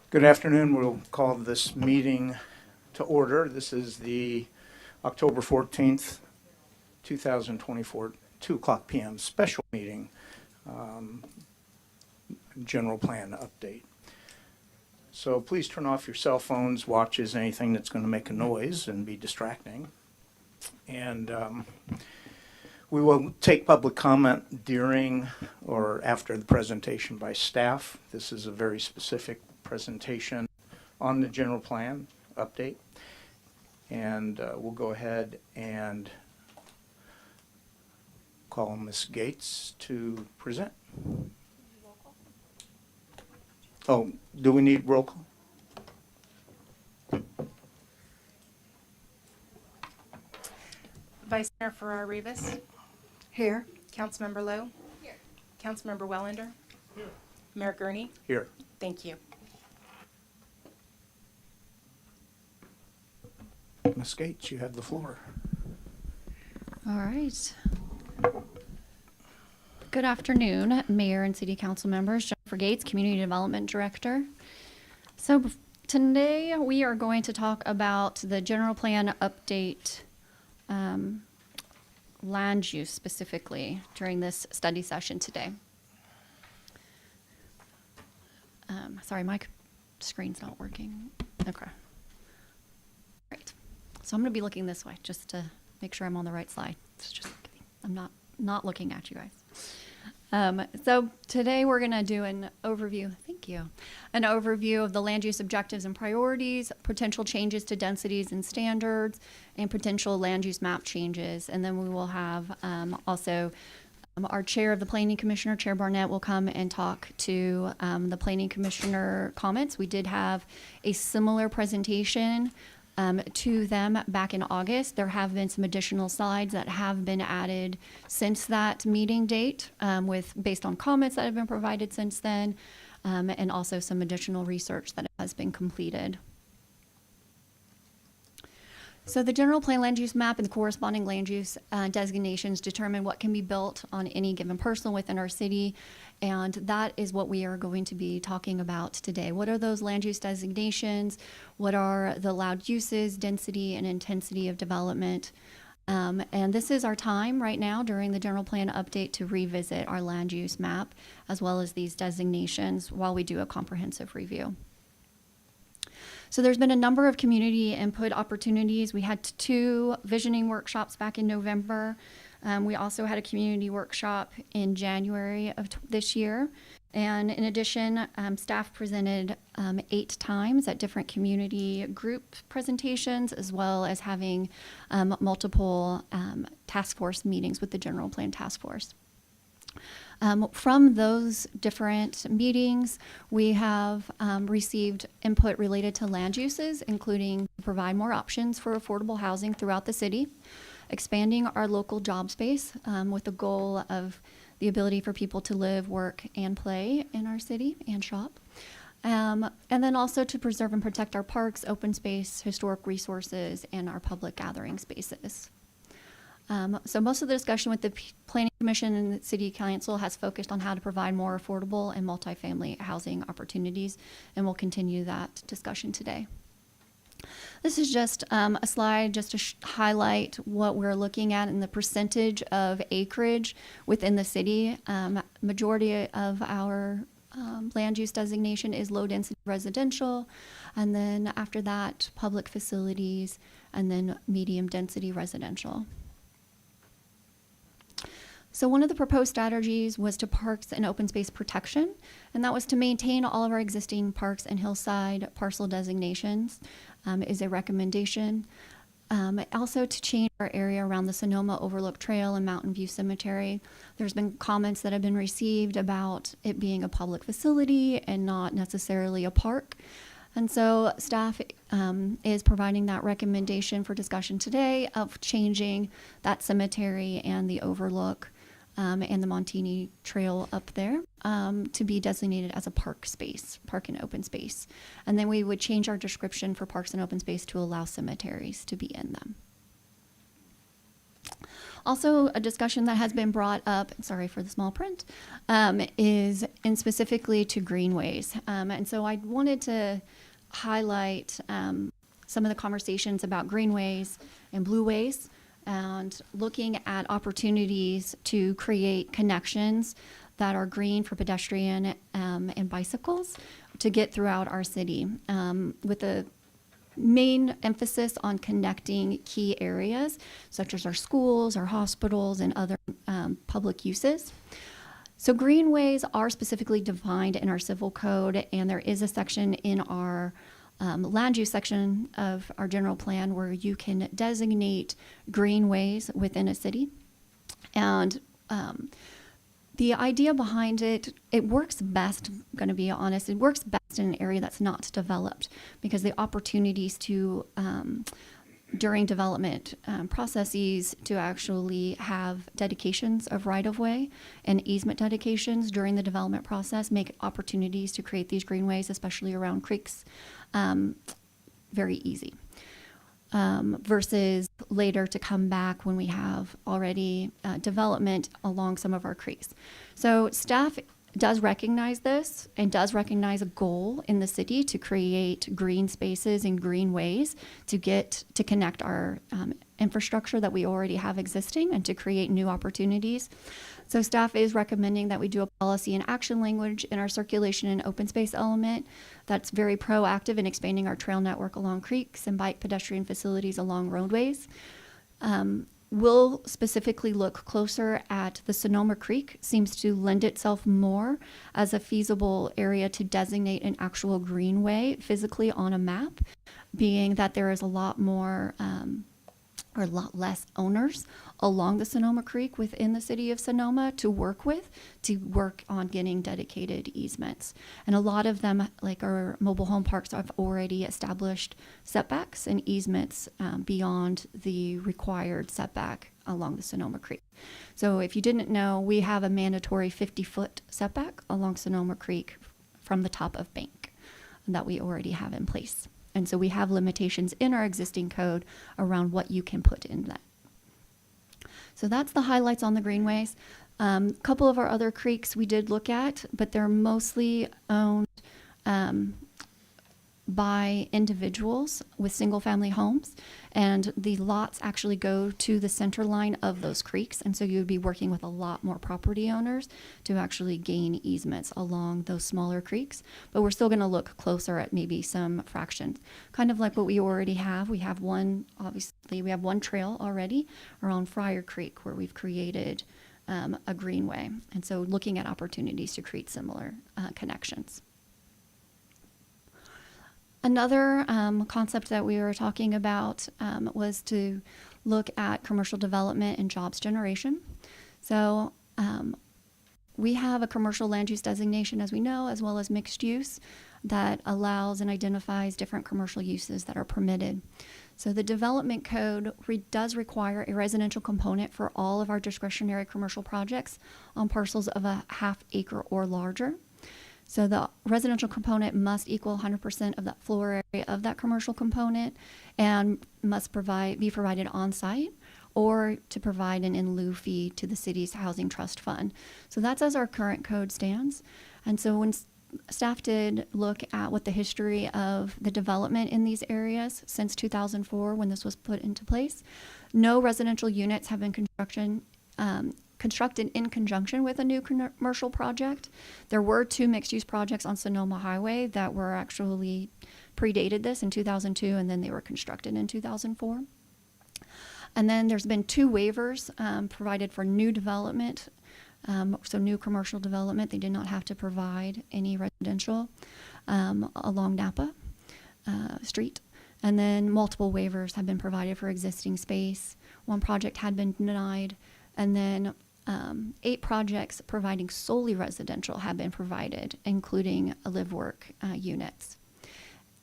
Good afternoon. We'll call this meeting to order. This is the October 14th, 2024, 2 o'clock p.m. special meeting, general plan update. So please turn off your cell phones, watches, anything that's going to make a noise and be distracting. And we will take public comment during or after the presentation by staff. This is a very specific presentation on the general plan update. And we'll go ahead and call Ms. Gates to present. Oh, do we need roll call? Vice Mayor Farrar-Rivas. Here. Councilmember Lowe. Here. Councilmember Wellender. Here. Mayor Gurney. Here. Thank you. Ms. Gates, you have the floor. All right. Good afternoon, Mayor and City Council members. Jennifer Gates, Community Development Director. So today we are going to talk about the general plan update, land use specifically during this study session today. Sorry, my screen's not working. Okay. Right. So I'm going to be looking this way just to make sure I'm on the right slide. It's just I'm not looking at you guys. So today we're going to do an overview. Thank you. An overview of the land use objectives and priorities, potential changes to densities and standards, and potential land use map changes. And then we will have also our chair of the Planning Commissioner, Chair Barnett, will come and talk to the Planning Commissioner comments. We did have a similar presentation to them back in August. There have been some additional slides that have been added since that meeting date based on comments that have been provided since then, and also some additional research that has been completed. So the general plan land use map and the corresponding land use designations determine what can be built on any given parcel within our city, and that is what we are going to be talking about today. What are those land use designations? What are the allowed uses, density, and intensity of development? And this is our time right now during the general plan update to revisit our land use map as well as these designations while we do a comprehensive review. So there's been a number of community input opportunities. We had 2 visioning workshops back in November. We also had a community workshop in January of this year. And in addition, staff presented 8 times at different community group presentations, as well as having multiple task force meetings with the general plan task force. From those different meetings, we have received input related to land uses, including provide more options for affordable housing throughout the city, expanding our local job space with the goal of the ability for people to live, work, and play in our city and shop. And then also to preserve and protect our parks, open space, historic resources, and our public gathering spaces. So most of the discussion with the Planning Commission and the City Council has focused on how to provide more affordable and multifamily housing opportunities, and we'll continue that discussion today. This is just a slide just to highlight what we're looking at in the percentage of acreage within the city. Majority of our land use designation is low density residential, and then after that, public facilities, and then medium density residential. So one of the proposed strategies was to parks and open space protection, and that was to maintain all of our existing parks and hillside parcel designations is a recommendation. Also to change our area around the Sonoma Overlook Trail and Mountain View Cemetery. There's been comments that have been received about it being a public facility and not necessarily a park. And so staff is providing that recommendation for discussion today of changing that cemetery and the overlook and the Montini Trail up there to be designated as a park space, park and open space. And then we would change our description for parks and open space to allow cemeteries to be in them. Also, a discussion that has been brought up, sorry for the small print, is in specifically to greenways. And so I wanted to highlight some of the conversations about greenways and blueways and looking at opportunities to create connections that are green for pedestrian and bicycles to get throughout our city, with the main emphasis on connecting key areas such as our schools, our hospitals, and other public uses. So greenways are specifically defined in our civil code, and there is a section in our land use section of our general plan where you can designate greenways within a city. And the idea behind it, it works best, I'm going to be honest, it works best in an area that's not developed, because the opportunities to, during development processes, to actually have dedications of right-of-way and easement dedications during the development process make opportunities to create these greenways, especially around creeks, very easy. Versus later to come back when we have already development along some of our creeks. So staff does recognize this and does recognize a goal in the city to create green spaces and green ways to connect our infrastructure that we already have existing and to create new opportunities. So staff is recommending that we do a policy and action language in our circulation and open space element that's very proactive in expanding our trail network along creeks and bike pedestrian facilities along roadways. We'll specifically look closer at the Sonoma Creek. Seems to lend itself more as a feasible area to designate an actual greenway physically on a map, being that there is a lot more or a lot less owners along the Sonoma Creek within the city of Sonoma to work on getting dedicated easements. And a lot of them, like our mobile home parks, have already established setbacks and easements beyond the required setback along the Sonoma Creek. So if you didn't know, we have a mandatory 50-foot setback along Sonoma Creek from the top of bank that we already have in place. And so we have limitations in our existing code around what you can put in that. So that's the highlights on the greenways. A couple of our other creeks we did look at, but they're mostly owned by individuals with single-family homes, and the lots actually go to the center line of those creeks, and so you would be working with a lot more property owners to actually gain easements along those smaller creeks. But we're still going to look closer at maybe some fractions, kind of like what we already have. We have one trail already around Friar Creek where we've created a greenway, and so looking at opportunities to create similar connections. Another concept that we were talking about was to look at commercial development and jobs generation. So we have a commercial land use designation, as we know, as well as mixed use that allows and identifies different commercial uses that are permitted. So the development code does require a residential component for all of our discretionary commercial projects on parcels of a ½ acre or larger. So the residential component must equal 100% of that floor area of that commercial component and must be provided on site or to provide an in lieu fee to the city's housing trust fund. So that's as our current code stands. And so when staff did look at what the history of the development in these areas since 2004 when this was put into place, no residential units have been constructed in conjunction with a new commercial project. There were 2 mixed-use projects on Sonoma Highway that were actually predated this in 2002, and then they were constructed in 2004. And then there's been 2 waivers provided for new development, so new commercial development. They did not have to provide any residential along Napa Street. And then multiple waivers have been provided for existing space. 1 project had been denied, and then 8 projects providing solely residential have been provided, including live-work units.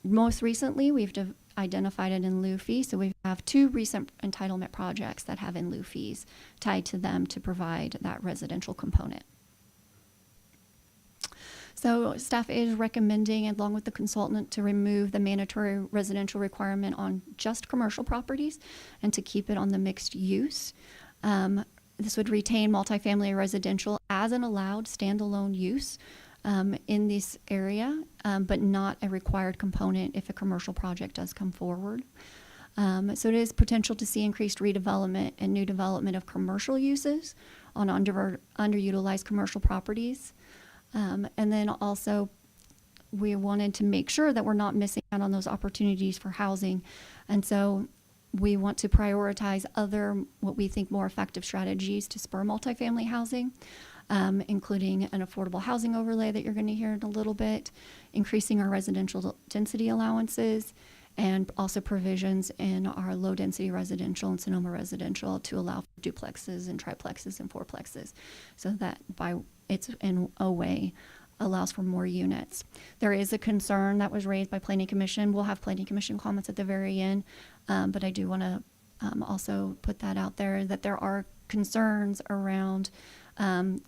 Most recently, we've identified an in lieu fee, so we have 2 recent entitlement projects that have in lieu fees tied to them to provide that residential component. So staff is recommending, along with the consultant, to remove the mandatory residential requirement on just commercial properties and to keep it on the mixed use. This would retain multifamily residential as an allowed standalone use in this area, but not a required component if a commercial project does come forward. So it is potential to see increased redevelopment and new development of commercial uses on underutilized commercial properties. And then also we wanted to make sure that we're not missing out on those opportunities for housing. And so we want to prioritize other, what we think, more effective strategies to spur multifamily housing, including an affordable housing overlay that you're going to hear in a little bit, increasing our residential density allowances, and also provisions in our low density residential and Sonoma residential to allow for duplexes and triplexes and fourplexes, so that by it's in a way allows for more units. There is a concern that was raised by Planning Commission. We'll have Planning Commission comments at the very end, but I do want to also put that out there that there are concerns around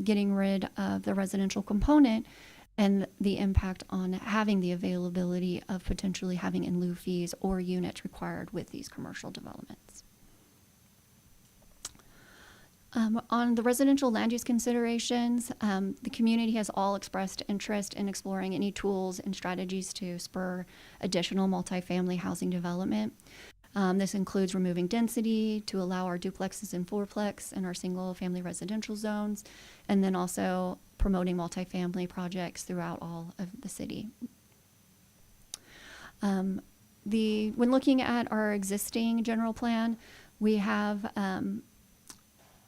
getting rid of the residential component and the impact on having the availability of potentially having in lieu fees or units required with these commercial developments. On the residential land use considerations, the community has all expressed interest in exploring any tools and strategies to spur additional multifamily housing development. This includes removing density to allow our duplexes and fourplex in our single family residential zones, and then also promoting multifamily projects throughout all of the city. When looking at our existing general plan, we have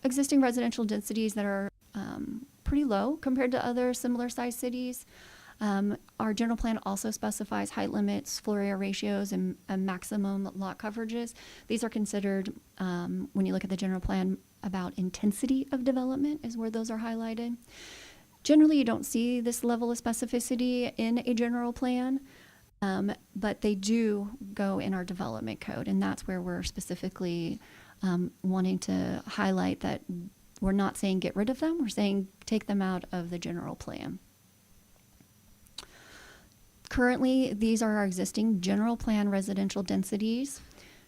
existing residential densities that are pretty low compared to other similar sized cities. Our general plan also specifies height limits, floor area ratios, and maximum lot coverages. These are considered, when you look at the general plan, about intensity of development is where those are highlighted. Generally, you don't see this level of specificity in a general plan, but they do go in our development code, and that's where we're specifically wanting to highlight that we're not saying get rid of them, we're saying take them out of the general plan. Currently, these are our existing general plan residential densities.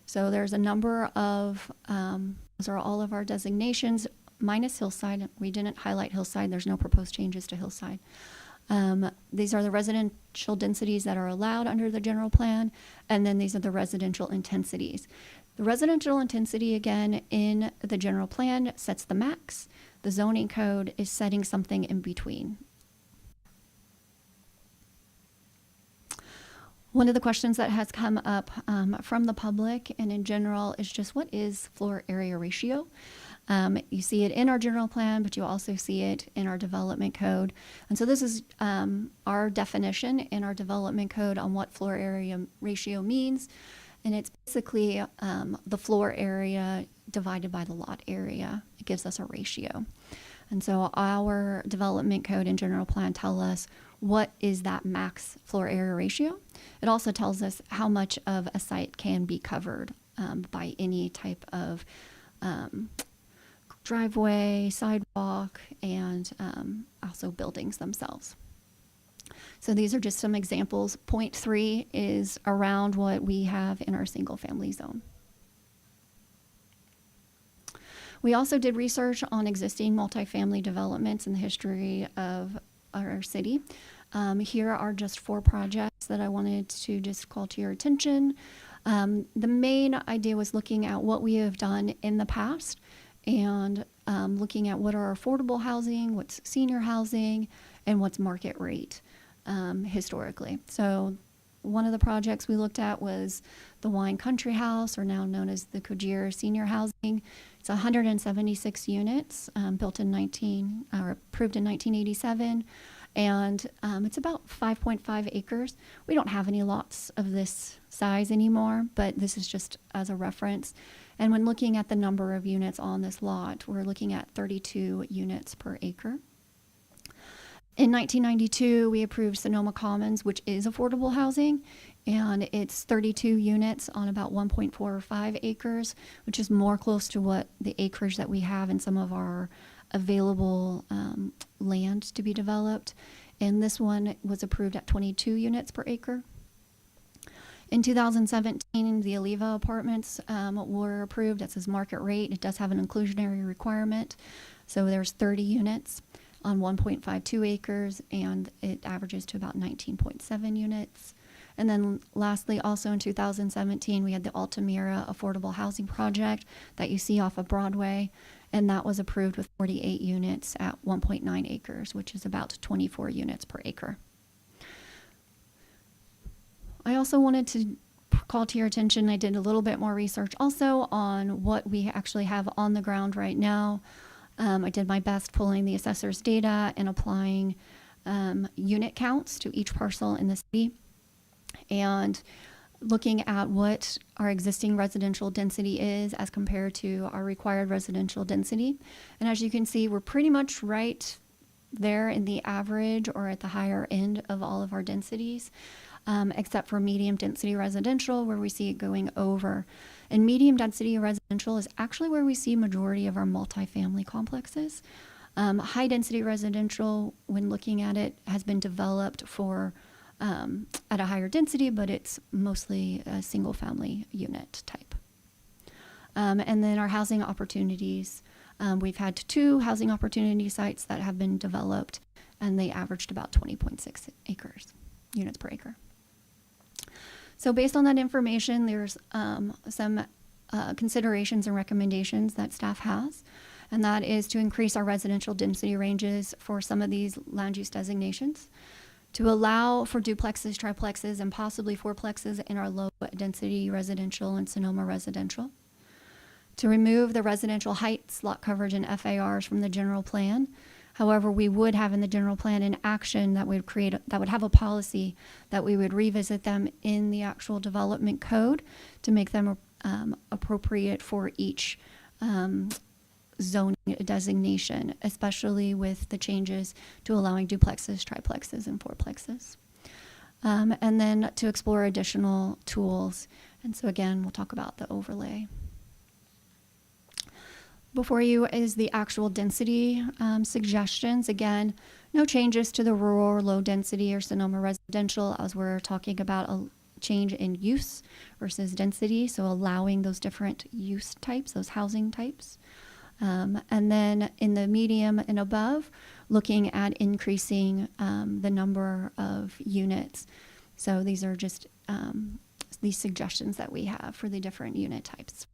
So there's a number of, those are all of our designations, minus Hillside. We didn't highlight Hillside. There's no proposed changes to Hillside. These are the residential densities that are allowed under the general plan, and then these are the residential intensities. The residential intensity, again, in the general plan sets the max. The zoning code is setting something in between. One of the questions that has come up from the public and in general is just what is floor area ratio? You see it in our general plan, but you also see it in our development code. And so this is our definition in our development code on what floor area ratio means. And it's basically the floor area divided by the lot area. It gives us a ratio. And so our development code and general plan tell us what is that max floor area ratio. It also tells us how much of a site can be covered by any type of driveway, sidewalk, and also buildings themselves. So these are just some examples. Point 3 is around what we have in our single family zone. We also did research on existing multifamily developments in the history of our city. Here are just 4 projects that I wanted to just call to your attention. The main idea was looking at what we have done in the past and looking at what are affordable housing, what's senior housing, and what's market rate historically. So one of the projects we looked at was the Wine Country House, or now known as the Kujir Senior Housing. It's 176 units, approved in 1987, and it's about 5.5 acres. We don't have any lots of this size anymore, but this is just as a reference. And when looking at the number of units on this lot, we're looking at 32 units per acre. In 1992, we approved Sonoma Commons, which is affordable housing, and it's 32 units on about 1.45 acres, which is more close to what the acreage that we have in some of our available land to be developed. And this one was approved at 22 units per acre. In 2017, the Aliva apartments were approved. That says market rate. It does have an inclusionary requirement. So there's 30 units on 1.52 acres, and it averages to about 19.7 units. And then lastly, also in 2017, we had the Altamira Affordable Housing Project that you see off of Broadway, and that was approved with 48 units at 1.9 acres, which is about 24 units per acre. I also wanted to call to your attention, I did a little bit more research also on what we actually have on the ground right now. I did my best pulling the assessor's data and applying unit counts to each parcel in the city, and looking at what our existing residential density is as compared to our required residential density. And as you can see, we're pretty much right there in the average or at the higher end of all of our densities, except for medium density residential, where we see it going over. And medium density residential is actually where we see majority of our multifamily complexes. High density residential, when looking at it, has been developed for at a higher density, but it's mostly a single family unit type. And then our housing opportunities, we've had 2 housing opportunity sites that have been developed, and they averaged about 20.6 acres, units per acre. So based on that information, there's some considerations and recommendations that staff has, and that is to increase our residential density ranges for some of these land use designations, to allow for duplexes, triplexes, and possibly fourplexes in our low density residential and Sonoma residential, to remove the residential heights, lot coverage, and FARs from the general plan. However, we would have in the general plan an action that would create, that would have a policy that we would revisit them in the actual development code to make them appropriate for each zoning designation, especially with the changes to allowing duplexes, triplexes, and fourplexes. And then to explore additional tools. And so again, we'll talk about the overlay. Before you is the actual density suggestions. Again, no changes to the rural or low density or Sonoma residential, as we're talking about a change in use versus density. So allowing those different use types, those housing types. And then in the medium and above, looking at increasing the number of units. So these are just these suggestions that we have for the different unit types.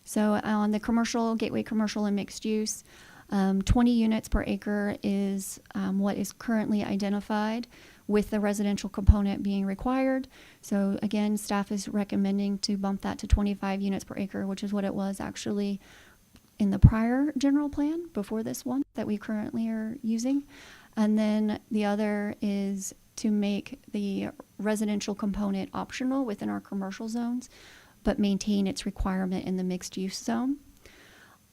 So on the commercial, gateway commercial and mixed use, 20 units per acre is what is currently identified, with the residential component being required. So again, staff is recommending to bump that to 25 units per acre, which is what it was actually in the prior general plan before this one that we currently are using. And then the other is to make the residential component optional within our commercial zones, but maintain its requirement in the mixed use zone.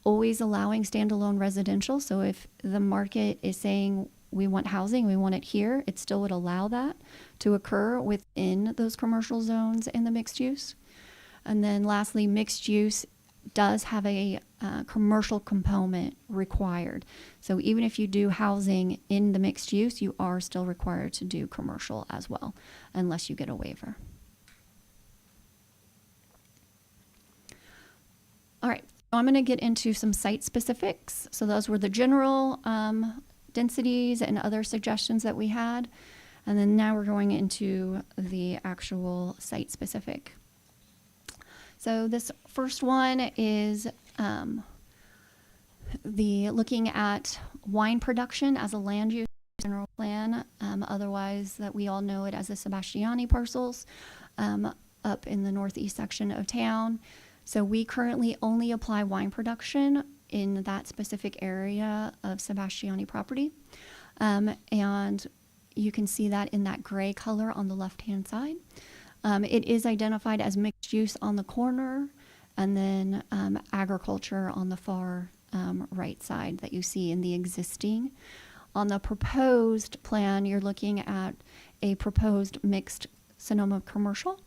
Always allowing standalone residential. So if the market is saying we want housing, we want it here, it still would allow that to occur within those commercial zones in the mixed use. And then lastly, mixed use does have a commercial component required. So even if you do housing in the mixed use, you are still required to do commercial as well, unless you get a waiver. All right, so I'm going to get into some site specifics. So those were the general densities and other suggestions that we had. And then now we're going into the actual site specific. So this first one is the looking at wine production as a land use general plan, otherwise that we all know it as the Sebastiani parcels up in the northeast section of town. So we currently only apply wine production in that specific area of Sebastiani property. And you can see that in that gray color on the left-hand side. It is identified as mixed use on the corner, and then agriculture on the far right side that you see in the existing. On the proposed plan, you're looking at a proposed mixed Sonoma commercial,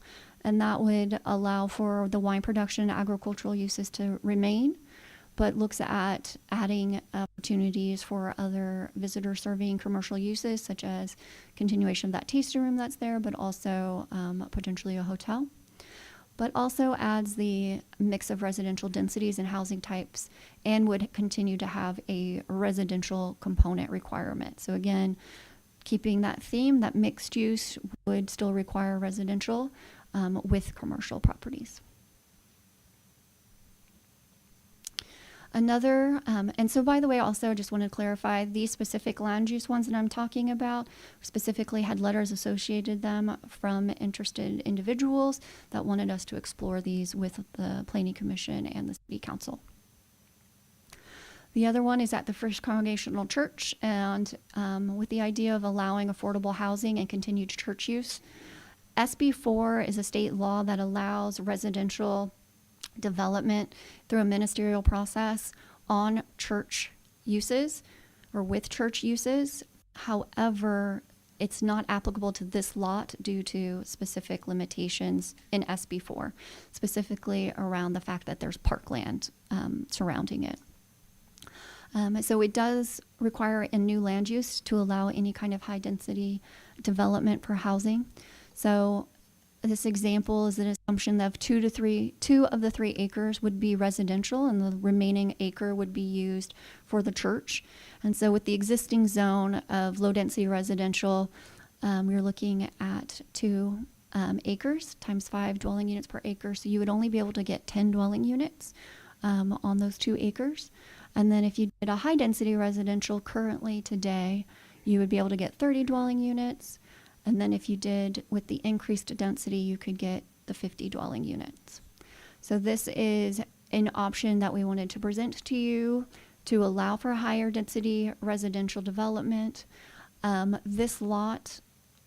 and that would allow for the wine production and agricultural uses to remain, but looks at adding opportunities for other visitor serving commercial uses, such as continuation of that tasting room that's there, but also potentially a hotel. But also adds the mix of residential densities and housing types, and would continue to have a residential component requirement. So again, keeping that theme, that mixed use would still require residential with commercial properties. Another, and so by the way, also just want to clarify, these specific land use ones that I'm talking about specifically had letters associated them from interested individuals that wanted us to explore these with the Planning Commission and the City Council. The other one is at the First Congregational Church, and with the idea of allowing affordable housing and continued church use. SB 4 is a state law that allows residential development through a ministerial process on church uses or with church uses. However, it's not applicable to this lot due to specific limitations in SB 4, specifically around the fact that there's parkland surrounding it. So it does require a new land use to allow any kind of high density development for housing. So this example is an assumption of 2 of the 3 acres would be residential, and the remaining acre would be used for the church. And so with the existing zone of low density residential, you're looking at 2 acres times 5 dwelling units per acre. So you would only be able to get 10 dwelling units on those 2 acres. And then if you did a high density residential currently today, you would be able to get 30 dwelling units. And then if you did with the increased density, you could get the 50 dwelling units. So this is an option that we wanted to present to you to allow for higher density residential development. This lot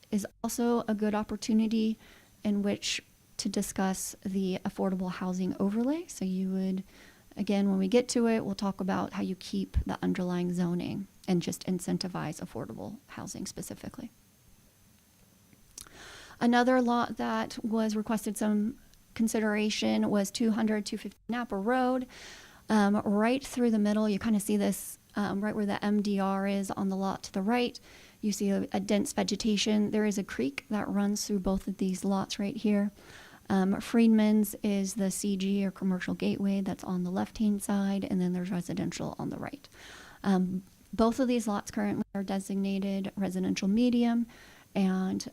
is also a good opportunity in which to discuss the affordable housing overlay. So you would, again, when we get to it, we'll talk about how you keep the underlying zoning and just incentivize affordable housing specifically. Another lot that was requested some consideration was 250 Napa Road. Right through the middle, you kind of see this right where the MDR is on the lot to the right. You see a dense vegetation. There is a creek that runs through both of these lots right here. Freedman's is the CG or commercial gateway that's on the left-hand side, and then there's residential on the right. Both of these lots currently are designated residential medium, and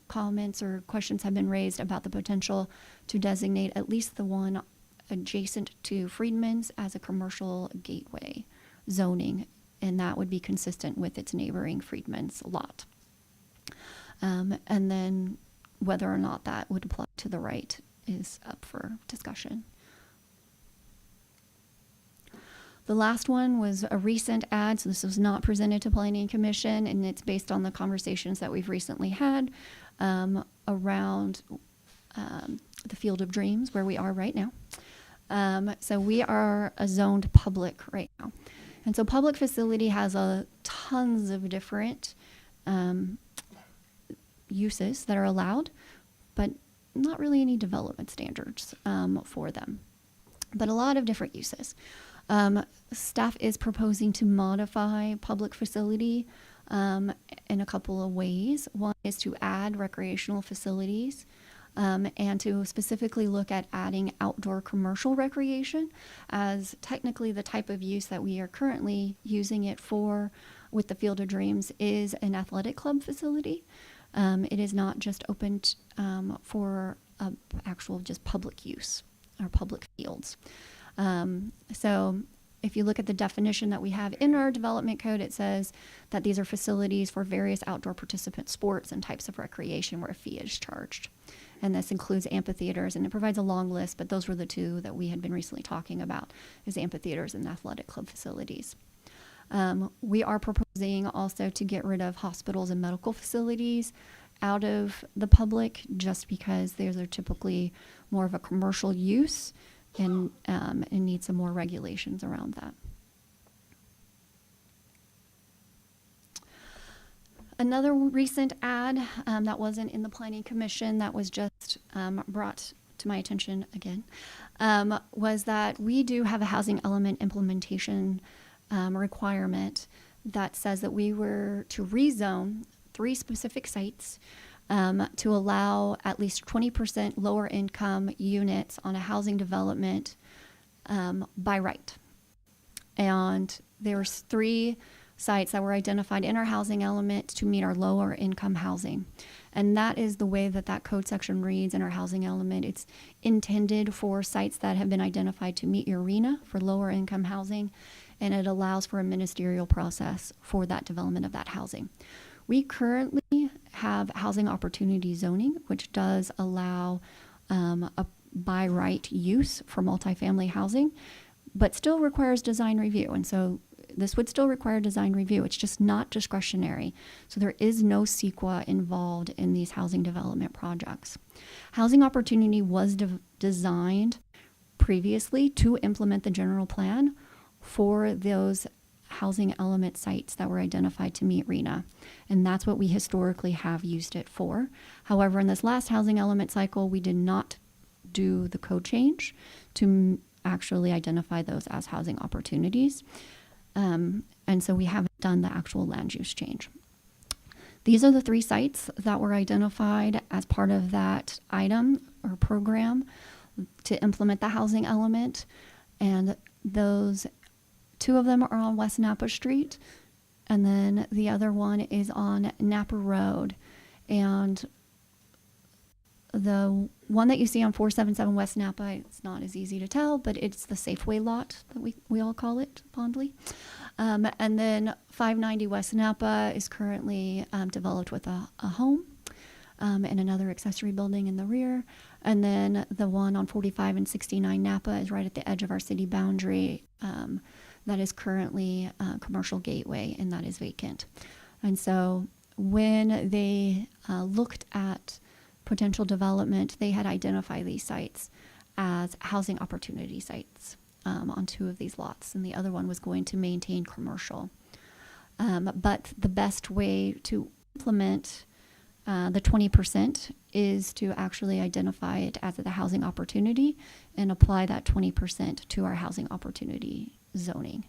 comments or questions have been raised about the potential to designate at least the one adjacent to Freedman's as a commercial gateway zoning, and that would be consistent with its neighboring Freedman's lot. And then whether or not that would apply to the right is up for discussion. The last one was a recent ad, so this was not presented to Planning Commission, and it's based on the conversations that we've recently had around the Field of Dreams, where we are right now. So we are a zoned public right now. And so public facility has tons of different uses that are allowed, but not really any development standards for them, but a lot of different uses. Staff is proposing to modify public facility in a couple of ways. One is to add recreational facilities and to specifically look at adding outdoor commercial recreation as technically the type of use that we are currently using it for with the Field of Dreams is an athletic club facility. It is not just open for actual just public use or public fields. So if you look at the definition that we have in our development code, it says that these are facilities for various outdoor participant sports and types of recreation where a fee is charged. And this includes amphitheaters, and it provides a long list, but those were the 2 that we had been recently talking about, is amphitheaters and athletic club facilities. We are proposing also to get rid of hospitals and medical facilities out of the public, just because those are typically more of a commercial use and need some more regulations around that. Another recent ad that wasn't in the Planning Commission that was just brought to to my attention again, was that we do have a housing element implementation requirement that says that we were to rezone 3 specific sites to allow at least 20% lower income units on a housing development by right. And there's 3 sites that were identified in our housing element to meet our lower income housing. And that is the way that that code section reads in our housing element. It's intended for sites that have been identified to meet your RENA for lower income housing, and it allows for a ministerial process for that development of that housing. We currently have housing opportunity zoning, which does allow a by right use for multifamily housing, but still requires design review. And so this would still require design review. It's just not discretionary. So there is no CEQA involved in these housing development projects. Housing opportunity was designed previously to implement the general plan for those housing element sites that were identified to meet RENA. And that's what we historically have used it for. However, in this last housing element cycle, we did not do the code change to actually identify those as housing opportunities. And so we haven't done the actual land use change. These are the 3 sites that were identified as part of that item or program to implement the housing element. And those 2 of them are on West Napa Street, and then the other one is on Napa Road. And the one that you see on 477 West Napa, it's not as easy to tell, but it's the Safeway lot that we all call it fondly. And then 590 West Napa is currently developed with a home and another accessory building in the rear. And then the one on 45 and 69 Napa is right at the edge of our city boundary. That is currently a commercial gateway, and that is vacant. And so when they looked at potential development, they had identified these sites as housing opportunity sites on 2 of these lots, and the other one was going to maintain commercial. But the best way to implement the 20% is to actually identify it as the housing opportunity and apply that 20% to our housing opportunity zoning.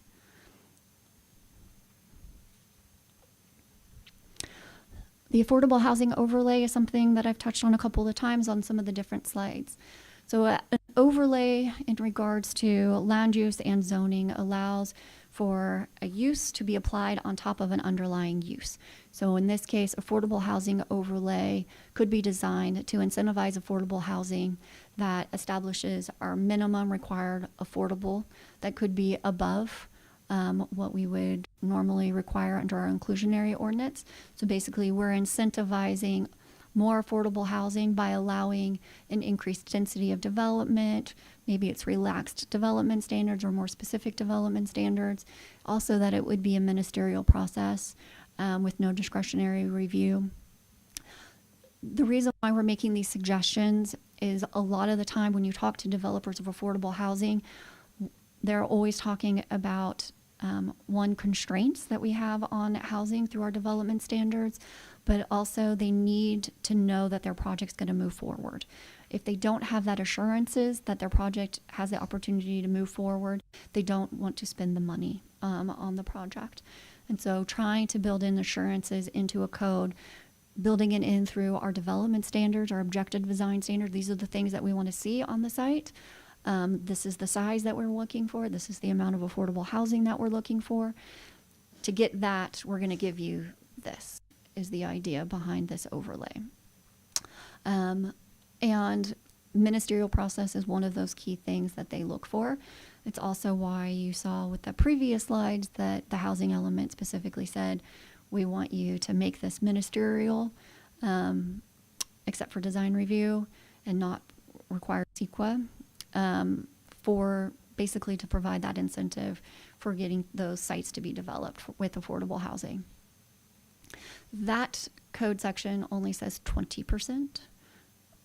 The affordable housing overlay is something that I've touched on a couple of times on some of the different slides. So an overlay in regards to land use and zoning allows for a use to be applied on top of an underlying use. So in this case, affordable housing overlay could be designed to incentivize affordable housing that establishes our minimum required affordable that could be above what we would normally require under our inclusionary ordinance. So basically, we're incentivizing more affordable housing by allowing an increased density of development. Maybe it's relaxed development standards or more specific development standards. Also that it would be a ministerial process with no discretionary review. The reason why we're making these suggestions is a lot of the time when you talk to developers of affordable housing, they're always talking about one, constraints that we have on housing through our development standards, but also they need to know that their project's going to move forward. If they don't have that assurances that their project has the opportunity to move forward, they don't want to spend the money on the project. And so trying to build in assurances into a code, building it in through our development standards, our objective design standards, these are the things that we want to see on the site. This is the size that we're looking for. This is the amount of affordable housing that we're looking for. To get that, we're going to give you this, is the idea behind this overlay. And ministerial process is one of those key things that they look for. It's also why you saw with the previous slides that the housing element specifically said, we want you to make this ministerial, except for design review, and not require CEQA, for basically to provide that incentive for getting those sites to be developed with affordable housing. That code section only says 20%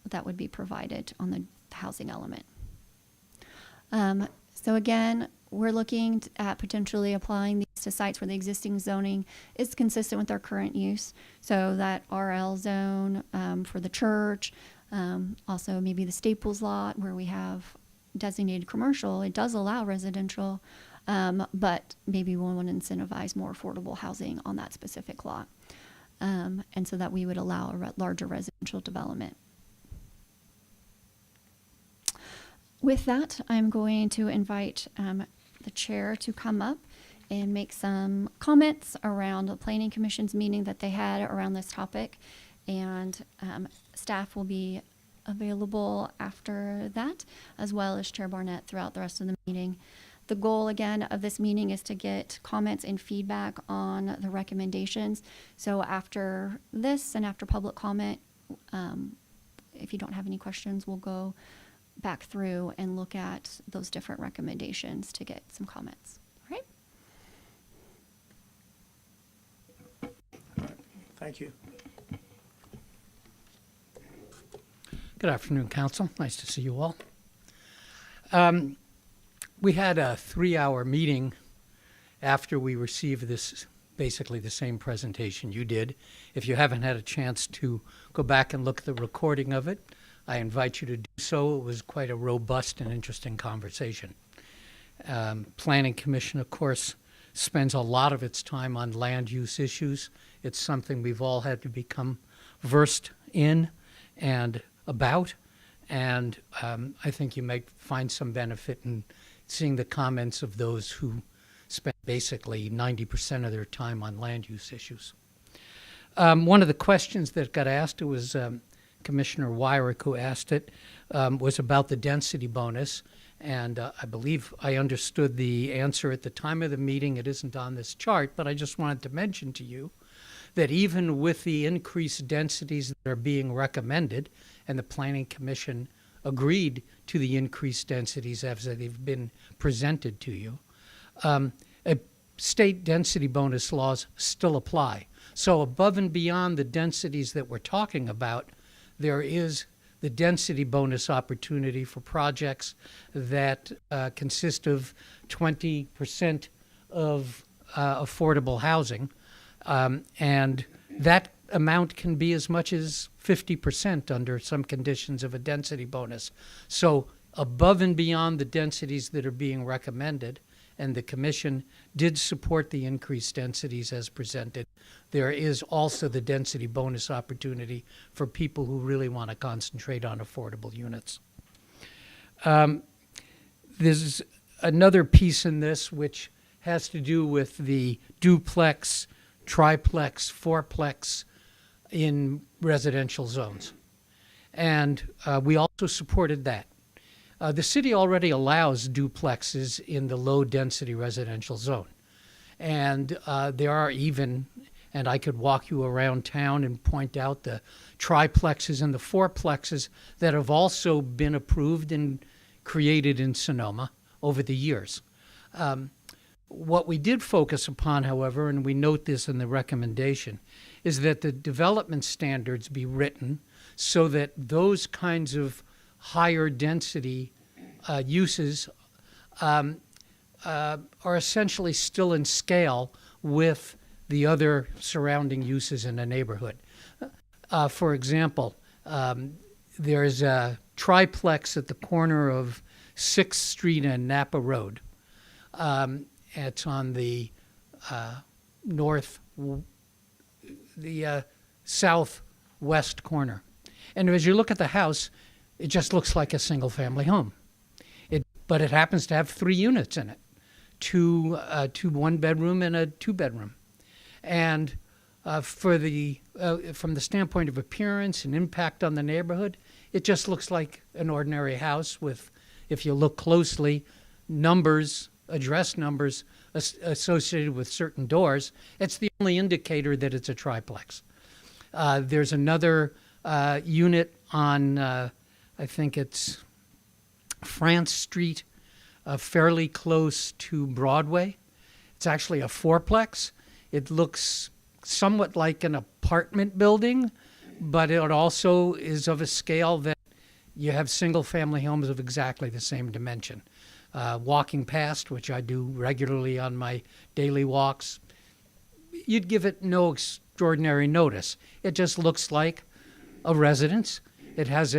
that would be provided on the housing element. So again, we're looking at potentially applying these to sites where the existing zoning is consistent with our current use. So that RL zone for the church, Also, maybe the Staples lot where we have designated commercial, it does allow residential, but maybe we want to incentivize more affordable housing on that specific lot. And so that we would allow a larger residential development. With that, I'm going to invite the chair to come up and make some comments around the Planning Commission's meeting that they had around this topic. And staff will be available after that, as well as Chair Barnett throughout the rest of the meeting. The goal, again, of this meeting is to get comments and feedback on the recommendations. So after this and after public comment, if you don't have any questions, we'll go back through and look at those different recommendations to get some comments. All right? Thank you. Good afternoon, Council. Nice to see you all. We had a 3-hour meeting after we received this, basically the same presentation you did. If you haven't had a chance to go back and look at the recording of it, I invite you to do so. It was quite a robust and interesting conversation. Planning Commission, of course, spends a lot of its time on land use issues. It's something we've all had to become versed in and about, and I think you might find some benefit in seeing the comments of those who spend basically 90% of their time on land use issues. One of the questions that got asked, it was Commissioner Wyrick who asked it, was about the density bonus, and I believe I understood the answer at the time of the meeting. It isn't on this chart, but I just wanted to mention to you that even with the increased densities that are being recommended, and the Planning Commission agreed to the increased densities as they've been presented to you, state density bonus laws still apply. So above and beyond the densities that we're talking about, there is the density bonus opportunity for projects that consist of 20% of affordable housing, and that amount can be as much as 50% under some conditions of a density bonus. So above and beyond the densities that are being recommended, and the Commission did support the increased densities as presented, there is also the density bonus opportunity for people who really want to concentrate on affordable units. There's another piece in this which has to do with the duplex, triplex, fourplex in residential zones. And we also supported that. The city already allows duplexes in the low-density residential zone. And there are even, and I could walk you around town and point out the triplexes and the fourplexes that have also been approved and created in Sonoma over the years. What we did focus upon, however, and we note this in the recommendation, is that the development standards be written so that those kinds of higher density uses are essentially still in scale with the other surrounding uses in a neighborhood. For example, there's a triplex at the corner of 6th Street and Napa Road. It's on the southwest corner. And as you look at the house, it just looks like a single-family home. But it happens to have 3 units in it, two one-bedroom and a 2-bedroom. And from the standpoint of appearance and impact on the neighborhood, it just looks like an ordinary house with, if you look closely, address numbers associated with certain doors. It's the only indicator that it's a triplex. There's another unit on, I think it's France Street, fairly close to Broadway. It's actually a fourplex. It looks somewhat like an apartment building, but it also is of a scale that you have single-family homes of exactly the same dimension. Walking past, which I do regularly on my daily walks, you'd give it no extraordinary notice. It just looks like a residence. It has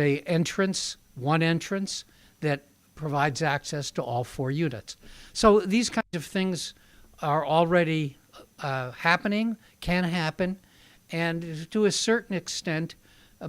one entrance that provides access to all 4 units. So these kinds of things are already happening, can happen, and to a certain extent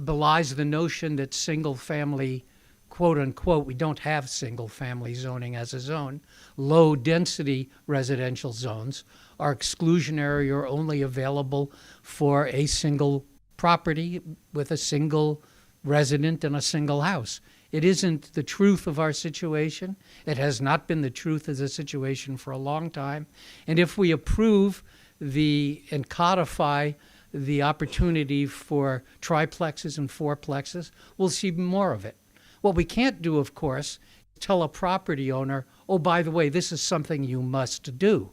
belies the notion that single-family, quote-unquote, we don't have single-family zoning as a zone, low-density residential zones are exclusionary or only available for a single property with a single resident and a single house. It isn't the truth of our situation. It has not been the truth of the situation for a long time. And if we approve and codify the opportunity for triplexes and fourplexes, we'll see more of it. What we can't do, of course, is tell a property owner, oh, by the way, this is something you must do.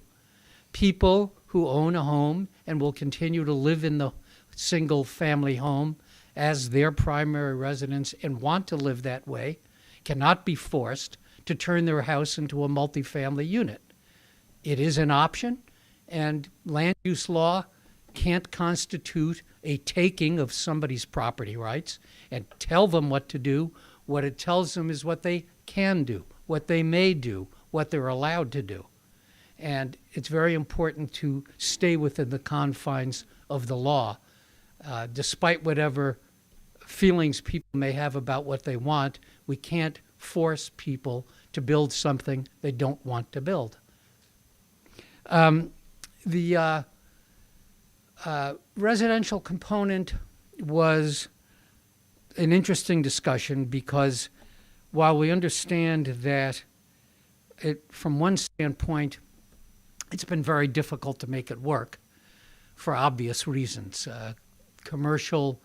People who own a home and will continue to live in the single-family home as their primary residence and want to live that way cannot be forced to turn their house into a multifamily unit. It is an option, and land use law can't constitute a taking of somebody's property rights and tell them what to do. What it tells them is what they can do, what they may do, what they're allowed to do. And it's very important to stay within the confines of the law. Despite whatever feelings people may have about what they want, we can't force people to build something they don't want to build. The residential component was an interesting discussion because while we understand that from one standpoint, it's been very difficult to make it work for obvious reasons. Commercial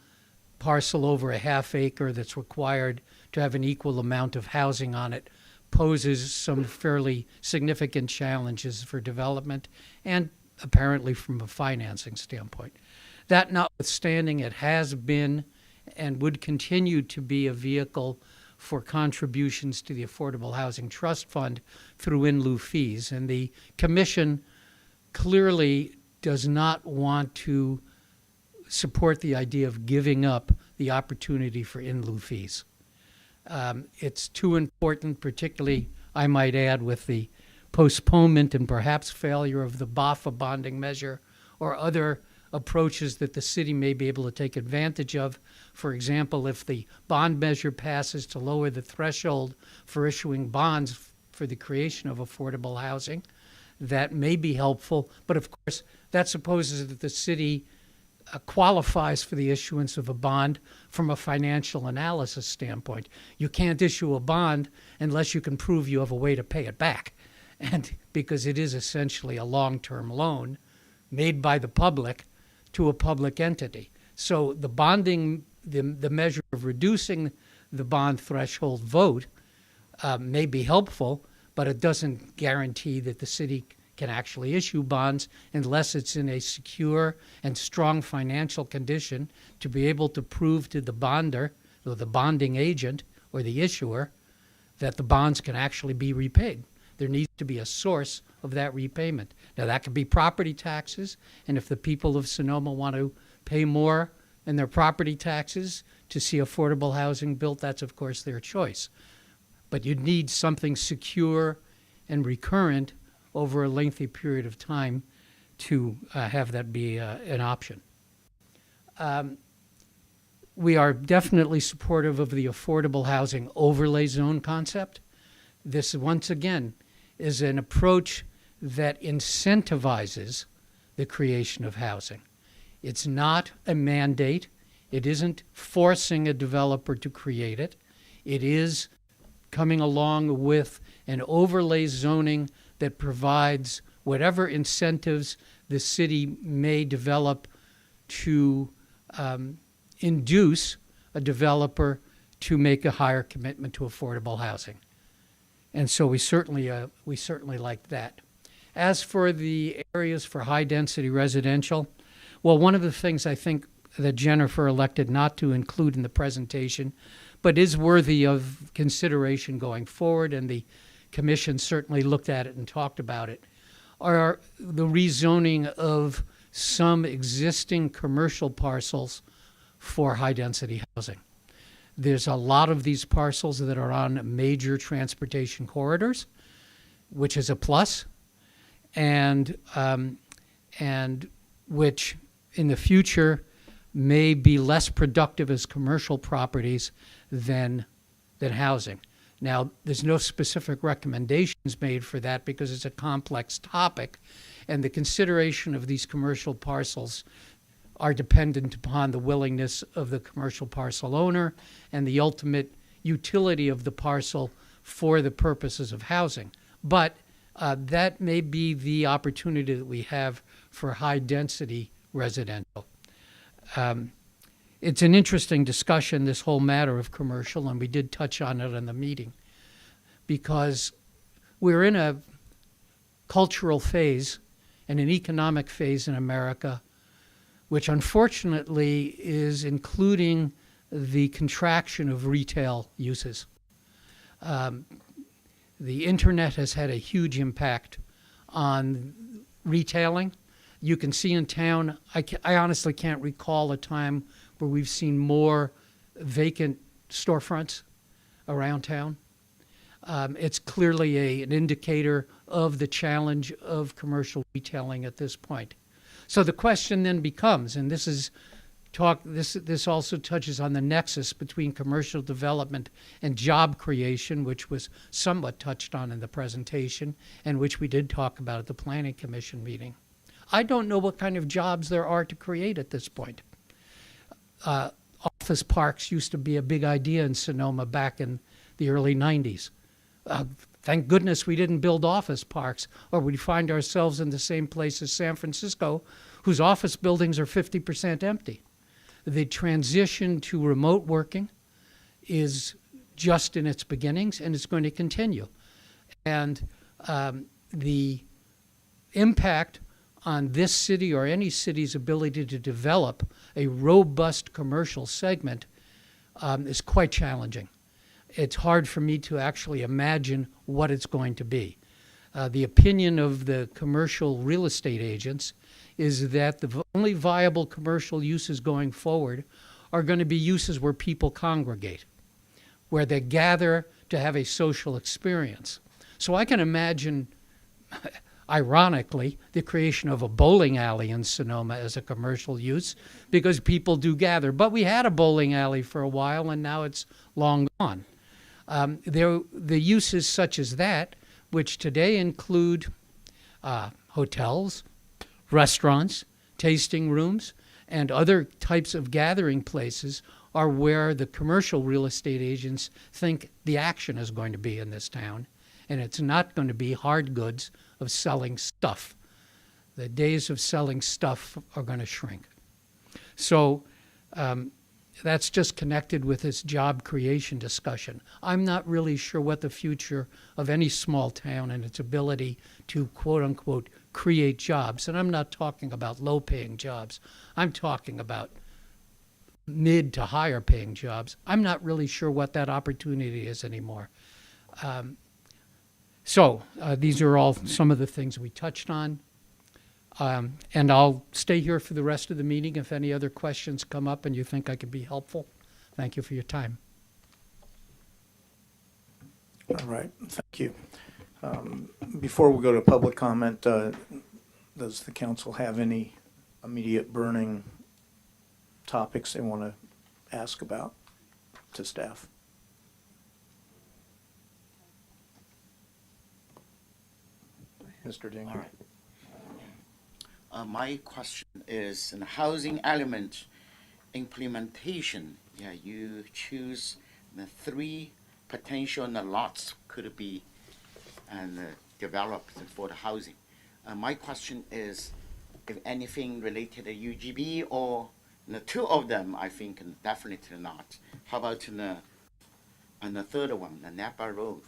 parcel over a half acre that's required to have an equal amount of housing on it poses some fairly significant challenges for development and apparently from a financing standpoint. That notwithstanding, it has been and would continue to be a vehicle for contributions to the Affordable Housing Trust Fund through in lieu fees. And the Commission clearly does not want to support the idea of giving up the opportunity for in lieu fees. It's too important, particularly, I might add, with the postponement and perhaps failure of the BAFA bonding measure or other approaches that the city may be able to take advantage of. For example, if the bond measure passes to lower the threshold for issuing bonds for the creation of affordable housing, that may be helpful. But of course, that supposes that the city qualifies for the issuance of a bond from a financial analysis standpoint. You can't issue a bond unless you can prove you have a way to pay it back. And because it is essentially a long-term loan made by the public to a public entity. So the bonding, the measure of reducing the bond threshold vote may be helpful, but it doesn't guarantee that the city can actually issue bonds unless it's in a secure and strong financial condition to be able to prove to the bonder or the bonding agent or the issuer that the bonds can actually be repaid. There needs to be a source of that repayment. Now, that could be property taxes, and if the people of Sonoma want to pay more in their property taxes to see affordable housing built, that's, of course, their choice. But you'd need something secure and recurrent over a lengthy period of time to have that be an option. We are definitely supportive of the affordable housing overlay zone concept. This, once again, is an approach that incentivizes the creation of housing. It's not a mandate. It isn't forcing a developer to create it. It is coming along with an overlay zoning that provides whatever incentives the city may develop to induce a developer to make a higher commitment to affordable housing. And so we certainly like that. As for the areas for high-density residential, well, one of the things I think that Jennifer elected not to include in the presentation, but is worthy of consideration going forward, and the Commission certainly looked at it and talked about it, are the rezoning of some existing commercial parcels for high-density housing. There's a lot of these parcels that are on major transportation corridors, which is a plus, and which in the future may be less productive as commercial properties than housing. Now, there's no specific recommendations made for that because it's a complex topic, and the consideration of these commercial parcels are dependent upon the willingness of the commercial parcel owner and the ultimate utility of the parcel for the purposes of housing. But that may be the opportunity that we have for high-density residential. It's an interesting discussion, this whole matter of commercial, and we did touch on it in the meeting, because we're in a cultural phase and an economic phase in America, which unfortunately is including the contraction of retail uses. The internet has had a huge impact on retailing. You can see in town, I honestly can't recall a time where we've seen more vacant storefronts around town. It's clearly an indicator of the challenge of commercial retailing at this point. So the question then becomes, and this also touches on the nexus between commercial development and job creation, which was somewhat touched on in the presentation, and which we did talk about at the Planning Commission meeting. I don't know what kind of jobs there are to create at this point. Office parks used to be a big idea in Sonoma back in the early 90s. Thank goodness we didn't build office parks, or we'd find ourselves in the same place as San Francisco, whose office buildings are 50% empty. The transition to remote working is just in its beginnings, and it's going to continue. And the impact on this city or any city's ability to develop a robust commercial segment is quite challenging. It's hard for me to actually imagine what it's going to be. The opinion of the commercial real estate agents is that the only viable commercial uses going forward are going to be uses where people congregate, where they gather to have a social experience. So I can imagine, ironically, the creation of a bowling alley in Sonoma as a commercial use, because people do gather. But we had a bowling alley for a while, and now it's long gone. The uses such as that, which today include hotels, restaurants, tasting rooms, and other types of gathering places, are where the commercial real estate agents think the action is going to be in this town. And it's not going to be hard goods of selling stuff. The days of selling stuff are going to shrink. So that's just connected with this job creation discussion. I'm not really sure what the future of any small town and its ability to, quote unquote, create jobs. And I'm not talking about low paying jobs. I'm talking about mid to higher paying jobs. I'm not really sure what that opportunity is anymore. So these are all some of the things we touched on. And I'll stay here for the rest of the meeting if any other questions come up and you think I could be helpful. Thank you for your time. All right, thank you. Before we go to public comment, does the council have any immediate burning topics they want to ask about to staff? Mr. Dinger. All right. My question is in the housing element implementation. Yeah, you choose the 3 potential lots could be and developed for the housing. My question is, if anything related to UGB or the 2 of them, I think definitely not. How about the third one, the Napa Road?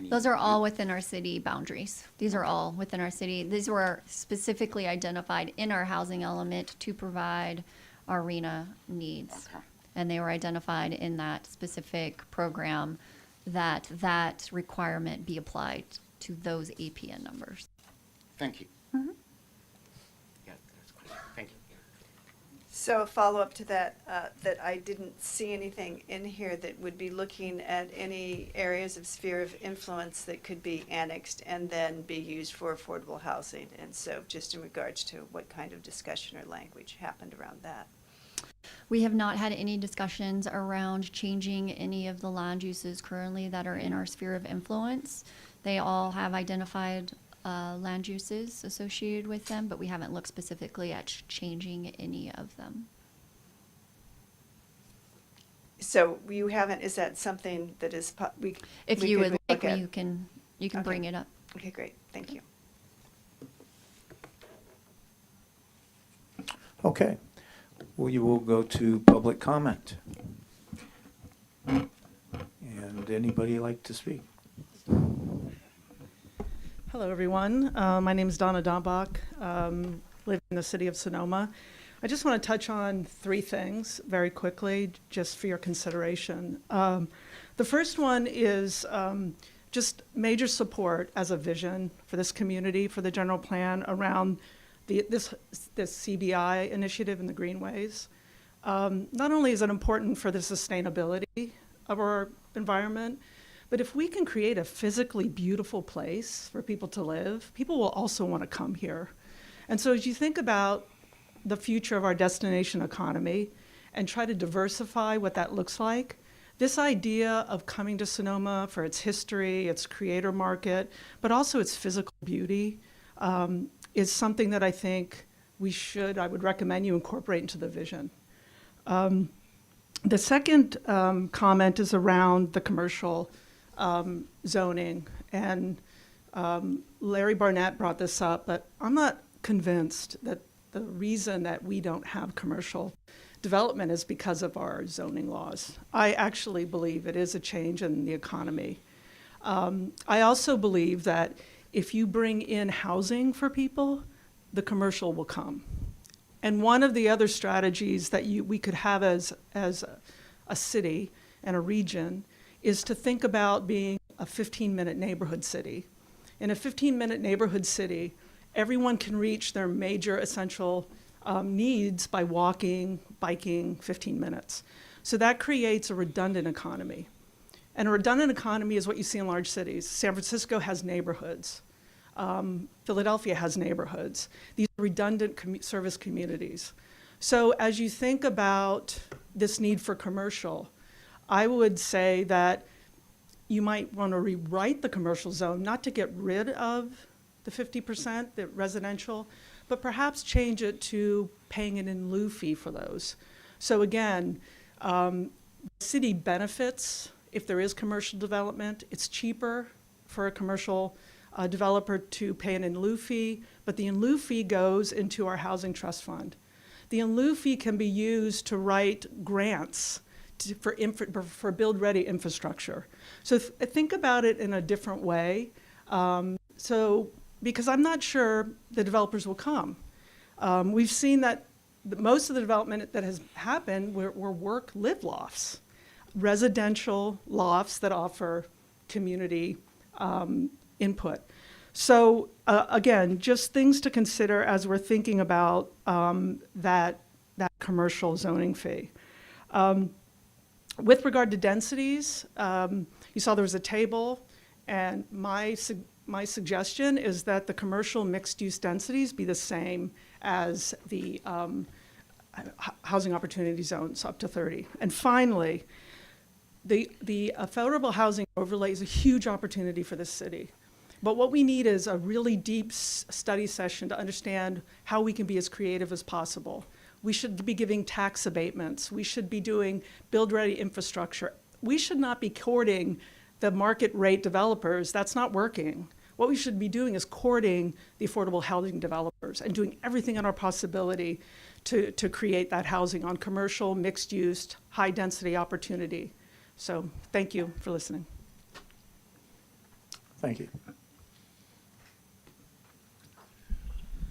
Those are all within our city boundaries. These are all within our city. These were specifically identified in our housing element to provide our RENA needs. Okay. And they were identified in that specific program that requirement be applied to those APN numbers. Thank you. Mhm. Yeah, that's great. Thank you. So a follow-up to that, that I didn't see anything in here that would be looking at any areas of sphere of influence that could be annexed and then be used for affordable housing. And so just in regards to what kind of discussion or language happened around that. We have not had any discussions around changing any of the land uses currently that are in our sphere of influence. They all have identified land uses associated with them, but we haven't looked specifically at changing any of them. So you haven't, is that something that is, If we you could would look like, at? you can Okay. bring it up. Okay, great, thank you. Okay, we will go to public comment. And anybody like to speak? Hello, everyone. My name is Donna Dombach, live in the city of Sonoma. I just want to touch on 3 things very quickly, just for your consideration. The first one is just major support as a vision for this community, for the general plan around this CBI initiative in the greenways. Not only is it important for the sustainability of our environment, but if we can create a physically beautiful place for people to live, people will also want to come here. And so as you think about the future of our destination economy and try to diversify what that looks like, this idea of coming to Sonoma for its history, its creator market, but also its physical beauty, is something that I think I would recommend you incorporate into the vision. The second comment is around the commercial zoning, and Larry Barnett brought this up, but I'm not convinced that the reason that we don't have commercial development is because of our zoning laws. I actually believe it is a change in the economy. I also believe that if you bring in housing for people, the commercial will come. And one of the other strategies that we could have as a city and a region is to think about being a 15-minute neighborhood city. In a 15-minute neighborhood city, everyone can reach their major essential needs by walking, biking 15 minutes. So that creates a redundant economy. And a redundant economy is what you see in large cities. San Francisco has neighborhoods. Philadelphia has neighborhoods. These are redundant service communities. So as you think about this need for commercial, I would say that you might want to rewrite the commercial zone, not to get rid of the 50%, the residential, but perhaps change it to paying an in lieu fee for those. So again, the city benefits if there is commercial development. It's cheaper for a commercial developer to pay an in lieu fee, but the in lieu fee goes into our housing trust fund. The in lieu fee can be used to write grants for build-ready infrastructure. So think about it in a different way. Because I'm not sure the developers will come. We've seen that most of the development that has happened were work-live lofts, residential lofts that offer community input. So again, just things to consider as we're thinking about that commercial zoning fee. With regard to densities, you saw there was a table, and my suggestion is that the commercial mixed-use densities be the same as the housing opportunity zones, up to 30. And finally, the affordable housing overlay is a huge opportunity for this city. But what we need is a really deep study session to understand how we can be as creative as possible. We should be giving tax abatements. We should be doing build-ready infrastructure. We should not be courting the market rate developers. That's not working. What we should be doing is courting the affordable housing developers and doing everything in our possibility to create that housing on commercial, mixed-use, high-density opportunity. So thank you for listening. Thank you.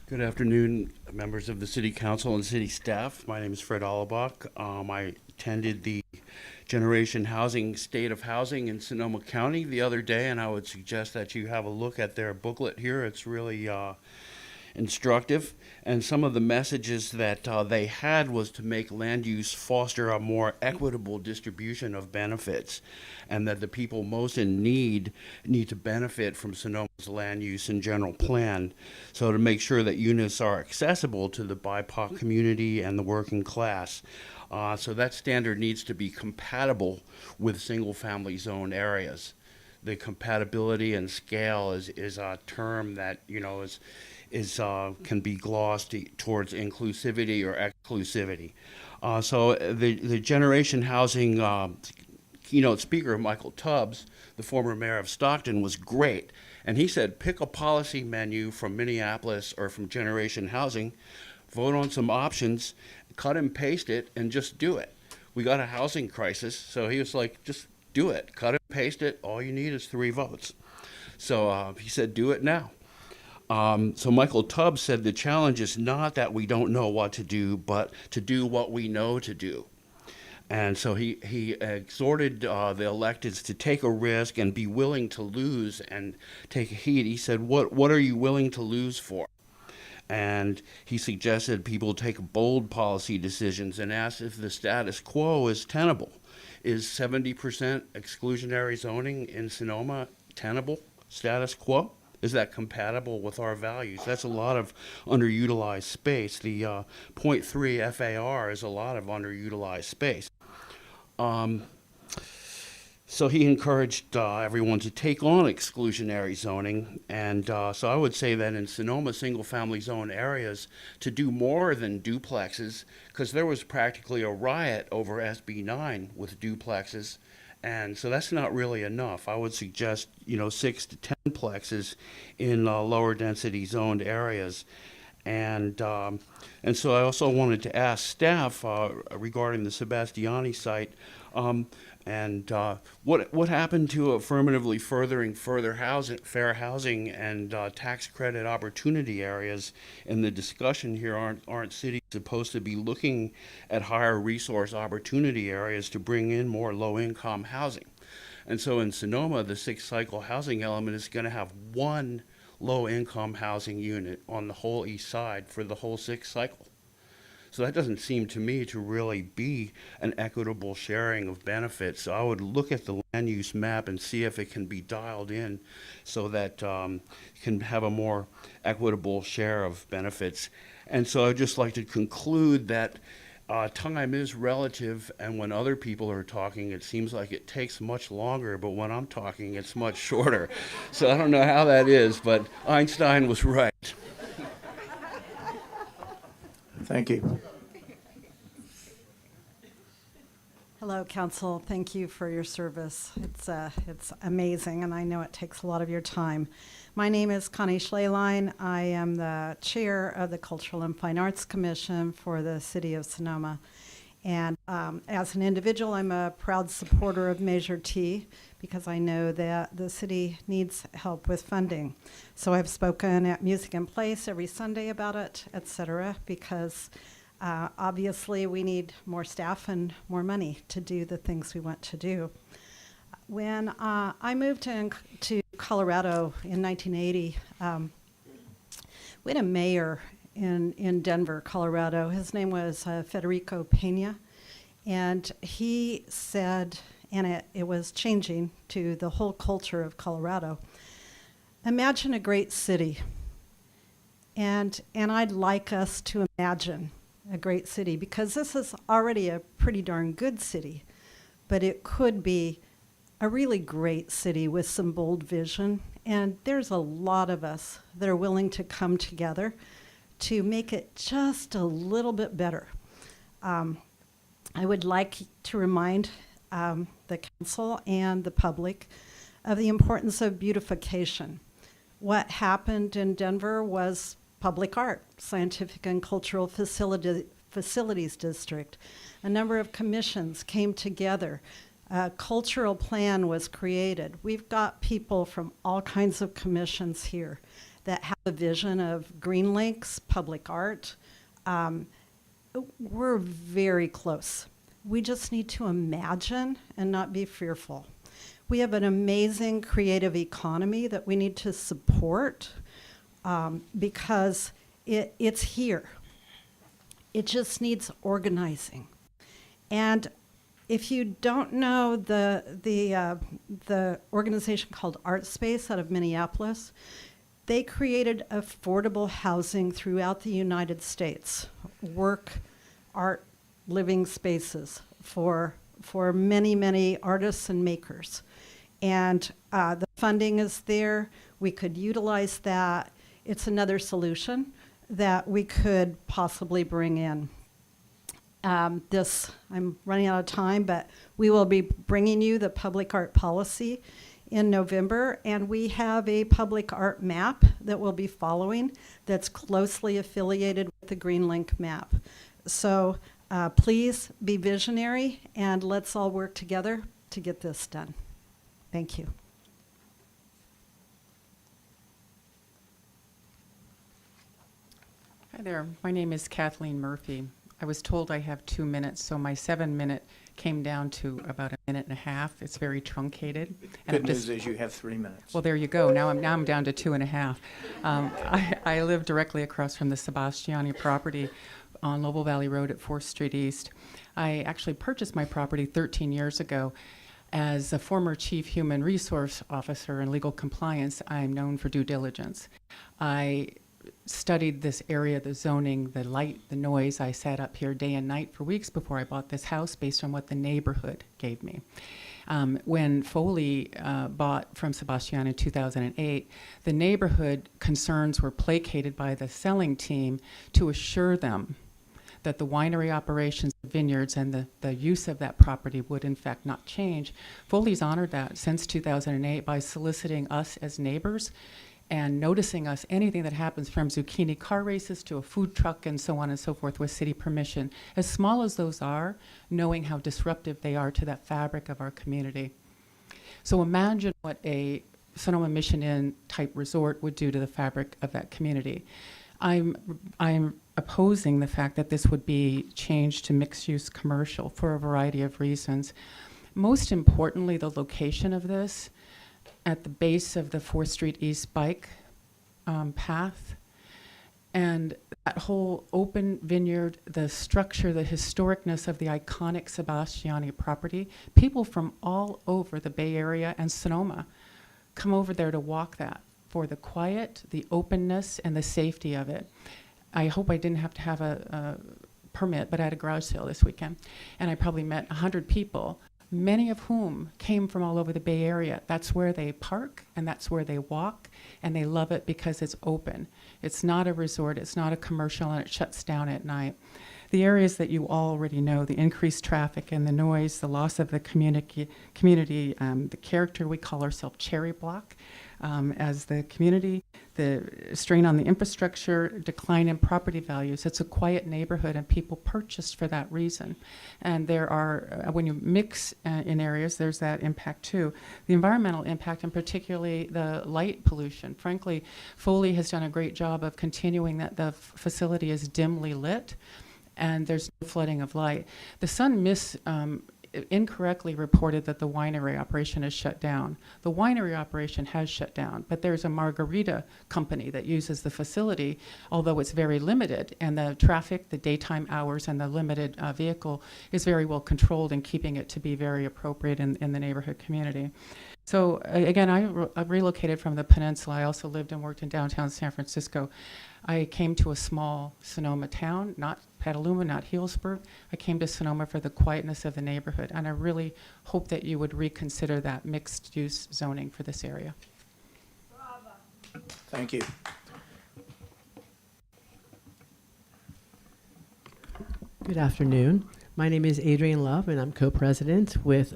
Good afternoon, members of the City Council and City staff. My name is Fred Allebach. I attended the Generation Housing State of Housing in Sonoma County the other day, and I would suggest that you have a look at their booklet here. It's really instructive. And some of the messages that they had was to make land use foster a more equitable distribution of benefits, and that the people most in need to benefit from Sonoma's land use and general plan. So to make sure that units are accessible to the BIPOC community and the working class. So that standard needs to be compatible with single-family zone areas. The compatibility and scale is a term that, you know, can be glossed towards inclusivity or exclusivity. So the generation housing keynote speaker, Michael Tubbs, the former mayor of Stockton, was great. And he said, pick a policy menu from Minneapolis or from generation housing, vote on some options, cut and paste it, and just do it. We got a housing crisis, so he was like, just do it. Cut and paste it. All you need is 3 votes. So he said, do it now. So Michael Tubbs said the challenge is not that we don't know what to do, but to do what we know to do. And so he exhorted the electeds to take a risk and be willing to lose and take a heed. He said, what are you willing to lose for? And he suggested people take bold policy decisions and asked if the status quo is tenable. Is 70% exclusionary zoning in Sonoma tenable status quo? Is that compatible with our values? That's a lot of underutilized space. The 0.3 FAR is a lot of underutilized space. So he encouraged everyone to take on exclusionary zoning. And so I would say that in Sonoma single-family zone areas, to do more than duplexes, because there was practically a riot over SB 9 with duplexes. And so that's not really enough. I would suggest, 6 to 10 plexes in lower density zoned areas. And so I also wanted to ask staff regarding the Sebastiani site, what happened to affirmatively furthering fair housing and tax credit opportunity areas in the discussion here? Aren't cities supposed to be looking at higher resource opportunity areas to bring in more low-income housing? And so in Sonoma, the 6-cycle housing element is going to have 1 low-income housing unit on the whole east side for the whole 6 cycle. So that doesn't seem to me to really be an equitable sharing of benefits. So I would look at the land use map and see if it can be dialed in so that it can have a more equitable share of benefits. And so I'd just like to conclude that time is relative, and when other people are talking, it seems like it takes much longer, but when I'm talking, it's much shorter. So I don't know how that is, but Einstein was right. Thank you. Hello, Council. Thank you for your service. It's amazing, and I know it takes a lot of your time. My name is Connie Schleyline. I am the chair of the Cultural and Fine Arts Commission for the City of Sonoma. And as an individual, I'm a proud supporter of Measure T because I know that the city needs help with funding. So I've spoken at Music and Place every Sunday about it, et cetera, because obviously we need more staff and more money to do the things we want to do. When I moved to Colorado in 1980, we had a mayor in Denver, Colorado. His name was Federico Pena, and he said, and it was changing to the whole culture of Colorado, imagine a great city. And I'd like us to imagine a great city, because this is already a pretty darn good city, but it could be a really great city with some bold vision. And there's a lot of us that are willing to come together to make it just a little bit better. I would like to remind the council and the public of the importance of beautification. What happened in Denver was public art, scientific and cultural facilities district. A number of commissions came together. A cultural plan was created. We've got people from all kinds of commissions here that have a vision of green links, public art. We're very close. We just need to imagine and not be fearful. We have an amazing creative economy that we need to support because it's here. It just needs organizing. And if you don't know the organization called ArtSpace out of Minneapolis, they created affordable housing throughout the United States, work, art, living spaces for many, many artists and makers. And the funding is there. We could utilize that. It's another solution that we could possibly bring in. I'm running out of time, but we will be bringing you the public art policy in November, and we have a public art map that we'll be following that's closely affiliated with the Green Link map. So please be visionary, and let's all work together to get this done. Thank you. Hi there. My name is Kathleen Murphy. I was told I have 2 minutes, so my 7-minute came down to about 1.5 minutes. It's very truncated. And Good news is you have 3 minutes. well, there you go. Now I'm down to 2.5. I live directly across from the Sebastiani property on Lowell Valley Road at 4th Street East. I actually purchased my property 13 years ago. As a former chief human resource officer in legal compliance, I'm known for due diligence. I studied this area, the zoning, the light, the noise. I sat up here day and night for weeks before I bought this house based on what the neighborhood gave me. When Foley bought from Sebastian in 2008, the neighborhood concerns were placated by the selling team to assure them that the winery operations, the vineyards, and the use of that property would in fact not change. Foley's honored that since 2008 by soliciting us as neighbors and noticing us anything that happens from zucchini car races to a food truck and so on and so forth with city permission. As small as those are, knowing how disruptive they are to that fabric of our community. So imagine what a Sonoma Mission Inn type resort would do to the fabric of that community. I'm opposing the fact that this would be changed to mixed-use commercial for a variety of reasons. Most importantly, the location of this at the base of the 4th Street East bike path, and that whole open vineyard, the structure, the historicness of the iconic Sebastiani property. People from all over the Bay Area and Sonoma come over there to walk that for the quiet, the openness, and the safety of it. I hope I didn't have to have a permit, but I had a garage sale this weekend, and I probably met 100 people, many of whom came from all over the Bay Area. That's where they park, and that's where they walk, and they love it because it's open. It's not a resort, it's not a commercial, and it shuts down at night. The areas that you already know, the increased traffic and the noise, the loss of the community, the character we call ourselves Cherry Block, as the community, the strain on the infrastructure, decline in property values. It's a quiet neighborhood, and people purchased for that reason. And there are, when you mix in areas, there's that impact too. The environmental impact, and particularly the light pollution. Frankly, Foley has done a great job of continuing that the facility is dimly lit, and there's no flooding of light. The Sun Miss incorrectly reported that the winery operation is shut down. The winery operation has shut down, but there's a margarita company that uses the facility, although it's very limited, and the traffic, the daytime hours, and the limited vehicle is very well controlled in keeping it to be very appropriate in the neighborhood community. So again, I relocated from the peninsula. I also lived and worked in downtown San Francisco. I came to a small Sonoma town, not Petaluma, not Healdsburg. I came to Sonoma for the quietness of the neighborhood, and I really hope that you would reconsider that mixed-use zoning for this area. Thank you. Good afternoon. My name is Adrienne Love, and I'm co-president with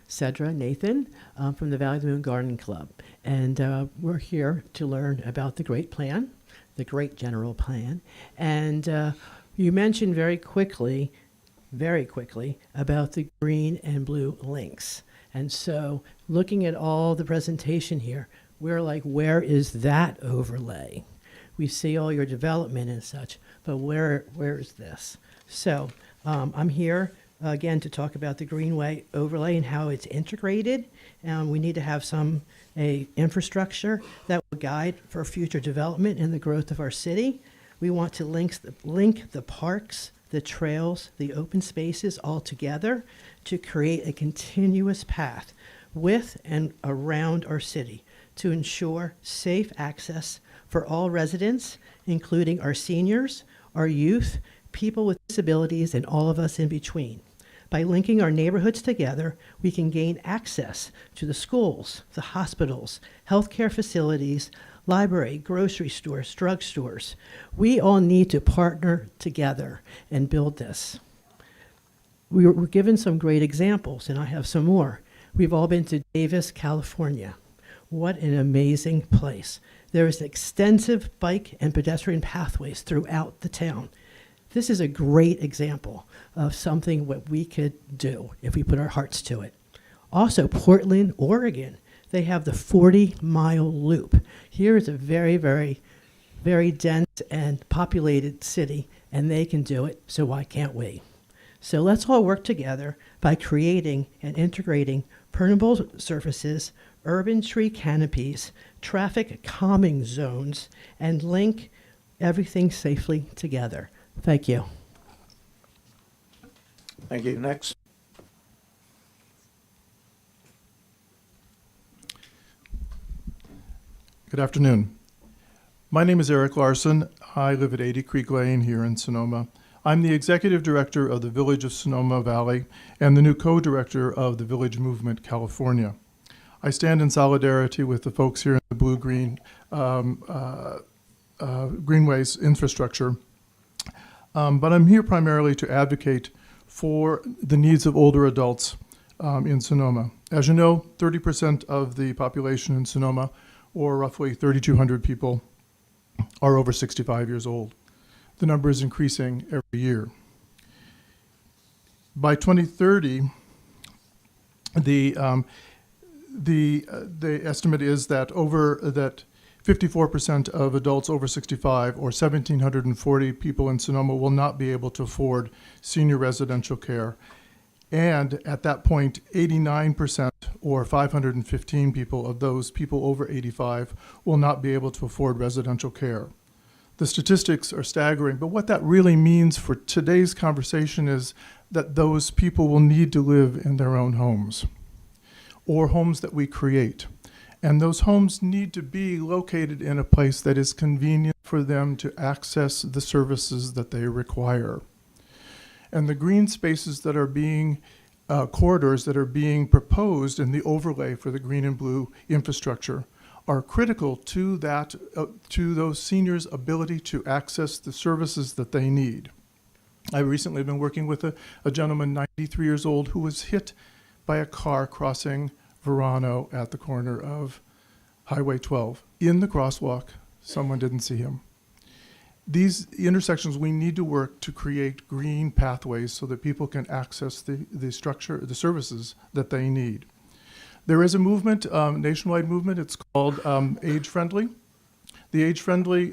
Cedra Nathan from the Valley of the Moon Garden Club. And we're here to learn about the great plan, the great general plan. And you mentioned very quickly, about the green and blue links. And so looking at all the presentation here, we're like, where is that overlay? We see all your development and such, but where is this? So I'm here again to talk about the Greenway overlay and how it's integrated. We need to have a infrastructure that will guide for future development and the growth of our city. We want to link the parks, the trails, the open spaces all together to create a continuous path with and around our city to ensure safe access for all residents, including our seniors, our youth, people with disabilities, and all of us in between. By linking our neighborhoods together, we can gain access to the schools, the hospitals, healthcare facilities, library, grocery stores, drugstores. We all need to partner together and build this. We're given some great examples, and I have some more. We've all been to Davis, California. What an amazing place. There is extensive bike and pedestrian pathways throughout the town. This is a great example of something what we could do if we put our hearts to it. Also, Portland, Oregon, they have the 40-mile loop. Here is a very, very, very dense and populated city, and they can do it, so why can't we? So let's all work together by creating and integrating permeable surfaces, urban tree canopies, traffic calming zones, and link everything safely together. Thank you. Thank you. Next. Good afternoon. My name is Eric Larson. I live at 80 Creek Lane here in Sonoma. I'm the executive director of the Village of Sonoma Valley and the new co-director of the Village Movement California. I stand in solidarity with the folks here in the blue-green greenways infrastructure, but I'm here primarily to advocate for the needs of older adults in Sonoma. As you know, 30% of the population in Sonoma, or roughly 3,200 people, are over 65 years old. The number is increasing every year. By 2030, the estimate is that 54% of adults over 65, or 1,740 people in Sonoma, will not be able to afford senior residential care. And at that point, 89%, or 515 people of those people over 85, will not be able to afford residential care. The statistics are staggering, but what that really means for today's conversation is that those people will need to live in their own homes, or homes that we create. And those homes need to be located in a place that is convenient for them to access the services that they require. And the green spaces that are being, corridors that are being proposed in the overlay for the green and blue infrastructure are critical to that, to those seniors' ability to access the services that they need. I've recently been working with a gentleman, 93 years old, who was hit by a car crossing Verano at the corner of Highway 12. In the crosswalk, someone didn't see him. These intersections, we need to work to create green pathways so that people can access the structure, the services that they need. There is a movement, nationwide movement. It's called Age Friendly. The Age Friendly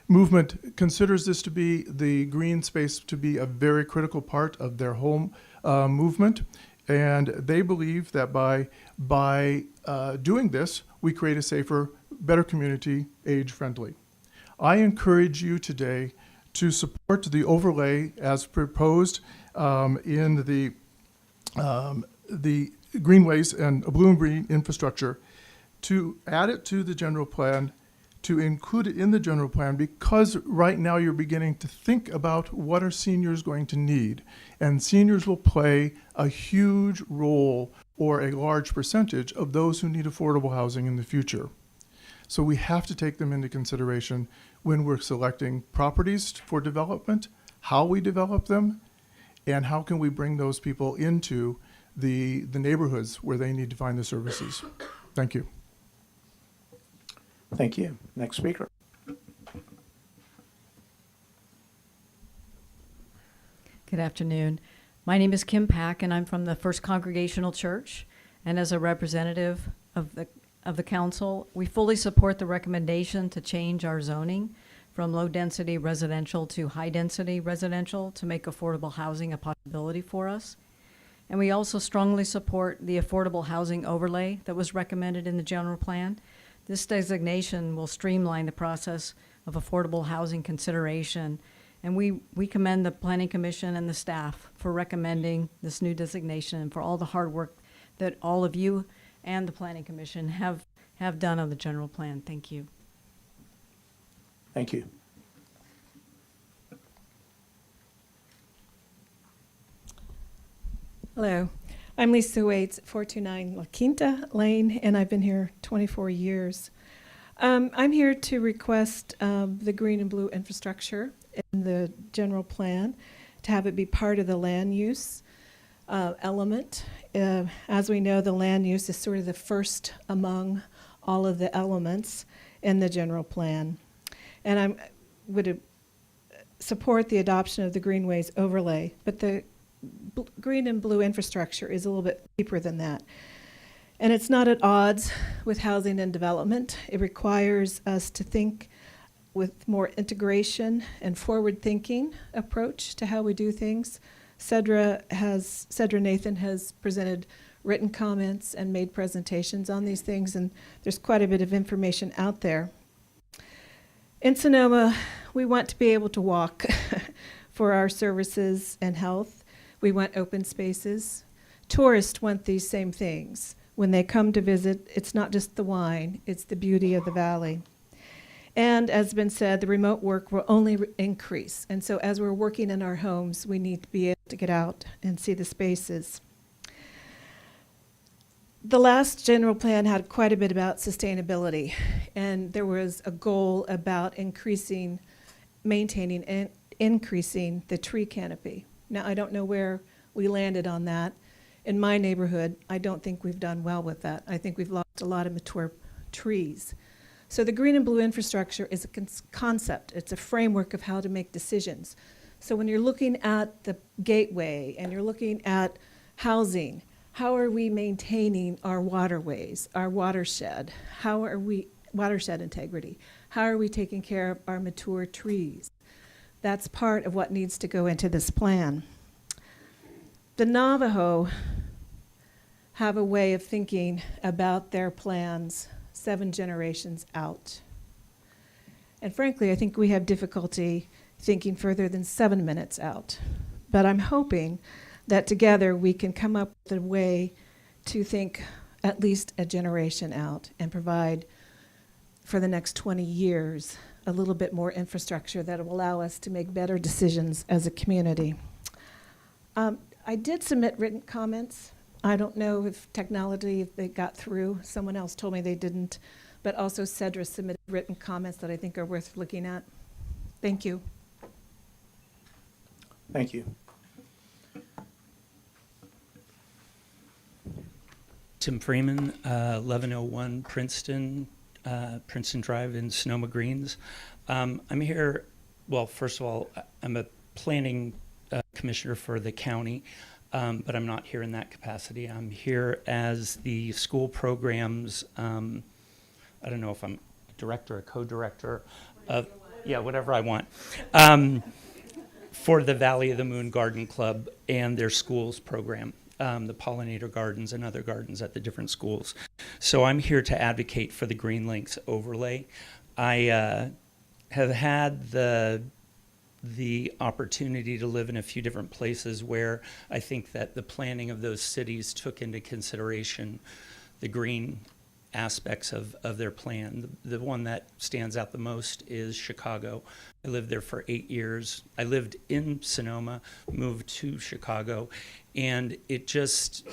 movement considers this to be the green space to be a very critical part of their home movement, and they believe that by doing this, we create a safer, better community, age friendly. I encourage you today to support the overlay as proposed in the greenways and blue and green infrastructure, to add it to the general plan, to include it in the general plan, because right now you're beginning to think about what are seniors going to need. And seniors will play a huge role, or a large percentage, of those who need affordable housing in the future. So we have to take them into consideration when we're selecting properties for development, how we develop them, and how can we bring those people into the neighborhoods where they need to find the services. Thank you. Thank you. Next speaker. Good afternoon. My name is Kim Pack, and I'm from the First Congregational Church. And as a representative of the council, we fully support the recommendation to change our zoning from low-density residential to high-density residential to make affordable housing a possibility for us. And we also strongly support the affordable housing overlay that was recommended in the general plan. This designation will streamline the process of affordable housing consideration, and we commend the Planning Commission and the staff for recommending this new designation and for all the hard work that all of you and the Planning Commission have done on the general plan. Thank you. Thank you. Hello, I'm Lisa Waits, 429 La Quinta Lane, and I've been here 24 years. I'm here to request the green and blue infrastructure in the general plan, to have it be part of the land use element. As we know, the land use is sort of the first among all of the elements in the general plan. And I would support the adoption of the greenways overlay, but the green and blue infrastructure is a little bit deeper than that. And it's not at odds with housing and development. It requires us to think with more integration and forward-thinking approach to how we do things. Cedra Nathan has presented written comments and made presentations on these things, and there's quite a bit of information out there. In Sonoma, we want to be able to walk for our services and health. We want open spaces. Tourists want these same things. When they come to visit, it's not just the wine, it's the beauty of the valley. And as has been said, the remote work will only increase. And so as we're working in our homes, we need to be able to get out and see the spaces. The last general plan had quite a bit about sustainability, and there was a goal about maintaining and increasing the tree canopy. Now, I don't know where we landed on that. In my neighborhood, I don't think we've done well with that. I think we've lost a lot of mature trees. So the green and blue infrastructure is a concept. It's a framework of how to make decisions. So when you're looking at the gateway and you're looking at housing, how are we maintaining our waterways, our watershed? Watershed integrity? How are we taking care of our mature trees? That's part of what needs to go into this plan. The Navajo have a way of thinking about their plans 7 generations out. And frankly, I think we have difficulty thinking further than 7 minutes out. But I'm hoping that together we can come up with a way to think at least a generation out and provide for the next 20 years a little bit more infrastructure that will allow us to make better decisions as a community. I did submit written comments. I don't know if technology, if they got through. Someone else told me they didn't, but also Cedra submitted written comments that I think are worth looking at. Thank you. Thank you. Tim Freeman, 1101 Princeton Drive in Sonoma Greens. I'm here, well, first of all, I'm a planning commissioner for the county, but I'm not here in that capacity. I'm here as the school programs, I don't know if I'm director or co-director of, yeah, whatever I want, for the Valley of the Moon Garden Club and their schools program. The pollinator gardens and other gardens at the different schools. So I'm here to advocate for the Green Links overlay. I have had the opportunity to live in a few different places where I think that the planning of those cities took into consideration the green aspects of their plan. The one that stands out the most is Chicago. I lived there for 8 years. I lived in Sonoma, moved to Chicago, and it's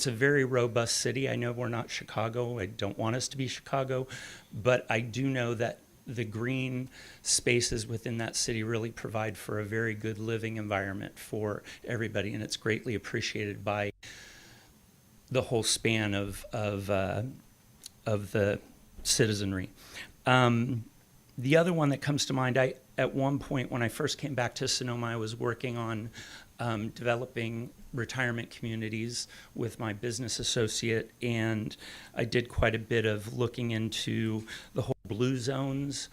a very robust city. I know we're not Chicago. I don't want us to be Chicago, but I do know that the green spaces within that city really provide for a very good living environment for everybody, and it's greatly appreciated by the whole span of the citizenry. The other one that comes to mind, at one point when I first came back to Sonoma, I was working on developing retirement communities with my business associate, and I did quite a bit of looking into the whole Blue Zones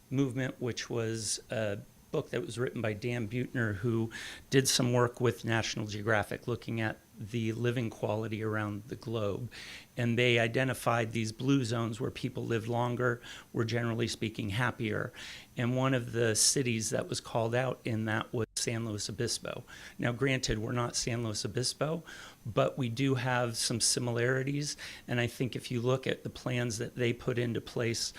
movement, which was a book that was written by Dan Buettner, who did some work with National Geographic looking at the living quality around the globe. And they identified these blue zones where people lived longer, were generally speaking happier. And one of the cities that was called out in that was San Luis Obispo. Now, granted, we're not San Luis Obispo, but we do have some similarities. And I think if you look at the plans that they put into place,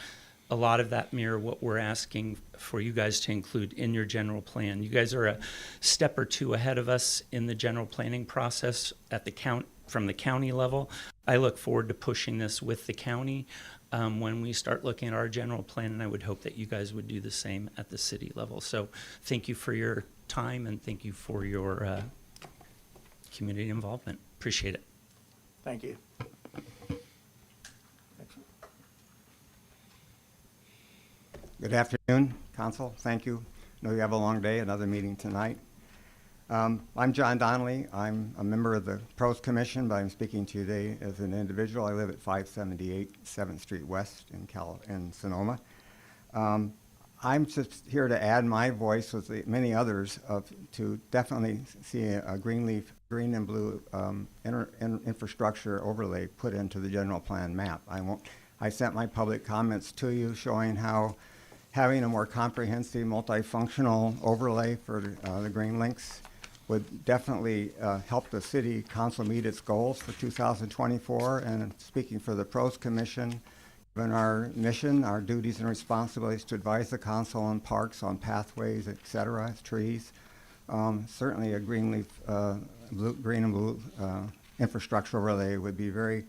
a lot of that mirror what we're asking for you guys to include in your general plan. You guys are a step or two ahead of us in the general planning process at the from the county level. I look forward to pushing this with the county when we start looking at our general plan, and I would hope that you guys would do the same at the city level. So thank you for your time, and thank you for your community involvement. Appreciate it. Thank you. Good afternoon, Council. Thank you. I know you have a long day, another meeting tonight. I'm John Donnelly. I'm a member of the Pros Commission, but I'm speaking to you today as an individual. I live at 578 7th Street West in Sonoma. I'm just here to add my voice with the many others to definitely see a green and blue infrastructure overlay put into the general plan map. I sent my public comments to you showing how having a more comprehensive, multifunctional overlay for the green links would definitely help the city council meet its goals for 2024. And speaking for the Pros Commission, given our mission, our duties and responsibilities to advise the council on parks, on pathways, et cetera, trees, certainly a green and blue infrastructure overlay would be very,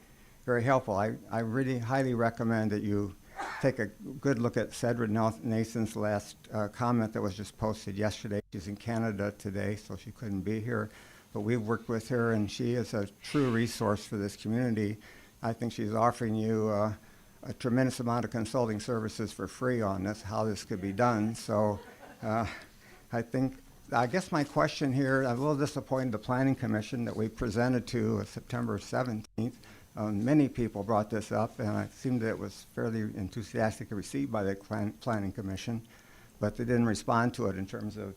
very helpful. I really highly recommend that you take a good look at Cedra Nathan's last comment that was just posted yesterday. She's in Canada today, so she couldn't be here. But we've worked with her, and she is a true resource for this community. I think she's offering you a tremendous amount of consulting services for free on this, how this could be done. So I guess my question here, I'm a little disappointed the Planning Commission that we presented to September 17th. Many people brought this up, and it seemed that it was fairly enthusiastically received by the Planning Commission, but they didn't respond to it in terms of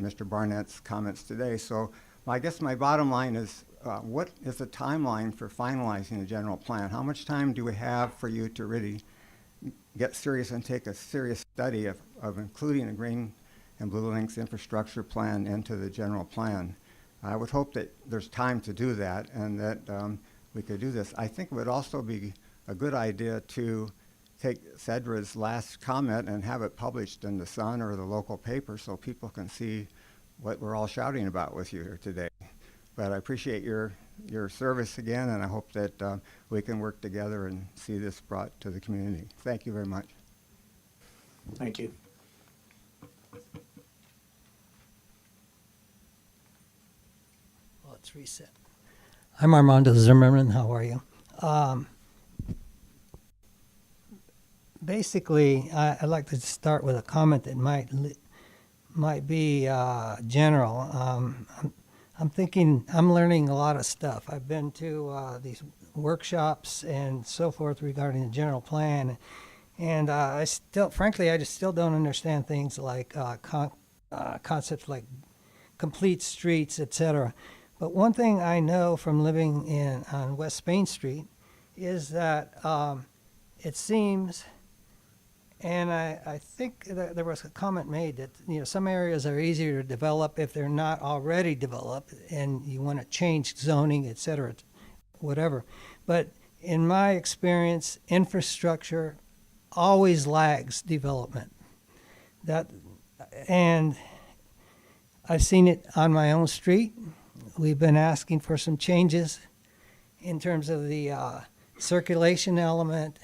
Mr. Barnett's comments today. So I guess my bottom line is, what is the timeline for finalizing the general plan? How much time do we have for you to really get serious and take a serious study of including a green and blue links infrastructure plan into the general plan? I would hope that there's time to do that, and that we could do this. I think it would also be a good idea to take Cedra's last comment and have it published in the Sun or the local paper so people can see what we're all shouting about with you here today. But I appreciate your service again, and I hope that we can work together and see this brought to the community. Thank you very much. Thank you. Let's reset. I'm Armando Zimmerman. How are you? Basically, I'd like to start with a comment that might be general. I'm thinking I'm learning a lot of stuff. I've been to these workshops and so forth regarding the general plan, and I just still don't understand things like concepts like complete streets, etc. But one thing I know from living on West Spain Street is that it seems, and I think that there was a comment made that some areas are easier to develop if they're not already developed, and you want to change zoning, et cetera, whatever. But in my experience, infrastructure always lags development. And I've seen it on my own street. We've been asking for some changes in terms of the circulation element,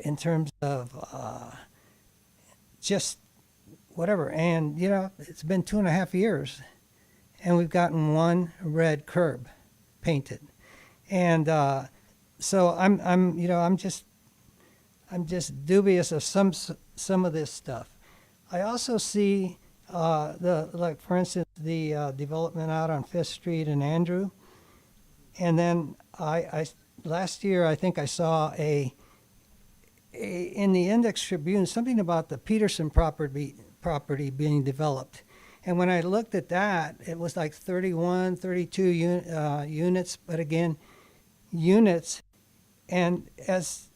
in terms of just whatever. And, it's been 2.5 years, and we've gotten one red curb painted. And so I'm just dubious of some of this stuff. I also see for instance, the development out on 5th Street in Andrew. And then last year, I think I saw in the Index Tribune something about the Peterson property being developed. And when I looked at that, it was like 31, 32 units, but again, units. And as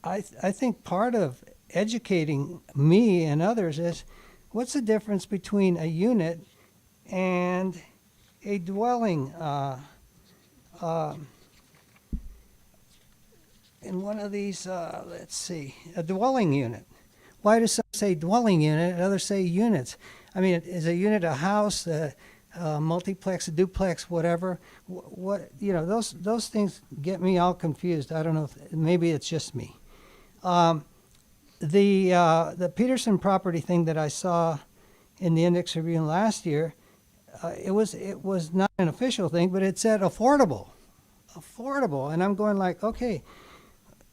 I think part of educating me and others is, what's the difference between a unit and a dwelling? In one of these, let's see, a dwelling unit. Why do some say dwelling unit and others say units? I mean, is a unit a house, a multiplex, a duplex, whatever? What you know, those things get me all confused. I don't know if maybe it's just me. The Peterson property thing that I saw in the Index Review last year, it was not an official thing, but it said affordable, and I'm going like, okay,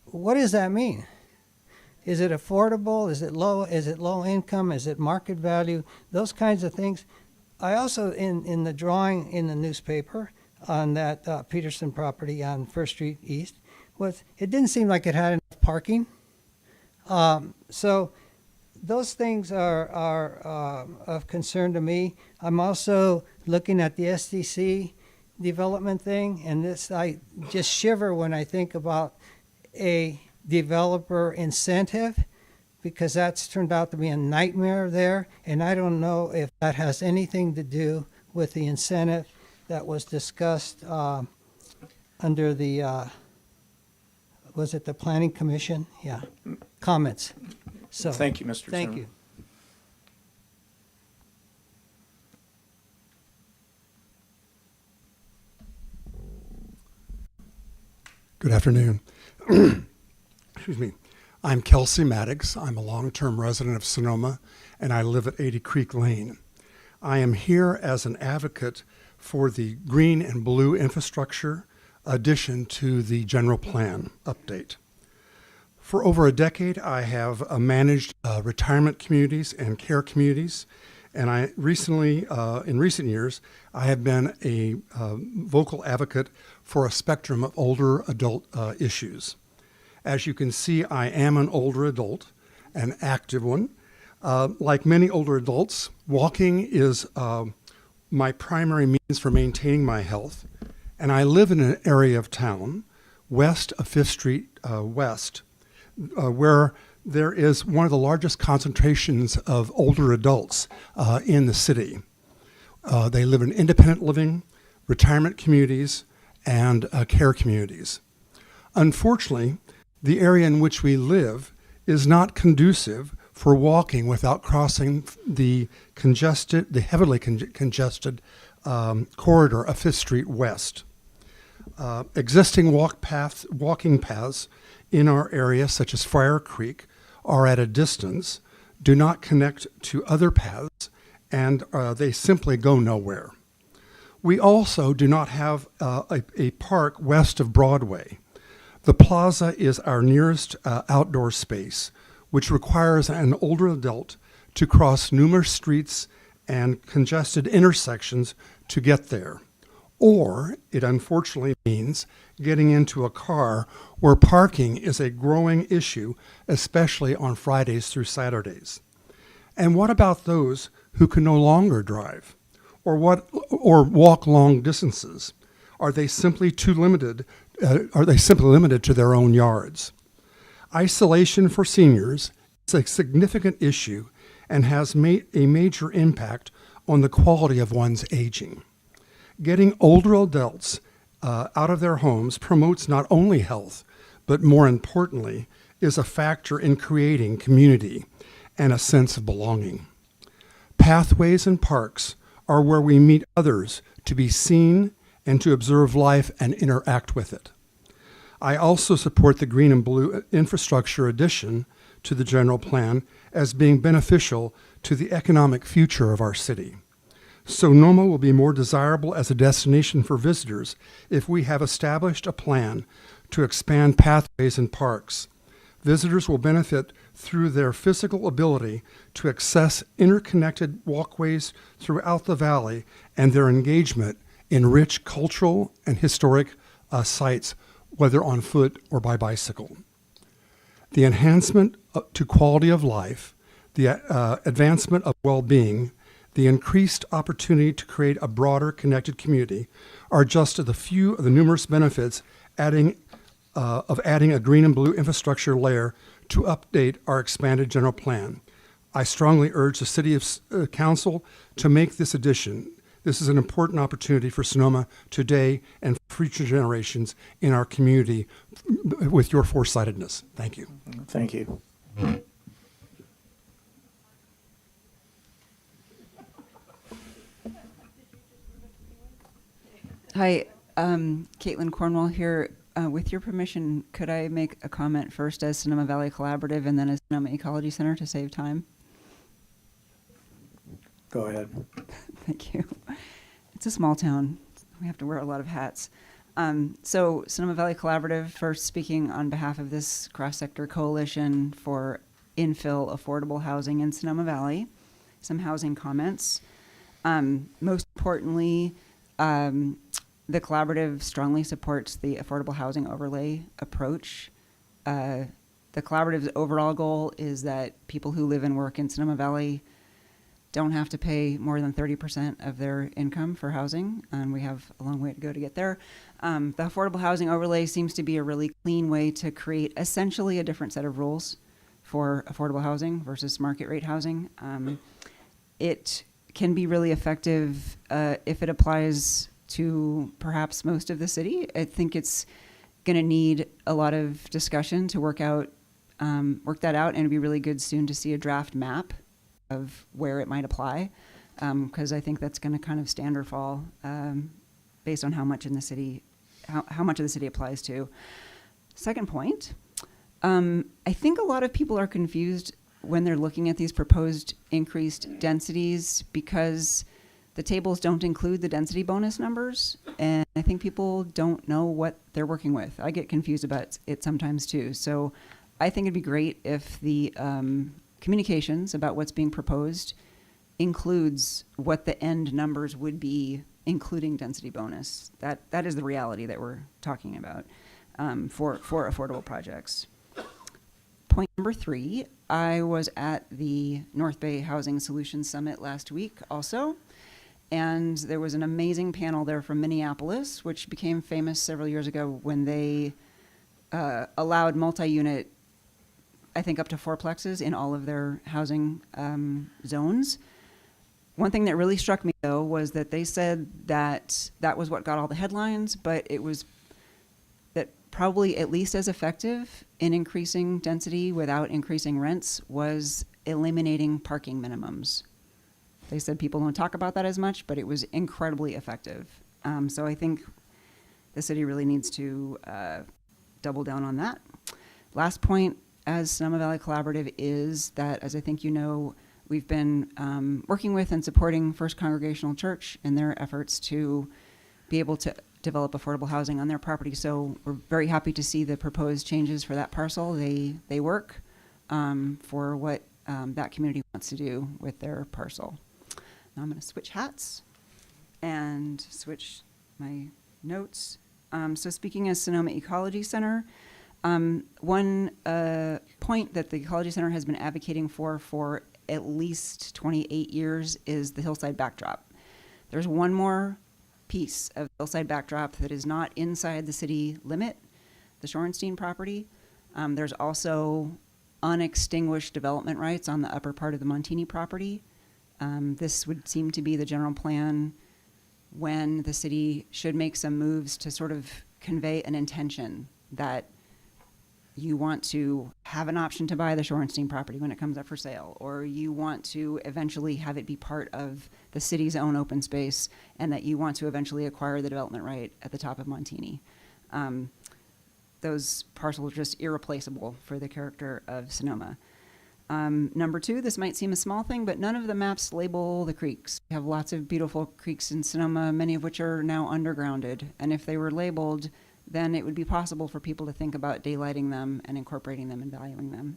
what does that mean? Is it affordable? Is it low? Is it low income? Is it market value? Those kinds of things. I also, in the drawing in the newspaper on that Peterson property on First Street East, it didn't seem like it had enough parking. So those things are of concern to me. I'm also looking at the SDC development thing, and this, I just shiver when I think about a developer incentive, because that's turned out to be a nightmare there, and I don't know if that has anything to do with the incentive that was discussed under the, was it the Planning Commission? Yeah, comments. So Thank you, Mr. Thank Zimmerman. you. Good afternoon. Excuse me. I'm Kelsey Maddox. I'm a long-term resident of Sonoma, and I live at 80 Creek Lane. I am here as an advocate for the green and blue infrastructure addition to the general plan update. For over a decade, I have managed retirement communities and care communities, and I recently, in recent years, I have been a vocal advocate for a spectrum of older adult issues. As you can see, I am an older adult, an active one. Like many older adults, walking is my primary means for maintaining my health, and I live in an area of town west of 5th Street West, where there is one of the largest concentrations of older adults in the city. They live in independent living, retirement communities, and care communities. Unfortunately, the area in which we live is not conducive for walking without crossing the heavily congested corridor of 5th Street West. Existing walking paths in our area, such as Friar Creek, are at a distance, do not connect to other paths, and they simply go nowhere. We also do not have a park west of Broadway. The plaza is our nearest outdoor space, which requires an older adult to cross numerous streets and congested intersections to get there. Or it unfortunately means getting into a car where parking is a growing issue, especially on Fridays through Saturdays. And what about those who can no longer drive or walk long distances? Are they simply limited to their own yards? Isolation for seniors is a significant issue and has made a major impact on the quality of one's aging. Getting older adults out of their homes promotes not only health, but more importantly, is a factor in creating community and a sense of belonging. Pathways and parks are where we meet others to be seen and to observe life and interact with it. I also support the green and blue infrastructure addition to the general plan as being beneficial to the economic future of our city. Sonoma will be more desirable as a destination for visitors if we have established a plan to expand pathways and parks. Visitors will benefit through their physical ability to access interconnected walkways throughout the valley and their engagement in rich cultural and historic sites, whether on foot or by bicycle. The enhancement to quality of life, the advancement of well-being, the increased opportunity to create a broader connected community are just a few of the numerous benefits of adding a green and blue infrastructure layer to update our expanded general plan. I strongly urge the City Council to make this addition. This is an important opportunity for Sonoma today and future generations in our community with your foresightedness. Thank you. Thank you. Hi, Caitlin Cornwall here. With your permission, could I make a comment first as Sonoma Valley Collaborative and then as Sonoma Ecology Center to save time? Go ahead. Thank you. It's a small town. We have to wear a lot of hats. So Sonoma Valley Collaborative, first speaking on behalf of this cross-sector coalition for infill affordable housing in Sonoma Valley. Some housing comments. Most importantly, the collaborative strongly supports the affordable housing overlay approach. The collaborative's overall goal is that people who live and work in Sonoma Valley don't have to pay more than 30% of their income for housing, and we have a long way to go to get there. The affordable housing overlay seems to be a really clean way to create essentially a different set of rules for affordable housing versus market rate housing. It can be really effective if it applies to perhaps most of the city. I think it's going to need a lot of discussion to work that out, and it'd be really good soon to see a draft map of where it might apply, because I think that's going to kind of stand or fall based on how much in the city, how much of the city applies to. Second point, I think a lot of people are confused when they're looking at these proposed increased densities because the tables don't include the density bonus numbers, and I think people don't know what they're working with. I get confused about it sometimes too. So I think it'd be great if the communications about what's being proposed includes what the end numbers would be, including density bonus. That is the reality that we're talking about for affordable projects. Point number 3, I was at the North Bay Housing Solutions Summit last week also, and there was an amazing panel there from Minneapolis, which became famous several years ago when they allowed multi-unit, I think up to 4plexes in all of their housing zones. One thing that really struck me, though, was that they said that that was what got all the headlines, but it was that probably at least as effective in increasing density without increasing rents was eliminating parking minimums. They said people don't talk about that as much, but it was incredibly effective. So I think the city really needs to double down on that. Last point, as Sonoma Valley Collaborative, is that, as I think you know, we've been working with and supporting First Congregational Church in their efforts to be able to develop affordable housing on their property. So we're very happy to see the proposed changes for that parcel. They work for what that community wants to do with their parcel. Now I'm going to switch hats and switch my notes. So speaking as Sonoma Ecology Center, one point that the Ecology Center has been advocating for at least 28 years is the hillside backdrop. There's one more piece of hillside backdrop that is not inside the city limit, the Shorenstein property. There's also unextinguished development rights on the upper part of the Montini property. This would seem to be the general plan when the city should make some moves to sort of convey an intention that you want to have an option to buy the Shorenstein property when it comes up for sale, or you want to eventually have it be part of the city's own open space, and that you want to eventually acquire the development right at the top of Montini. Those parcels are just irreplaceable for the character of Sonoma. Number 2, this might seem a small thing, but none of the maps label the creeks. We have lots of beautiful creeks in Sonoma, many of which are now undergrounded, and if they were labeled, then it would be possible for people to think about daylighting them and incorporating them and valuing them.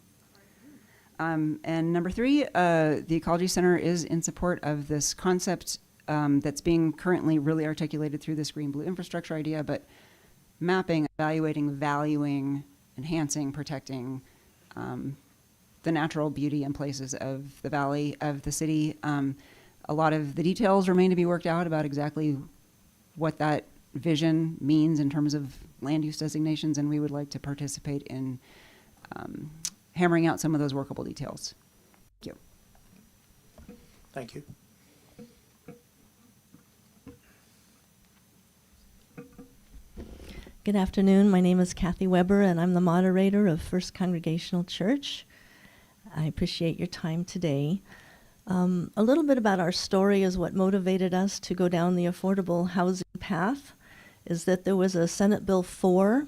And number 3, the Ecology Center is in support of this concept that's being currently really articulated through this green-blue infrastructure idea, but mapping, evaluating, valuing, enhancing, protecting the natural beauty and places of the valley, of the city. A lot of the details remain to be worked out about exactly what that vision means in terms of land use designations, and we would like to participate in hammering out some of those workable details. Thank you. Thank you. Good afternoon. My name is Kathy Weber, and I'm the moderator of First Congregational Church. I appreciate your time today. A little bit about our story is what motivated us to go down the affordable housing path, is that there was a Senate Bill 4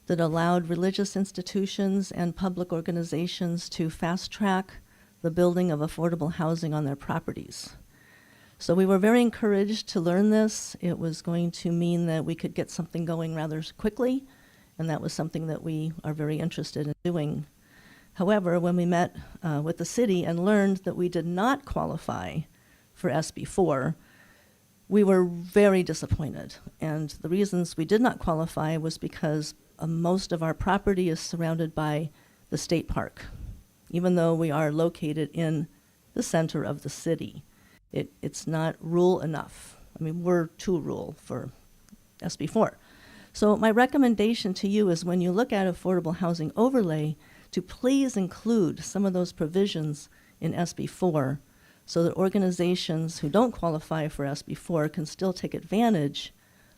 that allowed religious institutions and public organizations to fast-track the building of affordable housing on their properties. So we were very encouraged to learn this. It was going to mean that we could get something going rather quickly, and that was something that we are very interested in doing. However, when we met with the city and learned that we did not qualify for SB 4, we were very disappointed. And the reasons we did not qualify was because most of our property is surrounded by the state park, even though we are located in the center of the city. It's not rural enough. I mean, we're too rural for SB 4. So my recommendation to you is when you look at affordable housing overlay, to please include some of those provisions in SB 4 so that organizations who don't qualify for SB 4 can still take advantage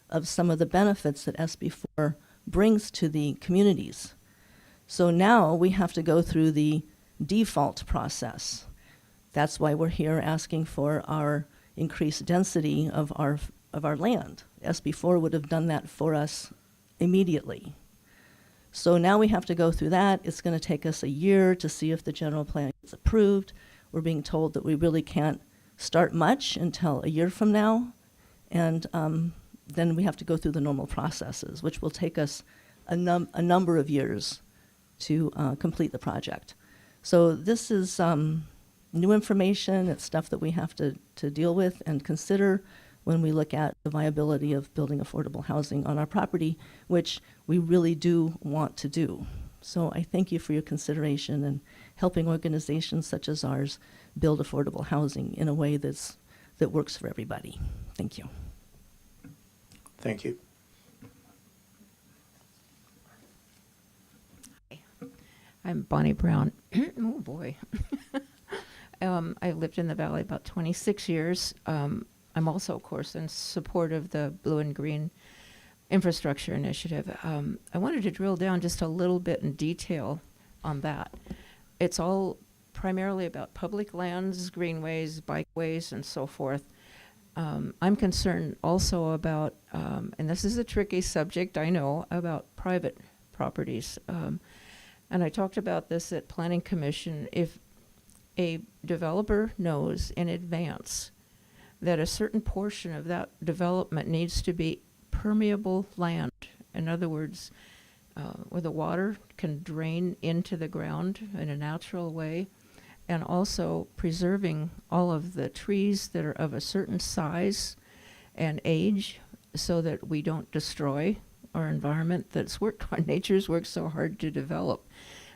of some of the benefits that SB 4 brings to the communities. So now we have to go through the default process. That's why we're here asking for our increased density of our land. SB 4 would have done that for us immediately. So now we have to go through that. It's going to take us a year to see if the general plan gets approved. We're being told that we really can't start much until a year from now. And then we have to go through the normal processes, which will take us a number of years to complete the project. So this is new information. It's stuff that we have to deal with and consider when we look at the viability of building affordable housing on our property, which we really do want to do. So I thank you for your consideration and helping organizations such as ours build affordable housing in a way that works for everybody. Thank you. Thank you. I'm Bonnie Brown. Oh, boy. I've lived in the Valley about 26 years. I'm also, of course, in support of the Blue and Green Infrastructure Initiative. I wanted to drill down just a little bit in detail on that. It's all primarily about public lands, greenways, bikeways, and so forth. I'm concerned also about, and this is a tricky subject, I know, about private properties. And I talked about this at Planning Commission. If a developer knows in advance that a certain portion of that development needs to be permeable land, in other words, where the water can drain into the ground in a natural way, and also preserving all of the trees that are of a certain size and age so that we don't destroy our environment nature's worked so hard to develop.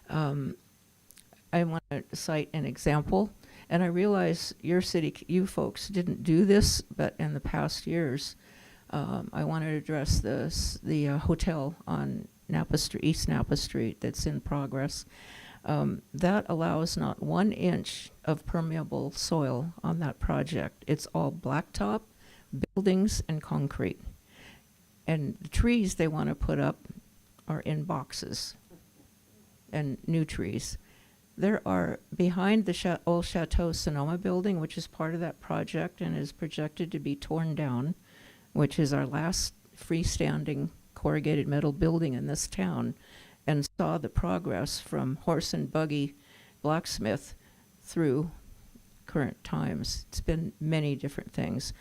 I want to cite an example, and I realize your city, you folks didn't do this, but in the past years, I want to address the hotel on East Napa Street that's in progress. That allows not 1 inch of permeable soil on that project. It's all blacktop, buildings, and concrete. And the trees they want to put up are in boxes and new trees. There are, behind the old Chateau Sonoma building, which is part of that project and is projected to be torn down, which is our last freestanding corrugated metal building in this town, and saw the progress from horse and buggy blacksmith through current times. It's been many different things.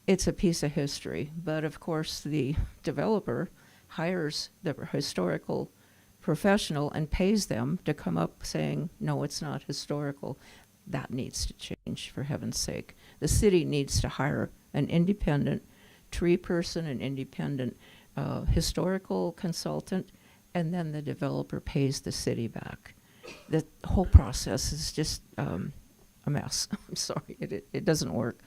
It's a piece of history, but of course the developer hires the historical professional and pays them to come up saying, no, it's not historical. That needs to change, for heaven's sake. The city needs to hire an independent tree person, an independent historical consultant, and then the developer pays the city back. The whole process is just a mess. I'm sorry, it doesn't work.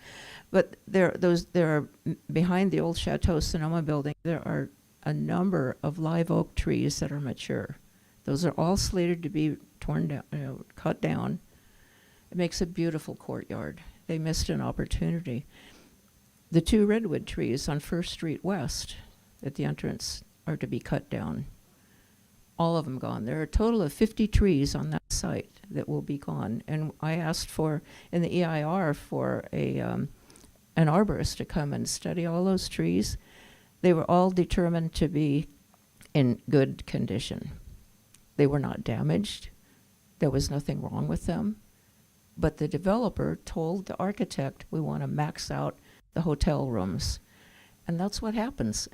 But there are behind the old Chateau Sonoma building, there are a number of live oak trees that are mature. Those are all slated to be torn down, cut down. It makes a beautiful courtyard. They missed an opportunity. The 2 redwood trees on First Street West at the entrance are to be cut down. All of them gone. There are a total of 50 trees on that site that will be gone. And I asked for, in the EIR, for an arborist to come and study all those trees. They were all determined to be in good condition. They were not damaged. There was nothing wrong with them. But the developer told the architect, we want to max out the hotel rooms. And that's what happens.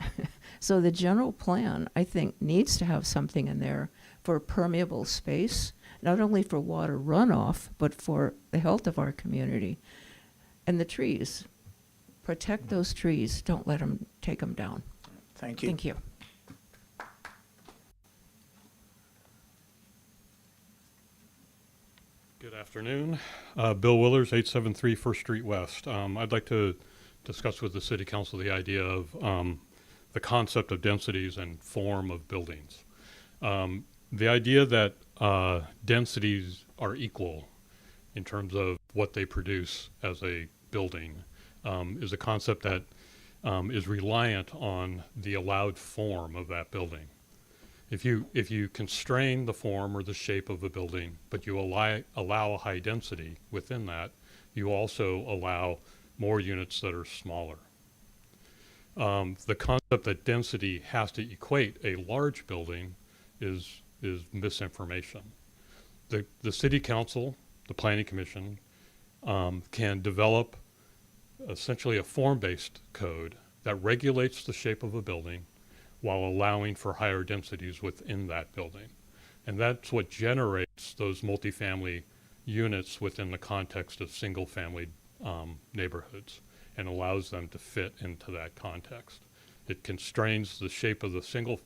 So the general plan, I think, needs to have something in there for permeable space, not only for water runoff, but for the health of our community. And the trees, protect those trees. Don't let them take them down. Thank you. Thank you. Good afternoon. Bill Willers, 873 First Street West. I'd like to discuss with the City Council the idea of the concept of densities and form of buildings. The idea that densities are equal in terms of what they produce as a building is a concept that is reliant on the allowed form of that building. If you constrain the form or the shape of a building, but you allow a high density within that, you also allow more units that are smaller. The concept that density has to equate a large building is misinformation. The City Council, the Planning Commission, can develop essentially a form-based code that regulates the shape of a building while allowing for higher densities within that building. And that's what generates those multifamily units within the context of single-family neighborhoods and allows them to fit into that context. It constrains the shape of the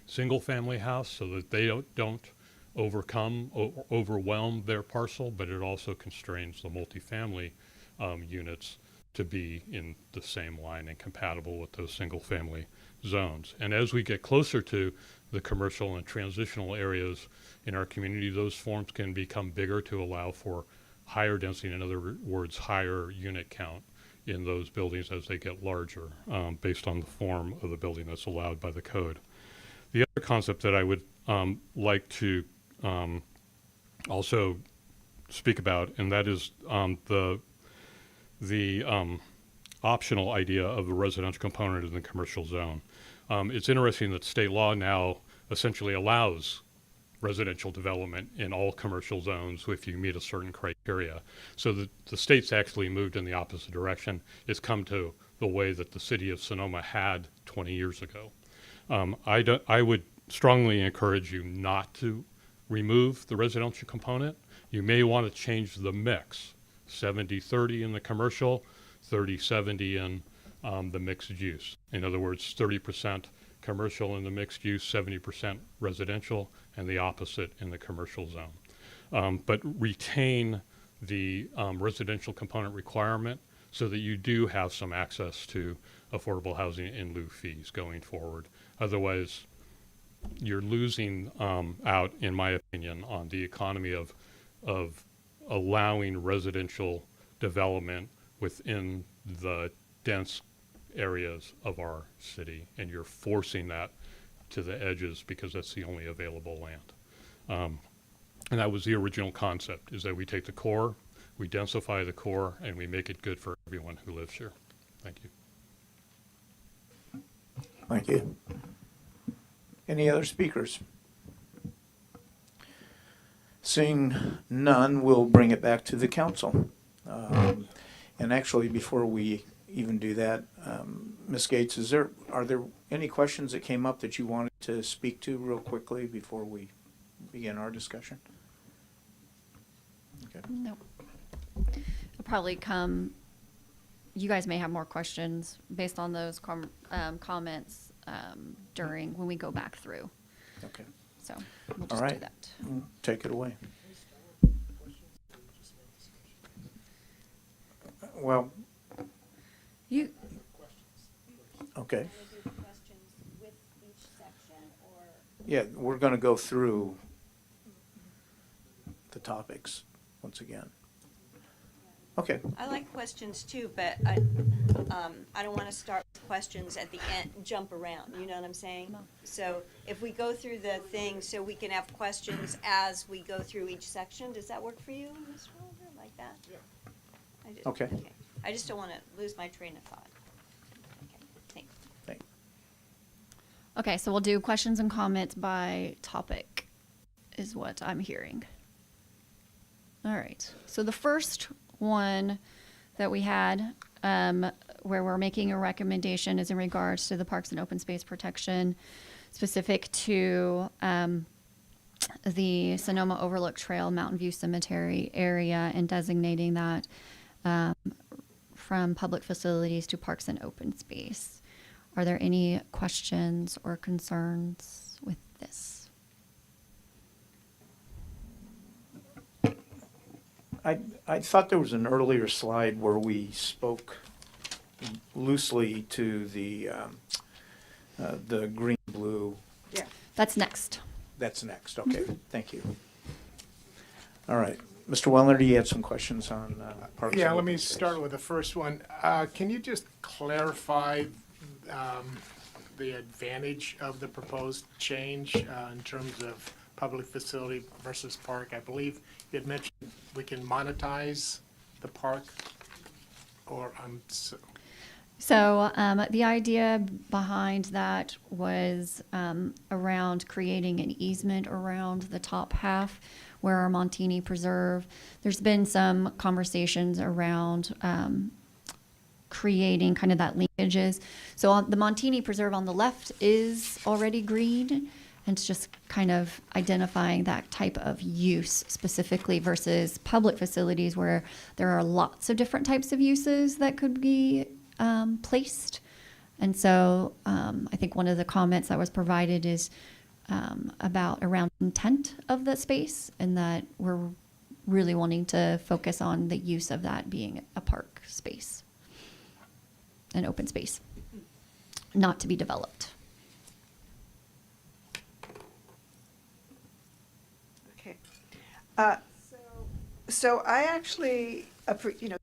single-family house so that they don't overwhelm their parcel, but it also constrains the multifamily units to be in the same line and compatible with those single-family zones. And as we get closer to the commercial and transitional areas in our community, those forms can become bigger to allow for higher density, in other words, higher unit count in those buildings as they get larger, based on the form of the building that's allowed by the code. The other concept that I would like to also speak about, and that is the optional idea of the residential component in the commercial zone. It's interesting that state law now essentially allows residential development in all commercial zones if you meet a certain criteria. So the state's actually moved in the opposite direction. It's come to the way that the city of Sonoma had 20 years ago. I would strongly encourage you not to remove the residential component. You may want to change the mix, 70-30 in the commercial, 30-70 in the mixed use. In other words, 30% commercial in the mixed use, 70% residential, and the opposite in the commercial zone. But retain the residential component requirement so that you do have some access to affordable housing in lieu fees going forward. Otherwise, you're losing out, in my opinion, on the economy of allowing residential development within the dense areas of our city, and you're forcing that to the edges because that's the only available land. And that was the original concept, is that we take the core, we densify the core, and we make it good for everyone who lives here. Thank you. Thank you. Any other speakers? Seeing none, we'll bring it back to the council. And actually, before we even do that, Ms. Gates, are there any questions that came up that you wanted to speak to real quickly before we begin our discussion? Okay. No. It'll probably come, you guys may have more questions based on those comments during, when we go back through. Okay. So we'll All just right. do that. Take it away. Well, You, okay. Yeah, we're going to go through the topics once again. Okay. I like questions too, but I don't want to start with questions at the end, jump around, you know what I'm saying? So if we go through the thing, so we can have questions as we go through each section, does that work for you, Mr. Oliver, like that? Yeah. Okay. I just don't want to lose my train of thought. Okay, thanks. Thanks. okay, so we'll do questions and comments by topic, is what I'm hearing. All right. So the first one that we had, where we're making a recommendation, is in regards to the parks and open space protection, specific to the Sonoma Overlook Trail Mountain View Cemetery area, and designating that from public facilities to parks and open space. Are there any questions or concerns with this? I thought there was an earlier slide where we spoke loosely to the green blue. Yeah. That's next. That's next. Okay, thank you. All right, Mr. Wellner, you had some questions on parks. Yeah, and let me open space. start with the first one. Can you just clarify the advantage of the proposed change in terms of public facility versus park? I believe you had mentioned we can monetize the park, or So the idea behind that was around creating an easement around the top half where our Montini Preserve. There's been some conversations around creating kind of that linkages. So on the Montini Preserve on the left is already green, and it's just kind of identifying that type of use specifically versus public facilities where there are lots of different types of uses that could be placed. And so I think one of the comments that was provided is around intent of the space, and that we're really wanting to focus on the use of that being a park space, an open space, not to be developed. Okay. So I actually,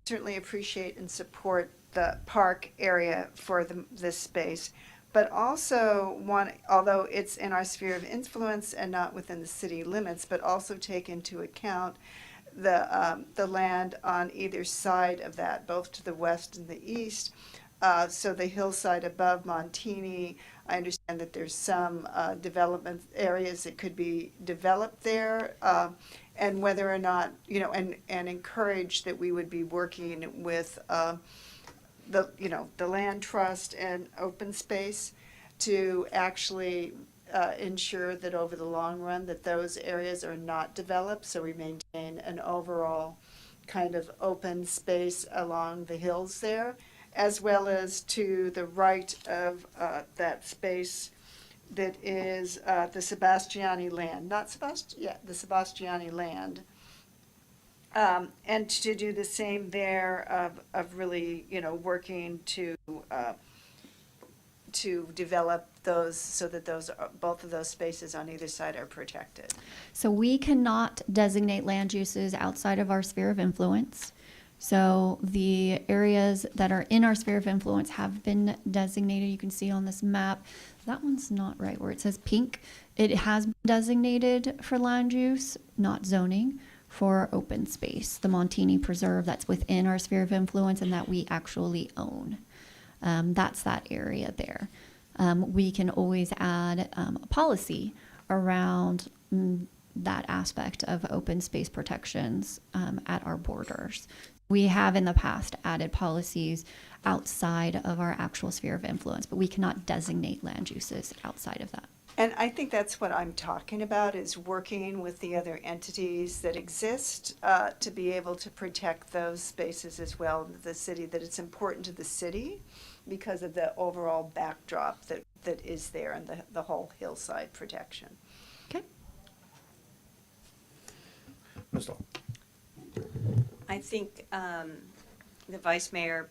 certainly appreciate and support the park area for this space, but also want, although it's in our sphere of influence and not within the city limits, but also take into account the land on either side of that, both to the west and the east. So the hillside above Montini, I understand that there's some development areas that could be developed there, and whether or not, and encourage that we would be working with the land trust and open space to actually ensure that over the long run that those areas are not developed, so we maintain an overall kind of open space along the hills there, as well as to the right of that space that is the Sebastiani land, the Sebastiani land. And to do the same there of really, working to develop those so that both of those spaces on either side are protected. So we cannot designate land uses outside of our sphere of influence. So the areas that are in our sphere of influence have been designated. You can see on this map, that one's not right where it says pink. It has been designated for land use, not zoning, for open space. The Montini Preserve, that's within our sphere of influence and that we actually own. That's that area there. We can always add a policy around that aspect of open space protections at our borders. We have in the past added policies outside of our actual sphere of influence, but we cannot designate land uses outside of that. And I think that's what I'm talking about, is working with the other entities that exist to be able to protect those spaces as well in the city, that it's important to the city because of the overall backdrop that is there and the whole hillside protection. Okay. Ms. Law. I think the vice mayor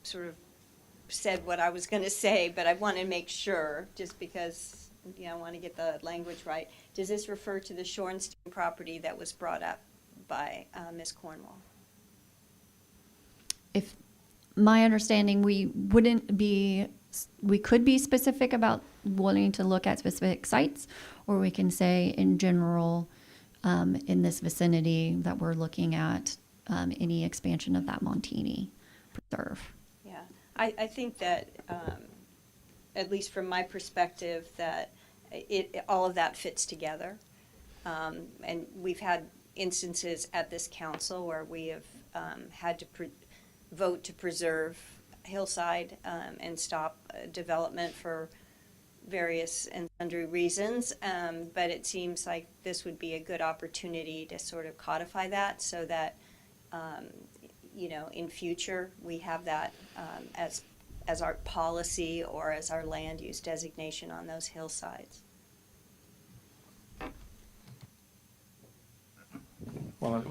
sort of said what I was going to say, but I want to make sure, just because, I want to get the language right. Does this refer to the Shorenstein property that was brought up by Ms. Cornwall? If my understanding, we could be specific about wanting to look at specific sites, or we can say in general, in this vicinity that we're looking at any expansion of that Montini Preserve. Yeah, I think that, at least from my perspective, that all of that fits together. And we've had instances at this council where we have had to vote to preserve hillside and stop development for various and sundry reasons. But it seems like this would be a good opportunity to sort of codify that so that, in future, we have that as our policy or as our land use designation on those hillsides. Well,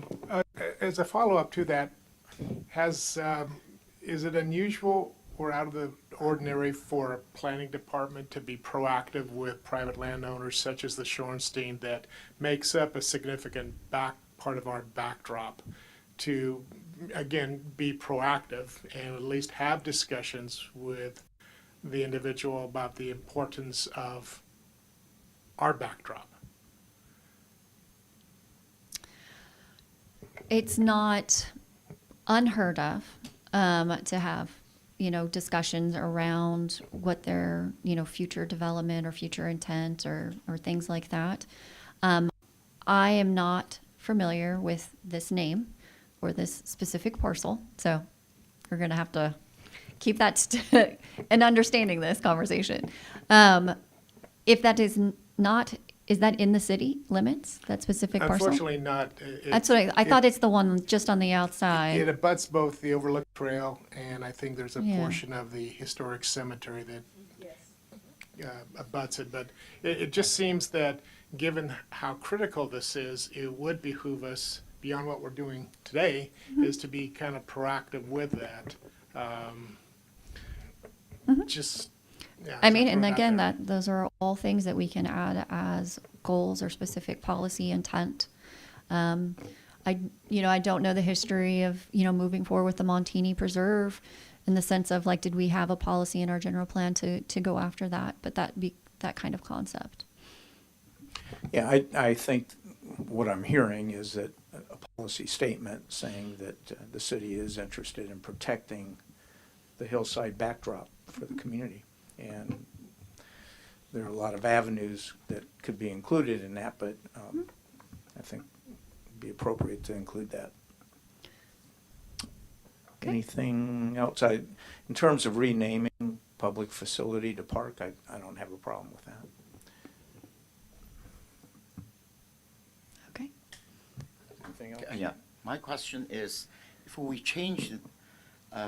As a follow-up to that, is it unusual or out of the ordinary for a planning department to be proactive with private landowners such as the Shorenstein that makes up a significant part of our backdrop to, again, be proactive and at least have discussions with the individual about the importance of our backdrop? It's not unheard of to have, discussions around what their, future development or future intent or things like that. I am not familiar with this name or this specific parcel, so we're going to have to keep that and understanding this conversation. If that is not, is that in the city limits, that specific parcel? Unfortunately not. That's what I thought. It's the one just on the outside. It abuts both the Overlook Trail and I think there's a Yeah. portion of the historic cemetery that abuts it. But it just seems that given how critical this is, it would behoove us, beyond what we're doing today, is to be kind of proactive with that. Just, yeah. I mean, so and throw it out again, there. those are all things that we can add as goals or specific policy intent. I don't know the history of, moving forward with the Montini Preserve in the sense of did we have a policy in our general plan to go after that? But that kind of concept. Yeah, I think what I'm hearing is that a policy statement saying that the city is interested in protecting the hillside backdrop for the community. And there are a lot of avenues that could be included in that, but I think it'd be appropriate to include that. Okay. Anything else? In terms of renaming public facility to park, I don't have a problem with that. Okay. Anything else? Yeah, my question is, if we change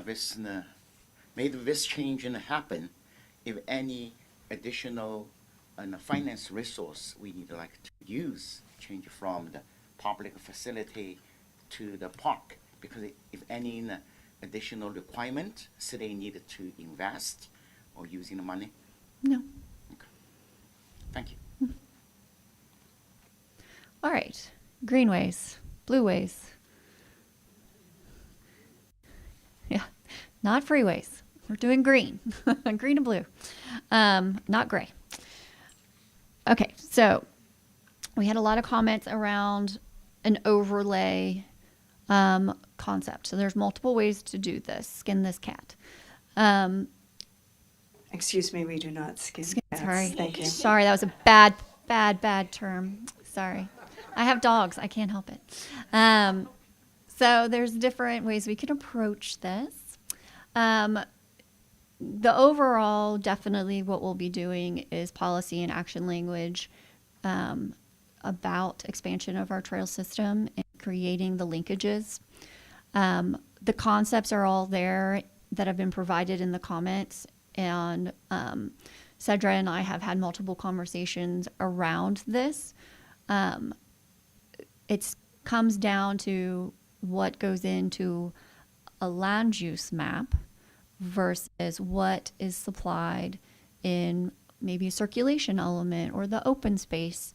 this, made this change happen, if any additional finance resource we need to use, change from the public facility to the park, because if any additional requirement city needed to invest or using the money? No. Okay. Thank you. All right. Greenways, blueways. Yeah, not freeways. We're doing green, green and blue, not gray. Okay, so we had a lot of comments around an overlay concept. So there's multiple ways to do this, skin this cat. Excuse me, we do not skin cats. Sorry. Thank you. Sorry, that was a bad term. Sorry. I have dogs. I can't help it. So there's different ways we can approach this. The overall, definitely what we'll be doing is policy and action language about expansion of our trail system and creating the linkages. The concepts are all there that have been provided in the comments, and Cedra and I have had multiple conversations around this. It comes down to what goes into a land use map versus what is supplied in maybe a circulation element or the open space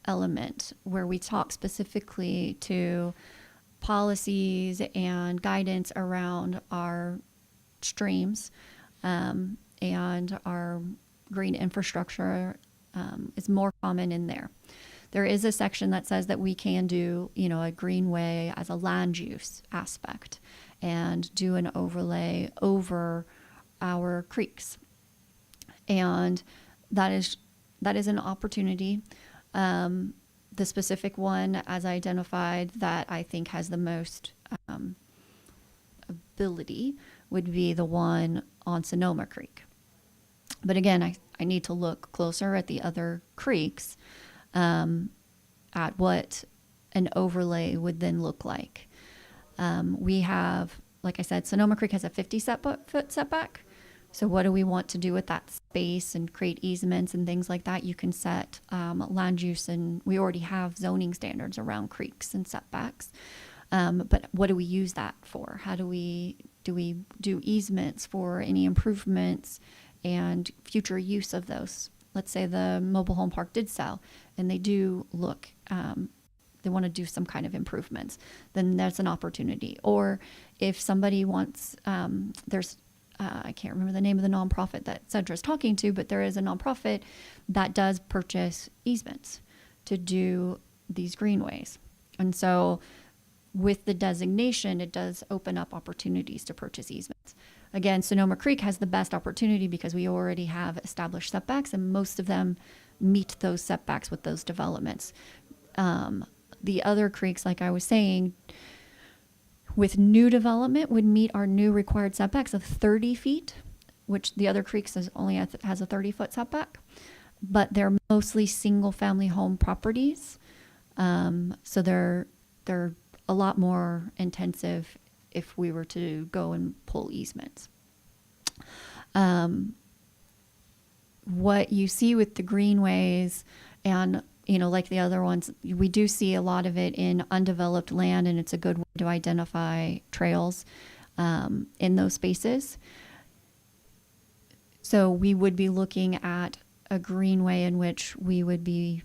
element, where we talk specifically to policies and guidance around our streams, and our green infrastructure is more common in there. There is a section that says that we can do, a greenway as a land use aspect and do an overlay over our creeks. And that is an opportunity. The specific one, as identified, that I think has the most ability would be the one on Sonoma Creek. But again, I need to look closer at the other creeks, at what an overlay would then look like. We have, like I said, Sonoma Creek has a 50-foot setback. So what do we want to do with that space and create easements and things like that? You can set land use, and we already have zoning standards around creeks and setbacks. But what do we use that for? How do we do easements for any improvements and future use of those? Let's say the mobile home park did sell and they do look, they want to do some kind of improvements, then there's an opportunity. Or if somebody wants, I can't remember the name of the nonprofit that Cedra's talking to, but there is a nonprofit that does purchase easements to do these greenways. And so with the designation, it does open up opportunities to purchase easements. Again, Sonoma Creek has the best opportunity because we already have established setbacks, and most of them meet those setbacks with those developments. The other creeks, like I was saying, with new development would meet our new required setbacks of 30 feet, which the other creeks has a 30-foot setback, but they're mostly single-family home properties. So they're a lot more intensive if we were to go and pull easements. What you see with the greenways and, like the other ones, we do see a lot of it in undeveloped land, and it's a good way to identify trails in those spaces. So we would be looking at a greenway in which we would be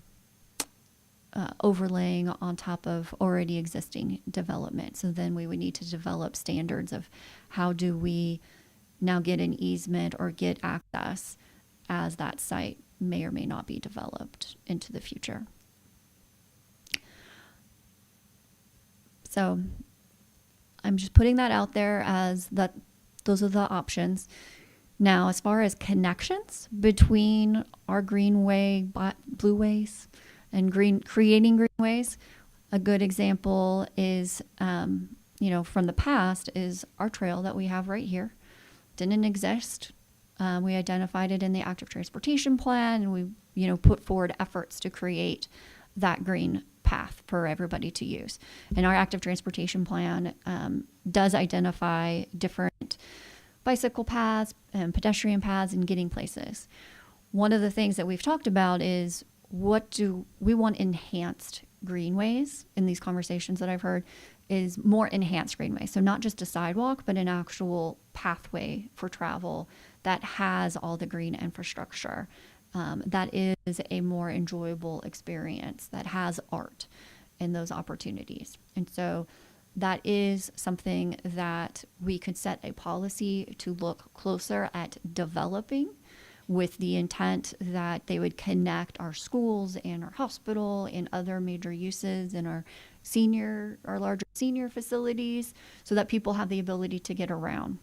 overlaying on top of already existing development. So then we would need to develop standards of how do we now get an easement or get access as that site may or may not be developed into the future. So I'm just putting that out there as that those are the options. Now, as far as connections between our greenway, blueways, and creating greenways, a good example is, from the past is our trail that we have right here. Didn't exist. We identified it in the active transportation plan, and we, put forward efforts to create that green path for everybody to use. And our active transportation plan does identify different bicycle paths and pedestrian paths and getting places. One of the things that we've talked about is what do we want enhanced greenways in these conversations that I've heard is more enhanced greenways. So not just a sidewalk, but an actual pathway for travel that has all the green infrastructure. That is a more enjoyable experience, that has art in those opportunities. And so that is something that we could set a policy to look closer at developing, with the intent that they would connect our schools and our hospital and other major uses in our larger senior facilities, so that people have the ability to get around.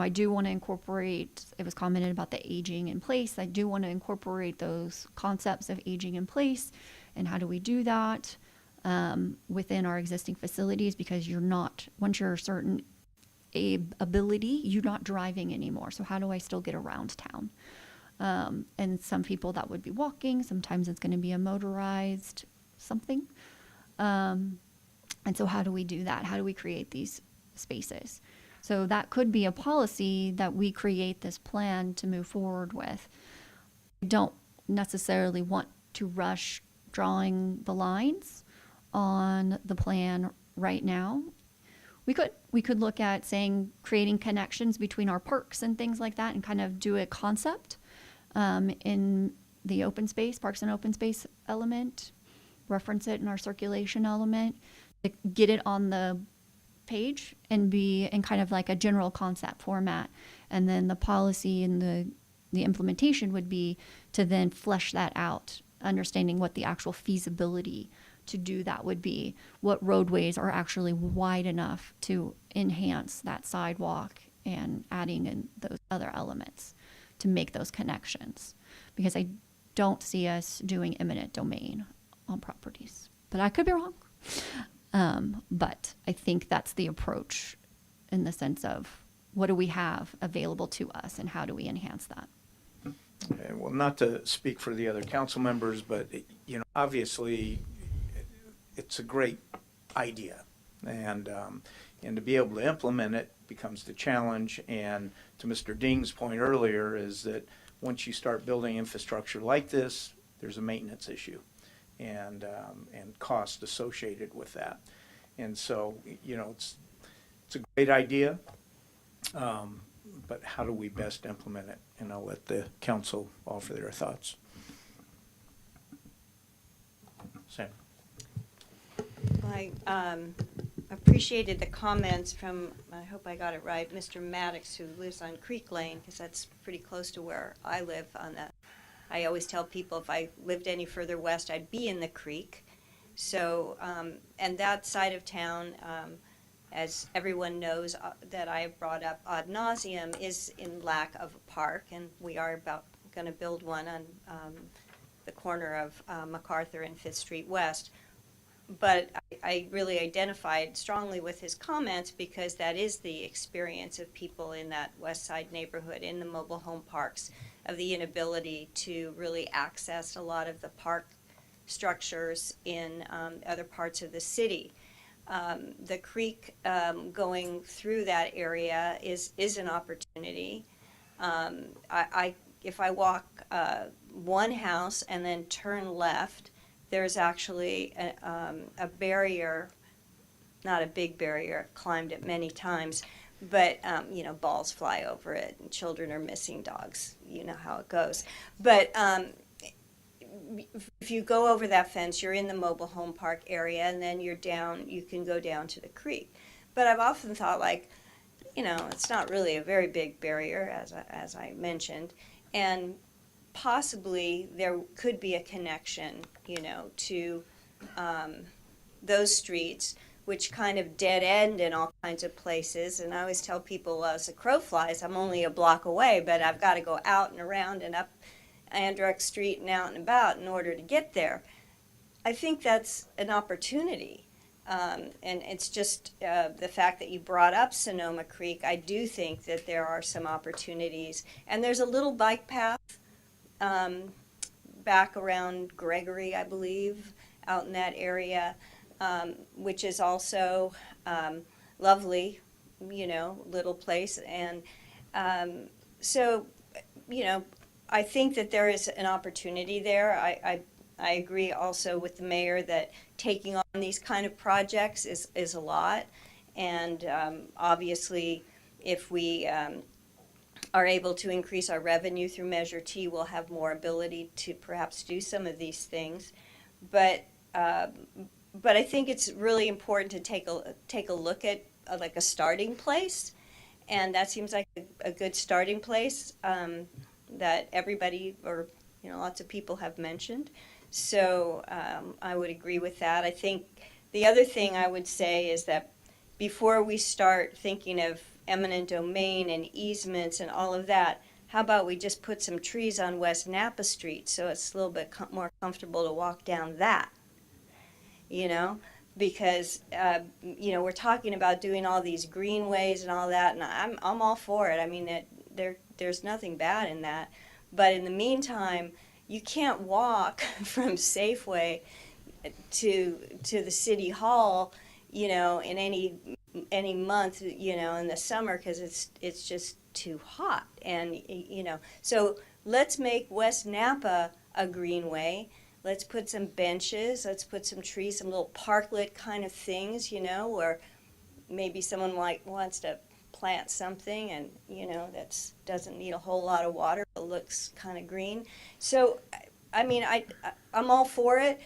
I do want to incorporate, it was commented about the aging in place. I do want to incorporate those concepts of aging in place, and how do we do that within our existing facilities, because once you're a certain ability, you're not driving anymore. So how do I still get around town? And some people that would be walking, sometimes it's going to be a motorized something. And so how do we do that? How do we create these spaces? So that could be a policy that we create this plan to move forward with. I don't necessarily want to rush drawing the lines on the plan right now. We could look at saying creating connections between our parks and things like that, and kind of do a concept in the open space, parks and open space element, reference it in our circulation element, get it on the page and be in kind of like a general concept format. And then the policy and the implementation would be to then flesh that out, understanding what the actual feasibility to do that would be, what roadways are actually wide enough to enhance that sidewalk, and adding in those other elements to make those connections. Because I don't see us doing eminent domain on properties, but I could be wrong. But I think that's the approach, in the sense of what do we have available to us and how do we enhance that? Well, not to speak for the other council members, but obviously it's a great idea, and to be able to implement it becomes the challenge. And to Mr. Ding's point earlier, is that once you start building infrastructure like this, there's a maintenance issue and cost associated with that. And so, it's a great idea, but how do we best implement it? And I'll let the council offer their thoughts. Sam. I appreciated the comments from, I hope I got it right, Mr. Maddox, who lives on Creek Lane, because that's pretty close to where I live. I always tell people if I lived any further west, I'd be in the creek. So, and that side of town, as everyone knows, that I have brought up ad nauseum, is in lack of a park, and we are about going to build one on the corner of MacArthur and 5th Street West. But I really identified strongly with his comments, because that is the experience of people in that west side neighborhood, in the mobile home parks, of the inability to really access a lot of the park structures in other parts of the city. The creek going through that area is an opportunity. If I walk one house and then turn left, there's actually a barrier, not a big barrier, I've climbed it many times, but balls fly over it and children are missing dogs. You know how it goes. But if you go over that fence, you're in the mobile home park area, and then you can go down to the creek. But I've often thought, it's not really a very big barrier, as I mentioned, and possibly there could be a connection, to those streets, which kind of dead end in all kinds of places. And I always tell people, as the crow flies, I'm only a block away, but I've got to go out and around and up Andrex Street and out and about in order to get there. I think that's an opportunity. And it's just the fact that you brought up Sonoma Creek. I do think that there are some opportunities. And there's a little bike path back around Gregory, I believe, out in that area, which is also lovely, little place. And so, I think that there is an opportunity there. I agree also with the mayor that taking on these kind of projects is a lot. And obviously, if we are able to increase our revenue through Measure T, we'll have more ability to perhaps do some of these things. But I think it's really important to take a look at like a starting place, and that seems like a good starting place that everybody, or lots of people have mentioned. So I would agree with that. I think the other thing I would say is that before we start thinking of eminent domain and easements and all of that, how about we just put some trees on West Napa Street so it's a little bit more comfortable to walk down that, because, we're talking about doing all these greenways and all that, and I'm all for it. I mean, there's nothing bad in that. But in the meantime, you can't walk from Safeway to the City Hall, in any month, in the summer, because it's just too hot. And, so let's make West Napa a greenway. let's put some benches, let's put some trees, some little parklet kind of things, you know, where maybe someone wants to plant something and, you know, that's doesn't need a whole lot of water but looks kind of green. So, I mean, I'm all for it.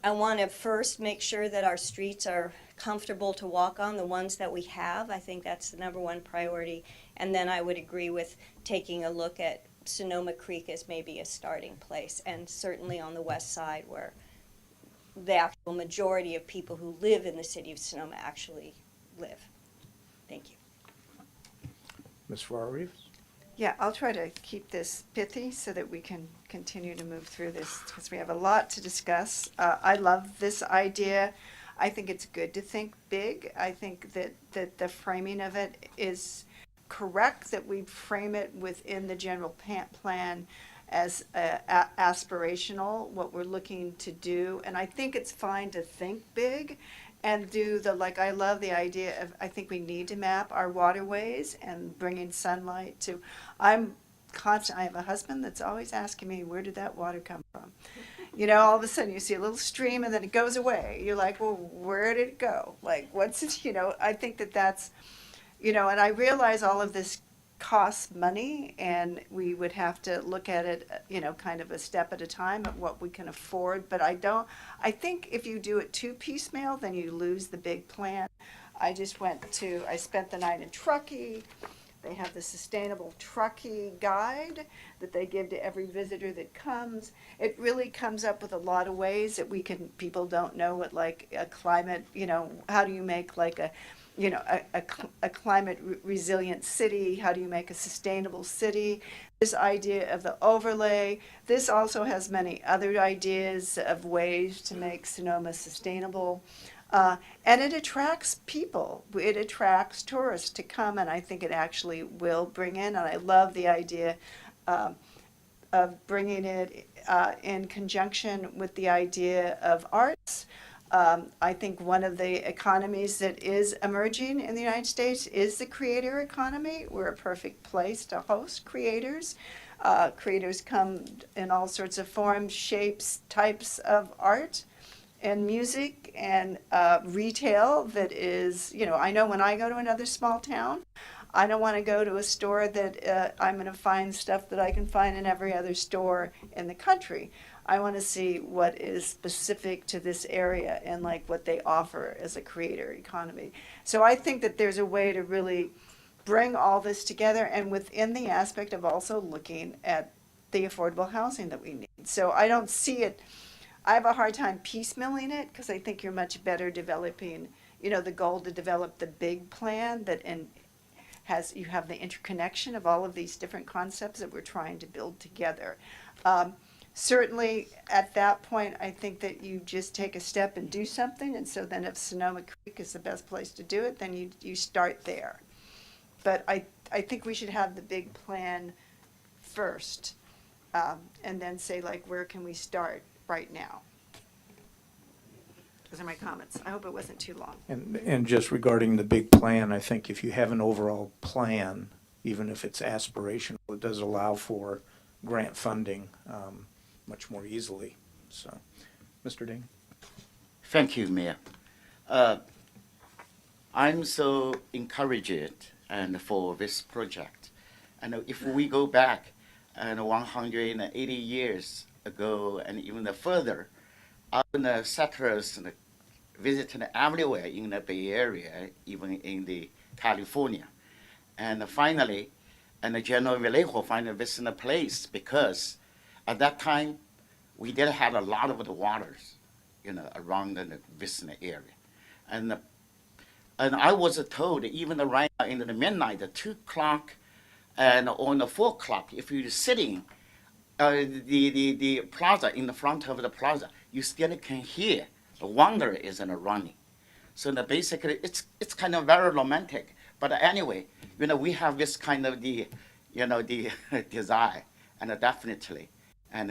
I want to first make sure that our streets are comfortable to walk on, the ones that we have. I think that's the number one priority. And then I would agree with taking a look at Sonoma Creek as maybe a starting place, and certainly on the west side where the actual majority of people who live in the city of Sonoma actually live. Thank you. Ms. Farrar-Reeves? Yeah, I'll try to keep this pithy so that we can continue to move through this because we have a lot to discuss. I love this idea. I think it's good to think big. I think that the framing of it is correct, that we frame it within the general plan as aspirational, what we're looking to do. And I think it's fine to think big and do I love the idea of, I think we need to map our waterways and bringing sunlight to, I have a husband that's always asking me, where did that water come from? You know, all of a sudden you see a little stream and then it goes away. You're like, well, where did it go? Like, what's it, you know, I think that's, you know, and I realize all of this costs money and we would have to look at it, you know, kind of a step at a time at what we can afford. But I think if you do it too piecemeal, then you lose the big plan. I spent the night in Truckee. They have the Sustainable Truckee Guide that they give to every visitor that comes. It really comes up with a lot of ways that people don't know what like a climate, you know, how do you make like a climate resilient city? How do you make a sustainable city? This idea of the overlay. This also has many other ideas of ways to make Sonoma sustainable. And it attracts people. It attracts tourists to come, and I think it actually will bring in, and I love the idea of bringing it in conjunction with the idea of arts. I think one of the economies that is emerging in the United States is the creator economy. We're a perfect place to host creators. Creators come in all sorts of forms, shapes, types of art and music and retail that is, you know, I know when I go to another small town, I don't want to go to a store that I'm going to find stuff that I can find in every other store in the country. I want to see what is specific to this area and like what they offer as a creator economy. So I think that there's a way to really bring all this together, and within the aspect of also looking at the affordable housing that we need. So I don't see it, I have a hard time piecemealing it because I think you're much better developing, you know, the goal to develop the big plan that you have the interconnection of all of these different concepts that we're trying to build together. Certainly at that point, I think that you just take a step and do something. And so then if Sonoma Creek is the best place to do it, then you start there. But I think we should have the big plan first and then say, like, where can we start right now? Those are my comments. I hope it wasn't too long. And just regarding the big plan, I think if you have an overall plan, even if it's aspirational, it does allow for grant funding much more easily. So, Mr. Ding. Thank you, Mayor. I'm so encouraged and for this project. And if we go back 180 years ago and even further, urban settlers visited everywhere in the Bay Area, even in the California. And finally, General Vallejo finally visited the place because at that time, we did have a lot of the waters, you know, around the vicinity area. And I was told even right now in the midnight, at 2 o'clock and on the 4 o'clock, if you're sitting the plaza, in the front of the plaza, you still can hear the water is running. So basically, it's kind of very romantic. But anyway, you know, we have this kind of the desire, and definitely, and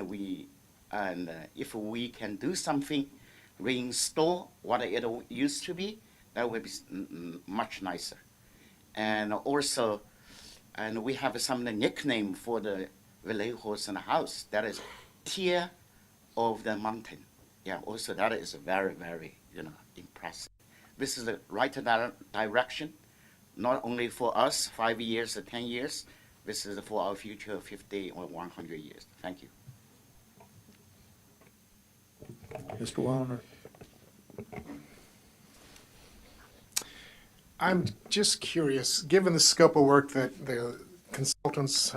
if we can do something, reinstall what it used to be, that would be much nicer. And also, and we have some nickname for the Vallejo's in the house. That is Tia of the mountain. Yeah, also that is very, very, impressive. This is the right direction, not only for us, 5 years or 10 years, this is for our future 50 or 100 years. Thank you. Mr. Wallner. I'm just curious, given the scope of work that the consultants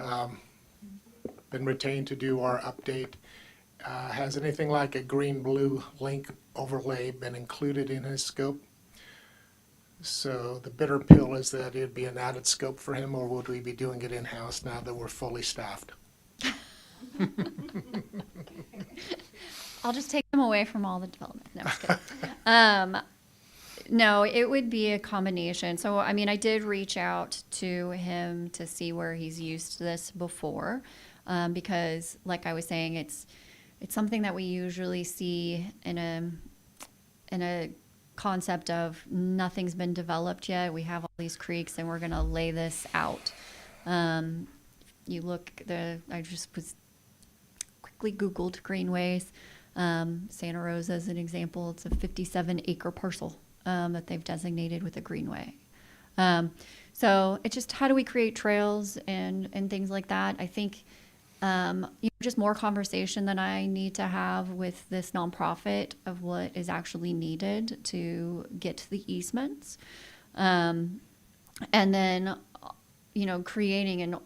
been retained to do our update, has anything like a green-blue link overlay been included in his scope? So the bitter pill is that it'd be an added scope for him, or would we be doing it in-house now that we're fully staffed? I'll just take them away from all the development. No, I'm just kidding. No, it would be a combination. So, I mean, I did reach out to him to see where he's used this before, because, like I was saying, it's something that we usually see in a concept of nothing's been developed yet. We have all these creeks, and we're going to lay this out. You look, I just was quickly Googled greenways. Santa Rosa is an example. It's a 57-acre parcel that they've designated with a greenway. So it's just how do we create trails and things like that. I think just more conversation that I need to have with this nonprofit of what is actually needed to get to the easements. And then, creating and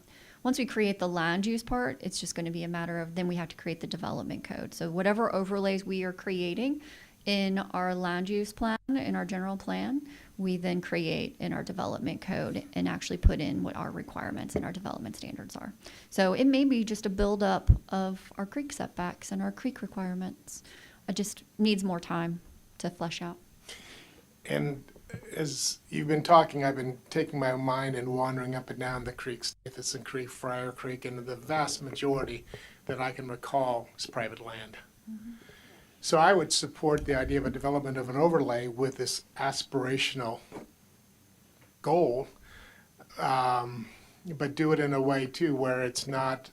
once we create the land use part, it's just going to be a matter of then we have to create the development code. So whatever overlays we are creating in our land use plan, in our general plan, we then create in our development code and actually put in what our requirements and our development standards are. So it may be just a buildup of our creek setbacks and our creek requirements. It just needs more time to flesh out. And as you've been talking, I've been taking my mind and wandering up and down the creeks, Nathanson Creek, Friar Creek, and the vast majority that I can recall is private land. Mm-hmm. So I would support the idea of a development of an overlay with this aspirational goal, but do it in a way too where it's not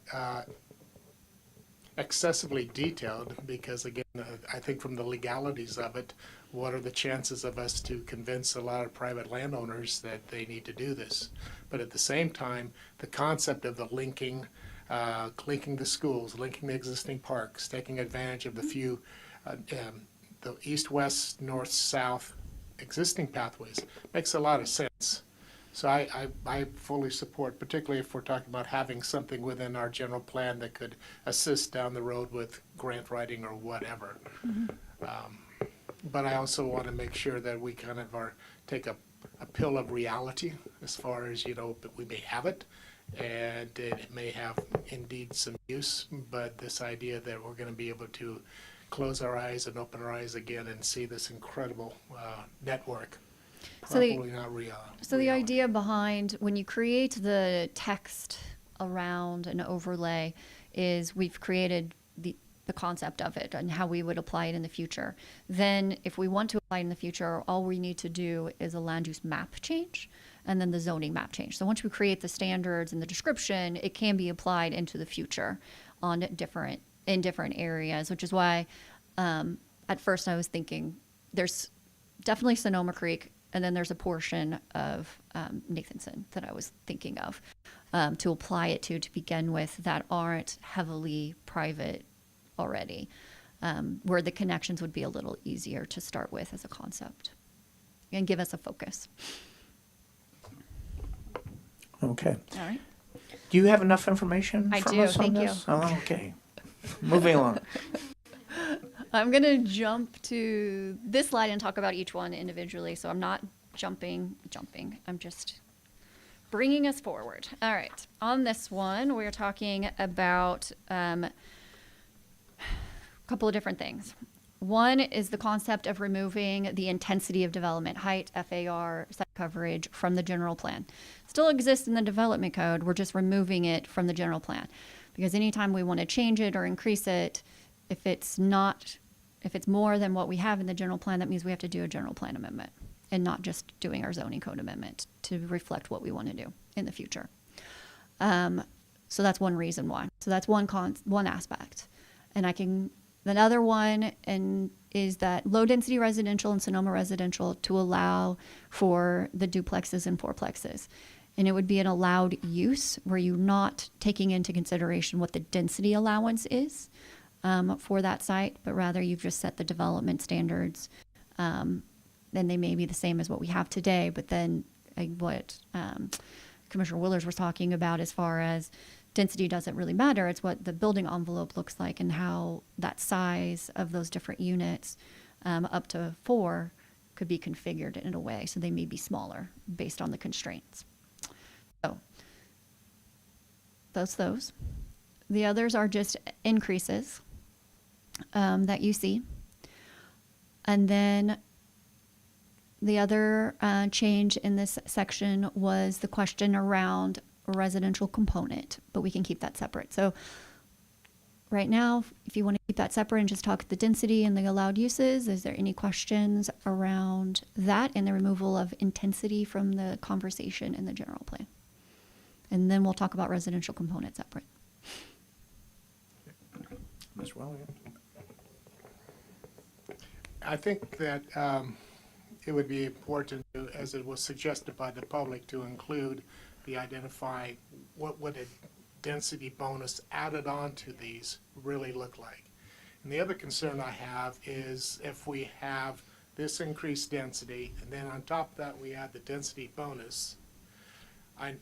excessively detailed, because again, I think from the legalities of it, what are the chances of us to convince a lot of private landowners that they need to do this? But at the same time, the concept of the linking the schools, linking the existing parks, taking advantage of the few the east, west, north, south existing pathways makes a lot of sense. So I fully support, particularly if we're talking about having something within our general plan that could assist down the road with grant writing or whatever. Mm-hmm. But I also want to make sure that we kind of take a pill of reality as far as, we may have it, and it may have indeed some use, but this idea that we're going to be able to close our eyes and open our eyes again and see this incredible network. Probably not real. So the idea behind when you create the text around an overlay is we've created the concept of it and how we would apply it in the future. Then if we want to apply it in the future, all we need to do is a land use map change and then the zoning map change. So once we create the standards and the description, it can be applied into the future in different areas, which is why at first I was thinking there's definitely Sonoma Creek, and then there's a portion of Nathanson that I was thinking of to apply it to begin with that aren't heavily private already, where the connections would be a little easier to start with as a concept and give us a focus. Okay. All right. Do you have enough information I from do, us on thank you. this? Oh, okay. Moving along. I'm going to jump to this slide and talk about each one individually. So I'm not jumping. I'm just bringing us forward. All right. On this one, we're talking about a couple of different things. One is the concept of removing the intensity of development, height, FAR, site coverage from the general plan. Still exists in the development code. We're just removing it from the general plan. Because anytime we want to change it or increase it, if it's more than what we have in the general plan, that means we have to do a general plan amendment and not just doing our zoning code amendment to reflect what we want to do in the future. So that's one reason why. So that's one aspect. And I can Another one is that low-density residential and Sonoma residential to allow for the duplexes and fourplexes. And it would be an allowed use where you're not taking into consideration what the density allowance is for that site, but rather you've just set the development standards. Then they may be the same as what we have today, but then what Commissioner Willers was talking about as far as density doesn't really matter. It's what the building envelope looks like and how that size of those different units, up to 4, could be configured in a way so they may be smaller based on the constraints. So those. The others are just increases that you see. And then the other change in this section was the question around a residential component, but we can keep that separate. So right now, if you want to keep that separate and just talk the density and the allowed uses, is there any questions around that and the removal of intensity from the conversation in the general plan? And then we'll talk about residential component separate. Ms. Welligan. I think that it would be important, as it was suggested by the public, to include identify what would a density bonus added on to these really look like. And the other concern I have is if we have this increased density and then on top of that we add the density bonus, and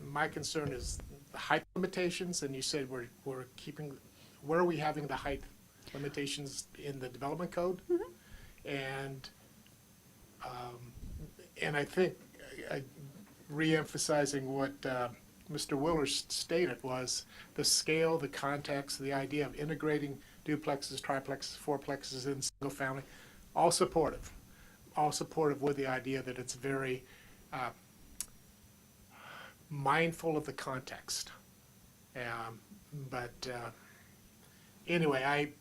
my concern is the height limitations, and you said we're keeping, where are we having the height limitations in the development code? And I think re-emphasizing what Mr. Willers stated was the scale, the context, the idea of integrating duplexes, triplexes, fourplexes in single family, all supportive with the idea that it's very mindful of the context. Anyway,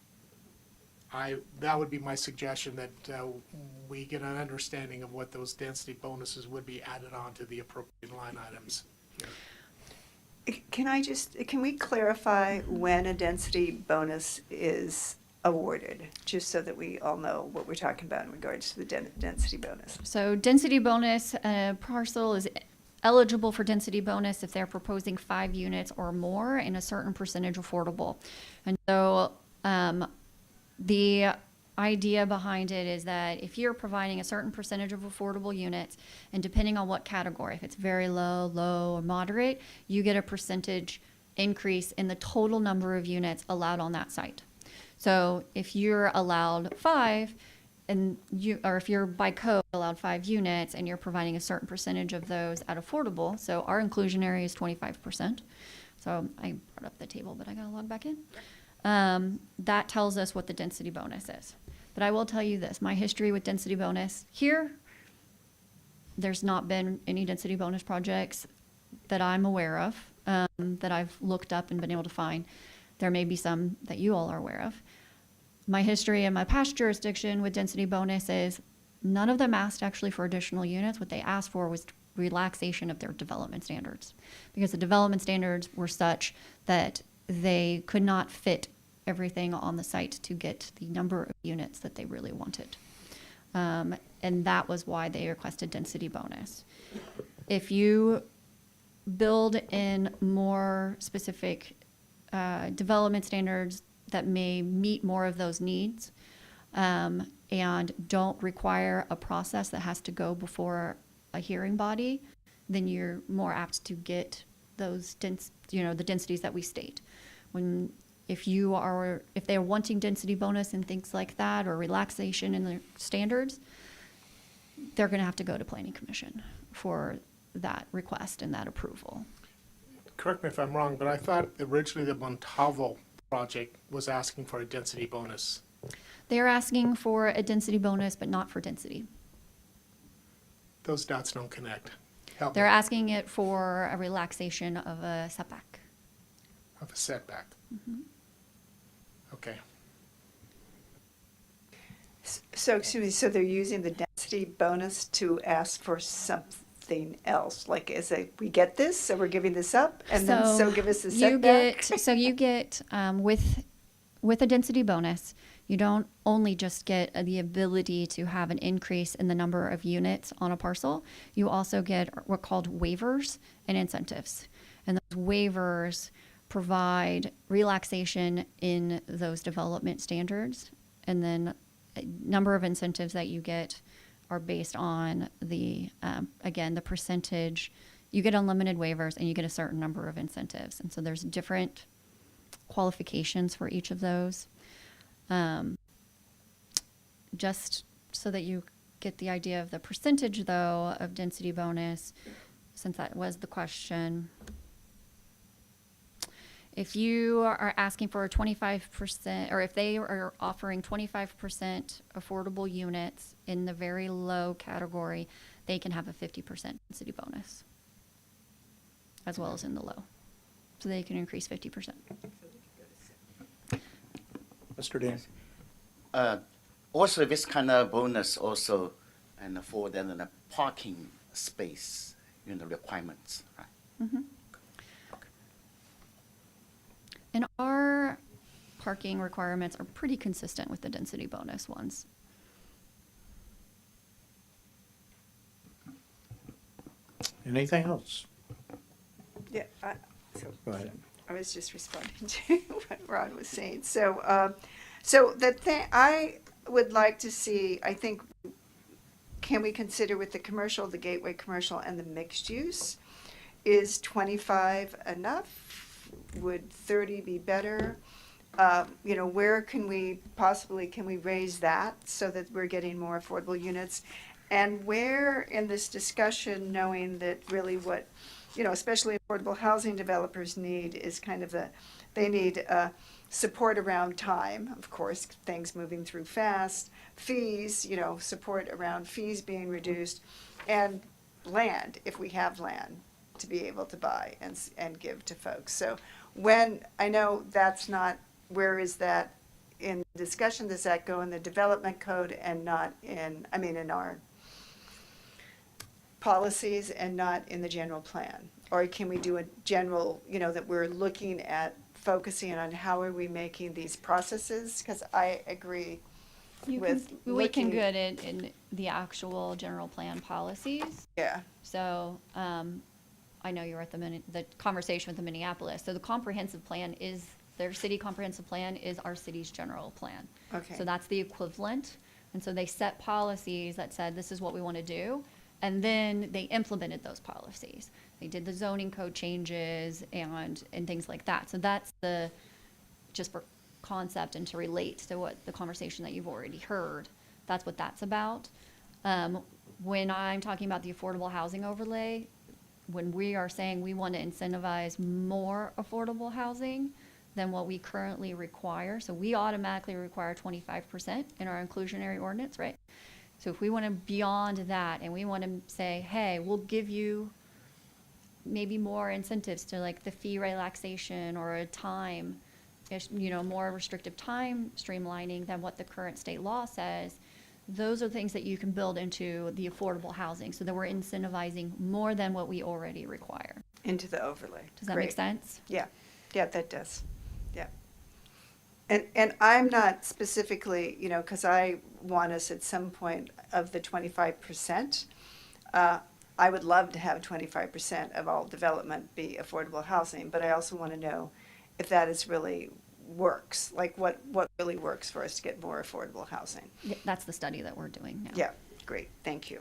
that would be my suggestion, that we get an understanding of what those density bonuses would be added on to the appropriate line items here. Can we clarify when a density bonus is awarded, just so that we all know what we're talking about in regards to the density bonus? So density bonus, parcel is eligible for density bonus if they're proposing 5 units or more and a certain percentage affordable. And so the idea behind it is that if you're providing a certain percentage of affordable units, and depending on what category, if it's very low, low, or moderate, you get a percentage increase in the total number of units allowed on that site. So if you're allowed 5, or if you're by code allowed 5 units and you're providing a certain percentage of those at affordable, so our inclusionary is 25%. So I brought up the table, but I gotta log back in. That tells us what the density bonus is. But I will tell you this, my history with density bonus here, there's not been any density bonus projects that I'm aware of, that I've looked up and been able to find. There may be some that you all are aware of. My history in my past jurisdiction with density bonus is none of them asked actually for additional units. What they asked for was relaxation of their development standards, because the development standards were such that they could not fit everything on the site to get the number of units that they really wanted. And that was why they requested density bonus. If you build in more specific development standards that may meet more of those needs, and don't require a process that has to go before a hearing body, then you're more apt to get those the densities that we state. If they're wanting density bonus and things like that, or relaxation in the standards, they're going to have to go to Planning Commission for that request and that approval. Correct me if I'm wrong, but I thought originally the Montalvo project was asking for a density bonus. They're asking for a density bonus, but not for density. Those dots don't connect. Help They're me. asking it for a relaxation of a setback. Of a setback. Mm-hmm. Okay. So, excuse me, so they're using the density bonus to ask for something else, like we get this, so we're giving this up, and then so give us the setback? You get, with with a density bonus, you don't only just get the ability to have an increase in the number of units on a parcel, you also get what are called waivers and incentives. And those waivers provide relaxation in those development standards. And then a number of incentives that you get are based on the, again, the percentage. You get unlimited waivers and you get a certain number of incentives. And so there's different qualifications for each of those. Just so that you get the idea of the percentage, though, of density bonus, since that was the question. If you are asking for a 25%, or if they are offering 25% affordable units in the very low category, they can have a 50% density bonus, as well as in the low. So they can increase 50%. Mr. Dan? Also, this kind of bonus also and for then the parking space, requirements, right? Mm-hmm. And our parking requirements are pretty consistent with the density bonus ones. Anything else? Yeah, Go ahead. I was just responding to what Ron was saying. So, so the thing I would like to see, I think, can we consider with the commercial, the gateway commercial, and the mixed use? Is 25 enough? Would 30 be better? Where can we raise that so that we're getting more affordable units? And where in this discussion, knowing that really what, especially affordable housing developers need is kind of they need support around time, of course, things moving through fast, fees, support around fees being reduced, and land, if we have land to be able to buy and give to folks. So I know that's not, where is that in discussion? Does that go in the development code and not in our policies and not in the general plan? Or can we do a general, that we're looking at focusing on how are we making these processes? Because I agree with we can get it in the actual general plan policies. Yeah. So I know you were at the conversation with the Minneapolis. So the comprehensive plan is, their city comprehensive plan is our city's general plan. Okay. So that's the equivalent. And so they set policies that said, this is what we want to do. And then they implemented those policies. They did the zoning code changes and things like that. So that's just for concept and to relate to what the conversation that you've already heard. That's what that's about. When I'm talking about the affordable housing overlay, when we are saying we want to incentivize more affordable housing than what we currently require, so we automatically require 25% in our inclusionary ordinance, right? So if we want to beyond that and we want to say, hey, we'll give you maybe more incentives to like the fee relaxation or a time, more restrictive time streamlining than what the current state law says, those are things that you can build into the affordable housing so that we're incentivizing more than what we already require. Into the overlay. Does that Great. make sense? Yeah, that does. Yeah. And I'm not specifically, because I want us at some point of the 25%, I would love to have 25% of all development be affordable housing, but I also want to know if that is really works, like what really works for us to get more affordable housing. Yeah, that's the study that we're doing now. Yeah, great, thank you.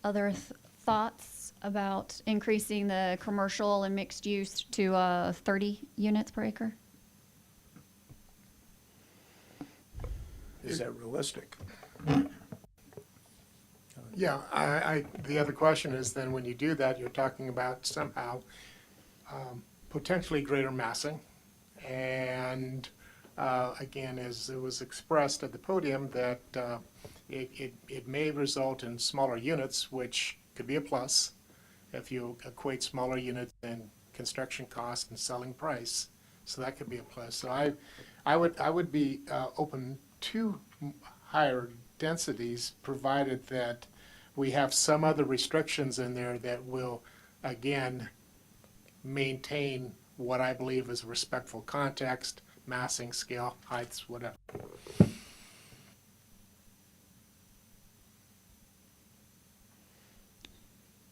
Other thoughts about increasing the commercial and mixed use to 30 units per acre? Is that realistic? Yeah, the other question is then when you do that, you're talking about somehow potentially greater massing. And again, as it was expressed at the podium, that it may result in smaller units, which could be a plus if you equate smaller units in construction cost and selling price. So that could be a plus. So I would be open to higher densities, provided that we have some other restrictions in there that will, again, maintain what I believe is respectful context, massing, scale, heights, whatever.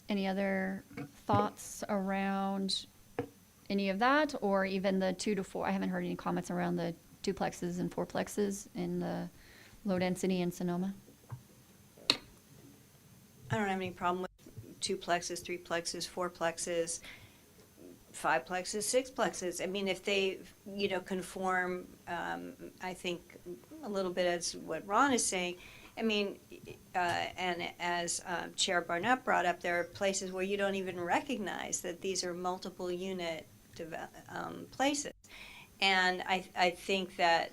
Any other thoughts around any of that, or even the 2 to 4? I haven't heard any comments around the duplexes and fourplexes in the low density in Sonoma. I don't have any problem with 2plexes, 3plexes, 4plexes, 5plexes, 6plexes. I mean, if they, conform, I think a little bit as what Ron is saying. I mean, and as Chair Barnett brought up, there are places where you don't even recognize that these are multiple unit places. And I think that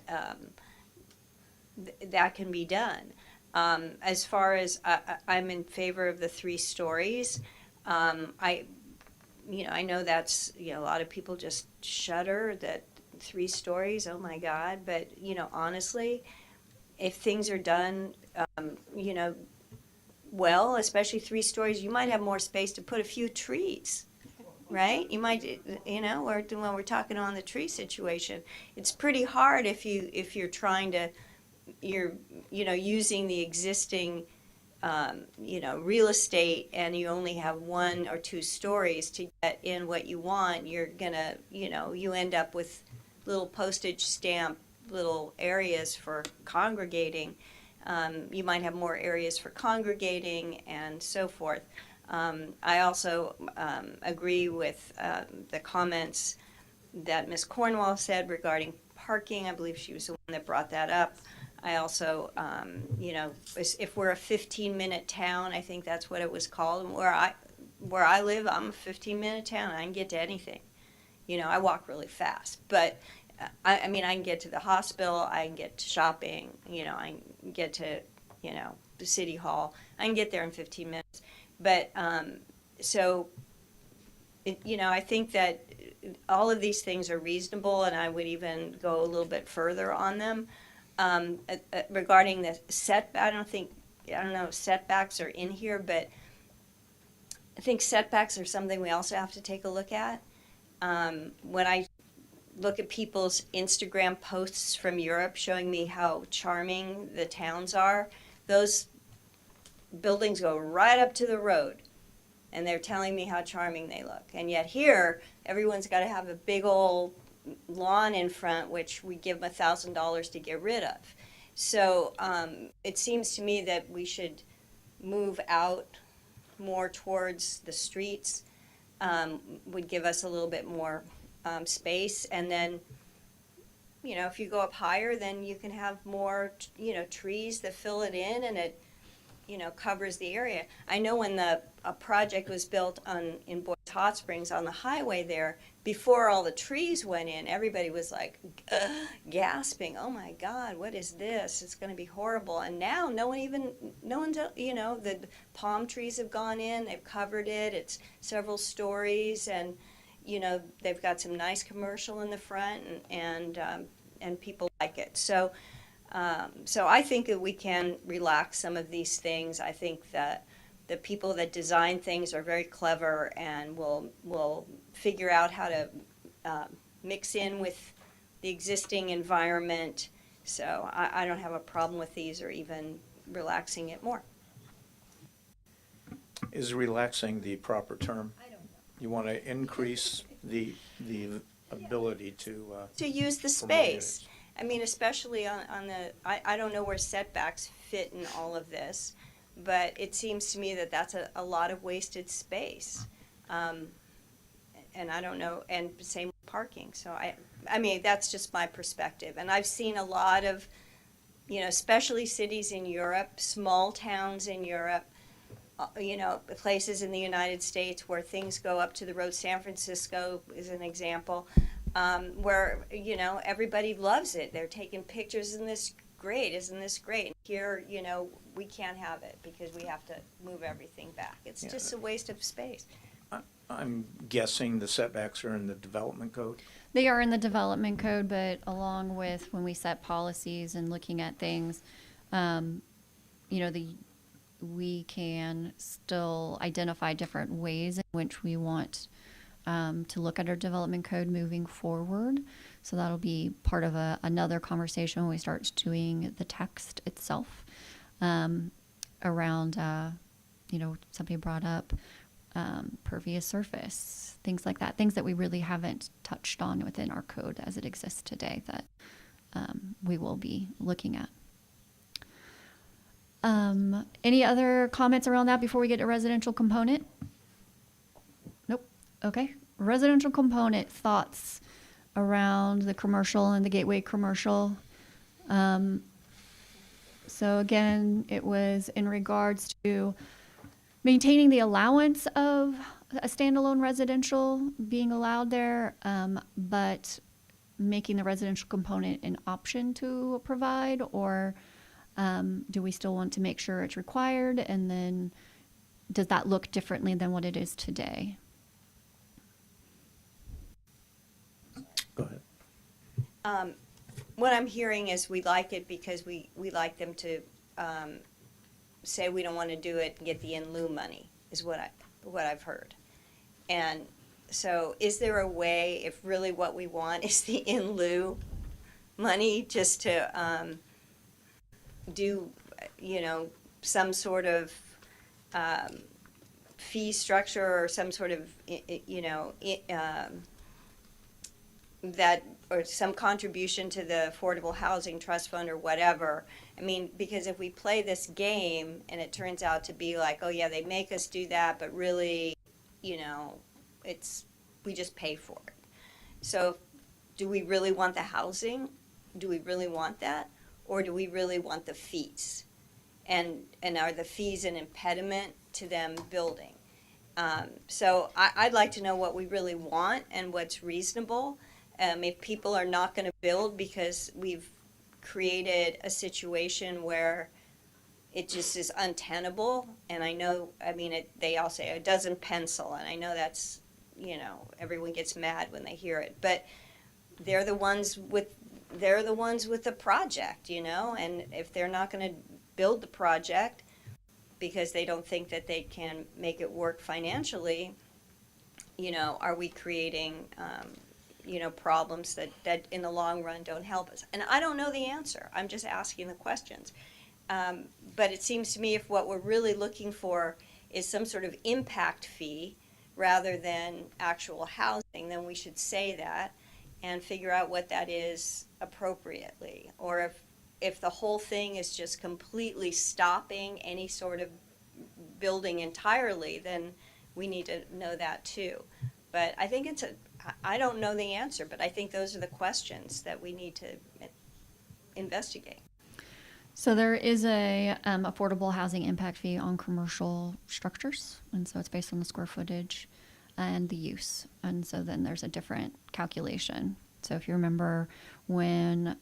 that can be done. As far as I'm in favor of the 3 stories, I know that's, a lot of people just shudder that 3 stories, oh my God. But, honestly, if things are done, well, especially 3 stories, you might have more space to put a few trees, right? You might, or when we're talking on the tree situation, it's pretty hard if you're trying to, using the existing, real estate, and you only have 1 or 2 stories to get in what you want. You're gonna, you end up with little postage stamp little areas for congregating. You might have more areas for congregating and so forth. I also agree with the comments that Ms. Cornwall said regarding parking. I believe she was the one that brought that up. I also, if we're a 15-minute town, I think that's what it was called. Where I live, I'm a 15-minute town. I can get to anything. I walk really fast, but I mean, I can get to the hospital. I can get to shopping. I can get to, the city hall. I can get there in 15 minutes. But I think that all of these things are reasonable, and I would even go a little bit further on them. Regarding the setback, I don't know if setbacks are in here, but I think setbacks are something we also have to take a look at. When I look at people's Instagram posts from Europe showing me how charming the towns are, those buildings go right up to the road, and they're telling me how charming they look. And yet here, everyone's got to have a big old lawn in front, which we give them $1,000 to get rid of. So it seems to me that we should move out more towards the streets, would give us a little bit more space. And then, if you go up higher, then you can have more, trees that fill it in, and it, covers the area. I know when a project was built in Boyce Hot Springs on the highway there, before all the trees went in, everybody was like gasping, oh my God, what is this? It's going to be horrible. And now no one's, the palm trees have gone in, they've covered it, it's several stories, and, they've got some nice commercial in the front, and people like it. So I think that we can relax some of these things. I think that the people that design things are very clever and will figure out how to mix in with the existing environment. So I don't have a problem with these or even relaxing it more. Is relaxing the proper term? I don't know. You want to increase the ability to Use the space. I mean, especially on the, I don't know where setbacks fit in all of this, but it seems to me that that's a lot of wasted space. And I don't know, and same with parking. So I mean, that's just my perspective. And I've seen a lot of, especially cities in Europe, small towns in Europe, places in the United States where things go up to the road. San Francisco is an example, where, everybody loves it. They're taking pictures, isn't this great? Isn't this great? And here, we can't have it because we have to move everything back. It's just a waste of space. I'm guessing the setbacks are in the development code? They are in the development code, but along with when we set policies and looking at things, we can still identify different ways in which we want to look at our development code moving forward. So that'll be part of another conversation when we start doing the text itself around, somebody brought up pervious surface, things like that, things that we really haven't touched on within our code as it exists today that we will be looking at. Any other comments around that before we get to residential component? Nope. Okay. Residential component, thoughts around the commercial and the gateway commercial. So again, it was in regards to maintaining the allowance of a standalone residential being allowed there, but making the residential component an option to provide, or do we still want to make sure it's required? And then does that look differently than what it is today? Go ahead. What I'm hearing is we like it because we like them to say we don't want to do it and get the in lieu money, is what I've heard. And so is there a way, if really what we want is the in lieu money, just to do, some sort of fee structure or some sort of, that, or some contribution to the Affordable Housing Trust Fund or whatever. I mean, because if we play this game and it turns out to be like, oh yeah, they make us do that, but really, we just pay for it. So do we really want the housing? Do we really want that? Or do we really want the fees? And are the fees an impediment to them building? So I'd like to know what we really want and what's reasonable. If people are not going to build because we've created a situation where it just is untenable, and I know, they all say it doesn't pencil, and I know that's, everyone gets mad when they hear it, but they're the ones with the project, and if they're not going to build the project because they don't think that they can make it work financially, are we creating problems that in the long run don't help us? And I don't know the answer. I'm just asking the questions. But it seems to me if what we're really looking for is some sort of impact fee rather than actual housing, then we should say that and figure out what that is appropriately. Or if the whole thing is just completely stopping any sort of building entirely, then we need to know that too. But I think I don't know the answer, but I think those are the questions that we need to investigate. So there is a affordable housing impact fee on commercial structures, and so it's based on the square footage and the use, and so then there's a different calculation. So if you remember when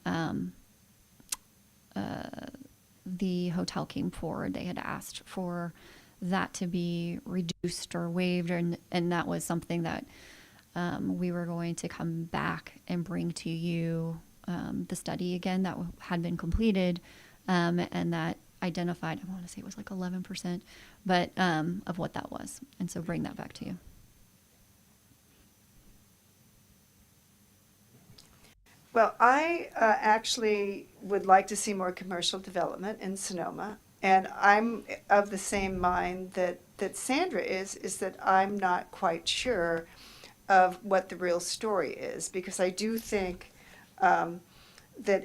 the hotel came forward, they had asked for that to be reduced or waived, and that was something that we were going to come back and bring to you the study again that had been completed, and that identified, I want to say it was like 11%, but of what that was. And so bring that back to you. Well, I actually would like to see more commercial development in Sonoma. And I'm of the same mind that Sandra is that I'm not quite sure of what the real story is, because I do think that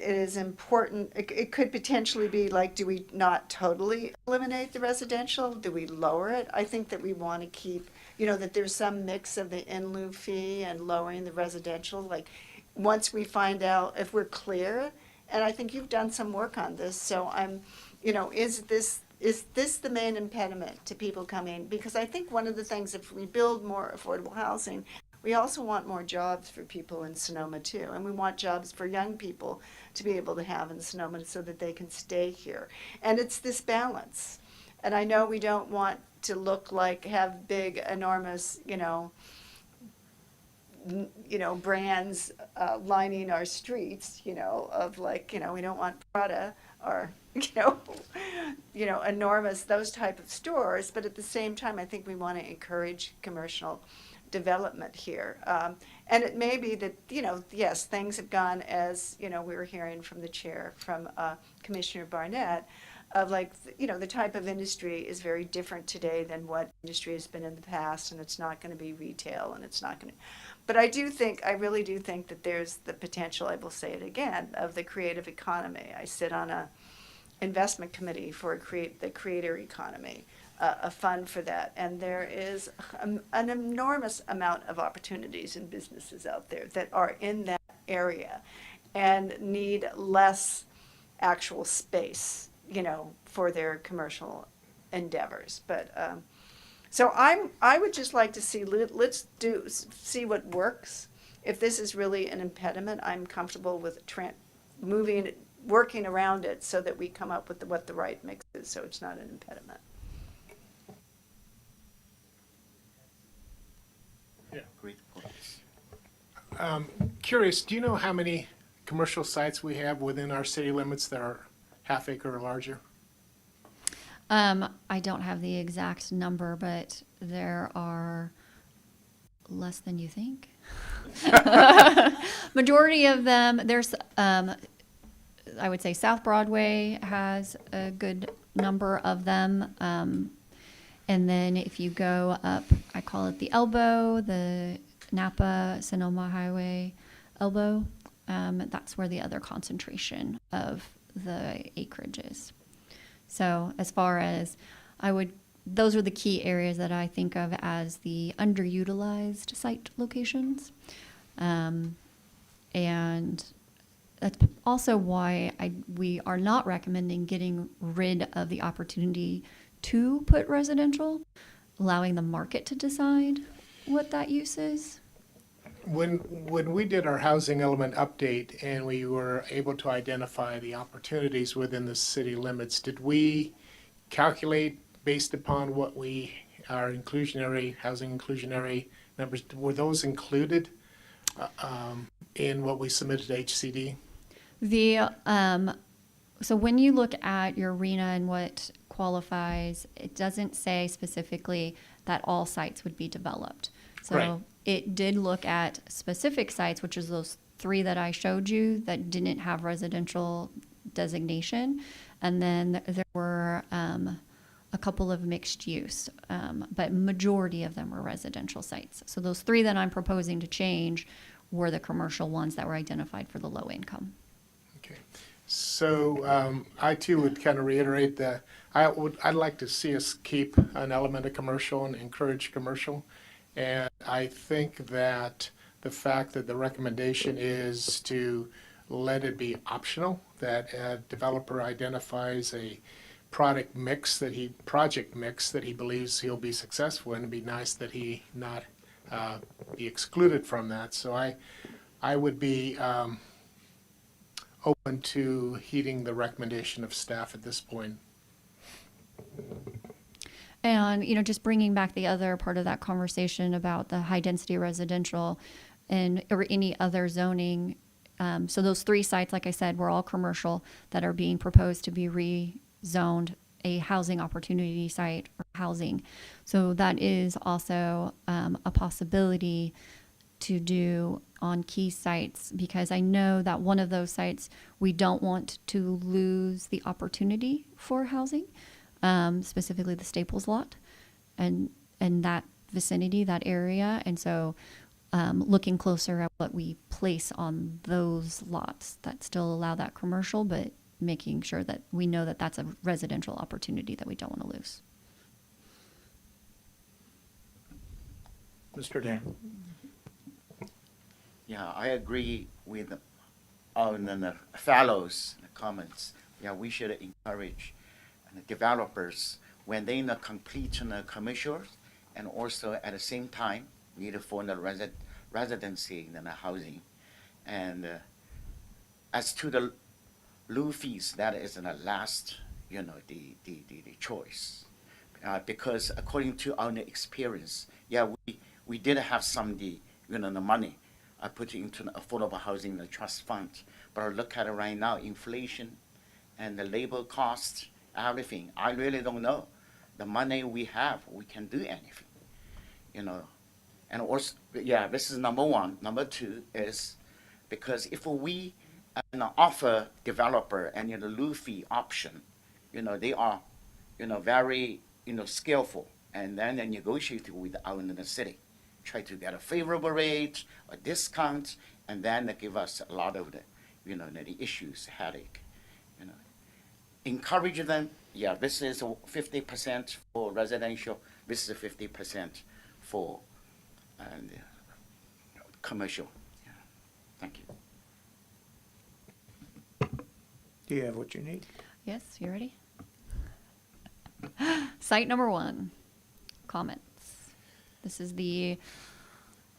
it is important. It could potentially be like, do we not totally eliminate the residential? Do we lower it? I think that we want to keep, that there's some mix of the in lieu fee and lowering the residential. Like, once we find out if we're clear, and I think you've done some work on this, so I'm, is this the main impediment to people coming? Because I think one of the things, if we build more affordable housing, we also want more jobs for people in Sonoma too, and we want jobs for young people to be able to have in Sonoma so that they can stay here. And it's this balance. And I know we don't want to look like, have big, enormous, brands lining our streets, of like, we don't want Prada or, enormous, those type of stores. But at the same time, I think we want to encourage commercial development here. And it may be that, yes, things have gone as, we were hearing from the chair, from Commissioner Barnett, of the type of industry is very different today than what industry has been in the past, and it's not going to be retail, and it's not going to. But I really do think that there's the potential, I will say it again, of the creative economy. I sit on a investment committee for the creator economy, a fund for that, and there is an enormous amount of opportunities and businesses out there that are in that area and need less actual space, for their commercial endeavors. But so I would just like to see, let's see what works. If this is really an impediment, I'm comfortable with working around it so that we come up with what the right mix is, so it's not an impediment. Yeah. Great points. Curious, do you know how many commercial sites we have within our city limits that are half acre or larger? I don't have the exact number, but there are less than you think. Majority of them, there's, I would say South Broadway has a good number of them. And then if you go up, I call it the Elbow, the Napa Sonoma Highway Elbow, that's where the other concentration of the acreage is. So as far as those are the key areas that I think of as the underutilized site locations. And that's also why we are not recommending getting rid of the opportunity to put residential, allowing the market to decide what that use is. When we did our housing element update and we were able to identify the opportunities within the city limits, did we calculate based upon what our housing inclusionary numbers, were those included in what we submitted to HCD? So when you look at your RENA and what qualifies, it doesn't say specifically that all sites would be developed. So right. It did look at specific sites, which is those 3 that I showed you that didn't have residential designation. And then there were a couple of mixed use, but majority of them were residential sites. So those 3 that I'm proposing to change were the commercial ones that were identified for the low income. Okay. So I too would kind of reiterate that I'd like to see us keep an element of commercial and encourage commercial. And I think that the fact that the recommendation is to let it be optional, that a developer identifies a project mix that he believes he'll be successful in, it'd be nice that he not be excluded from that. So I would be open to heeding the recommendation of staff at this point. And, just bringing back the other part of that conversation about the high density residential or any other zoning. So those 3 sites, like I said, were all commercial that are being proposed to be rezoned a housing opportunity site or housing. So that is also a possibility to do on key sites, because I know that one of those sites, we don't want to lose the opportunity for housing. Specifically the Staples lot and that vicinity, that area. And so looking closer at what we place on those lots that still allow that commercial, but making sure that we know that that's a residential opportunity that we don't want to lose. Mr. Dan. Yeah, I agree with the fellows' comments. Yeah, we should encourage the developers when they complete commercials, and also at the same time need for the residency and the housing. And as to the low fees, that is the last, the choice, because according to our experience, yeah, we did have some the money I put into the affordable housing the trust fund, but look at it right now, inflation and the labor cost. Everything. I really don't know. The money we have, we can do anything. And also, yeah, this is number one. Number two is because if we offer developer and lieu fee option, they are, very, skillful, and then they negotiate with our in the city, try to get a favorable rate, a discount, and then they give us a lot of the, the issues, headache, Encourage them. Yeah, this is 50% for residential. This is 50% for commercial. Yeah. Thank you. Do you have what you need? Yes, you ready? Site number 1, comments. This is the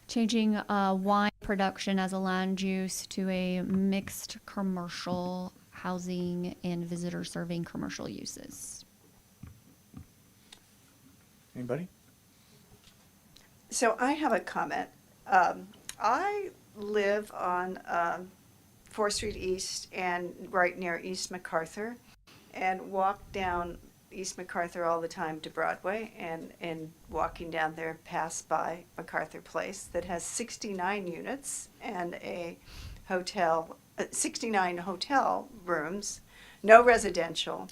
changing wine production as a land use to a mixed commercial housing and visitor serving commercial uses. Anybody? So I have a comment. I live on 4th Street East and right near East MacArthur, and walk down East MacArthur all the time to Broadway, and walking down there pass by MacArthur Place that has 69 units and a hotel, 69 hotel rooms, no residential,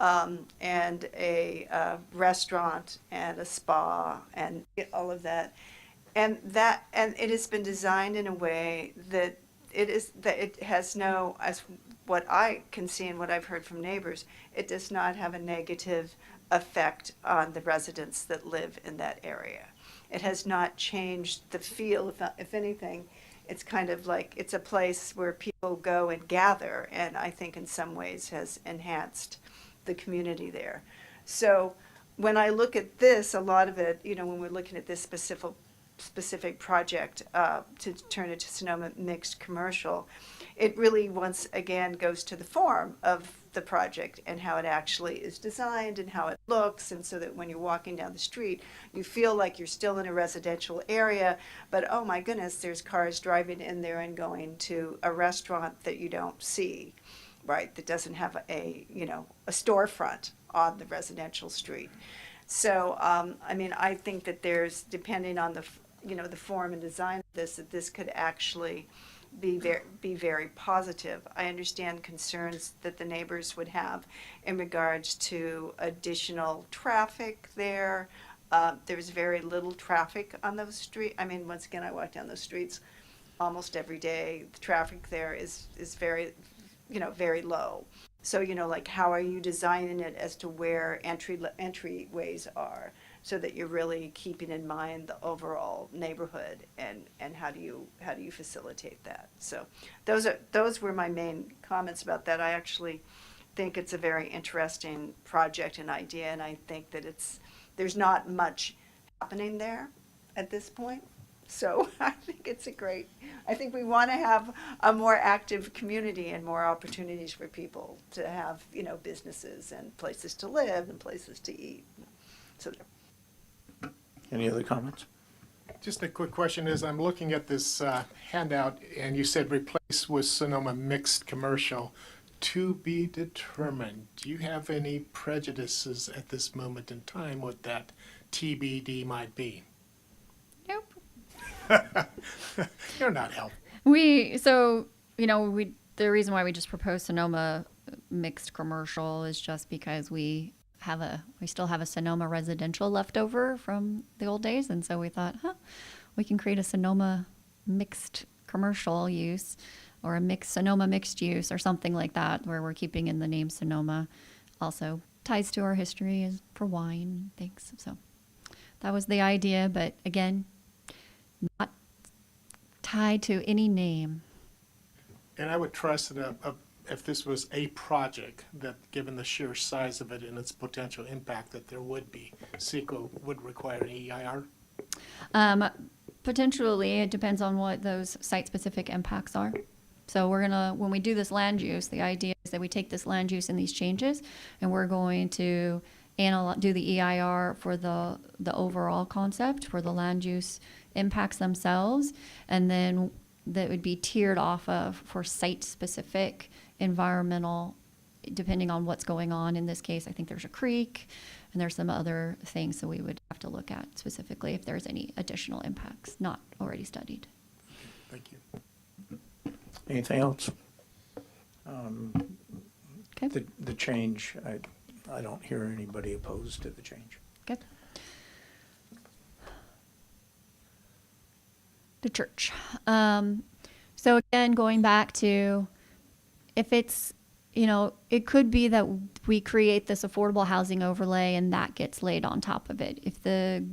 and a restaurant and a spa and all of that. And it has been designed in a way that it has no, as what I can see and what I've heard from neighbors, it does not have a negative effect on the residents that live in that area. It has not changed the feel. If anything, it's kind of like it's a place where people go and gather, and I think in some ways has enhanced the community there. So when I look at this, a lot of it, when we're looking at this specific project to turn it to Sonoma mixed commercial, it really once again goes to the form of the project and how it actually is designed and how it looks, and so that when you're walking down the street, you feel like you're still in a residential area, but oh my goodness, there's cars driving in there and going to a restaurant that you don't see, right, that doesn't have a storefront on the residential street. So, I think that there's, depending on the form and design of this, that this could actually be very positive. I understand concerns that the neighbors would have in regards to additional traffic there. There's very little traffic on those streets. Once again, I walk down those streets almost every day. The traffic there is very, very low. So, how are you designing it as to where entryways are, so that you're really keeping in mind the overall neighborhood, and how do you facilitate that? So those were my main comments about that. I actually think it's a very interesting project and idea, and I think that there's not much happening there at this point. So I think I think we want to have a more active community and more opportunities for people to have, businesses and places to live and places to eat. So. Any other comments? Just a quick question is, I'm looking at this handout, and you said replace with Sonoma mixed commercial. To be determined. Do you have any prejudices at this moment in time what that TBD might be? Nope. You're not helping. The reason why we just proposed Sonoma mixed commercial is just because we still have a Sonoma residential left over from the old days, and so we thought, we can create a Sonoma mixed commercial use, or a Sonoma mixed use, or something like that, where we're keeping in the name Sonoma. Also ties to our history as for wine and things. So that was the idea, but again, not tied to any name. And I would trust that if this was a project, that given the sheer size of it and its potential impact, that there would be, CEQA would require an EIR? Potentially, it depends on what those site-specific impacts are. So when we do this land use, the idea is that we take this land use and these changes, and we're going to do the EIR for the overall concept, for the land use impacts themselves, and then that would be tiered off of for site-specific environmental depending on what's going on in this case, I think there's a creek and there's some other things that we would have to look at specifically if there's any additional impacts not already studied. Thank you. Anything else? Okay. The change, I don't hear anybody opposed to the change. Okay. The church. So again, going back to if it's, you know, it could be that we create this affordable housing overlay and that gets laid on top of it. If the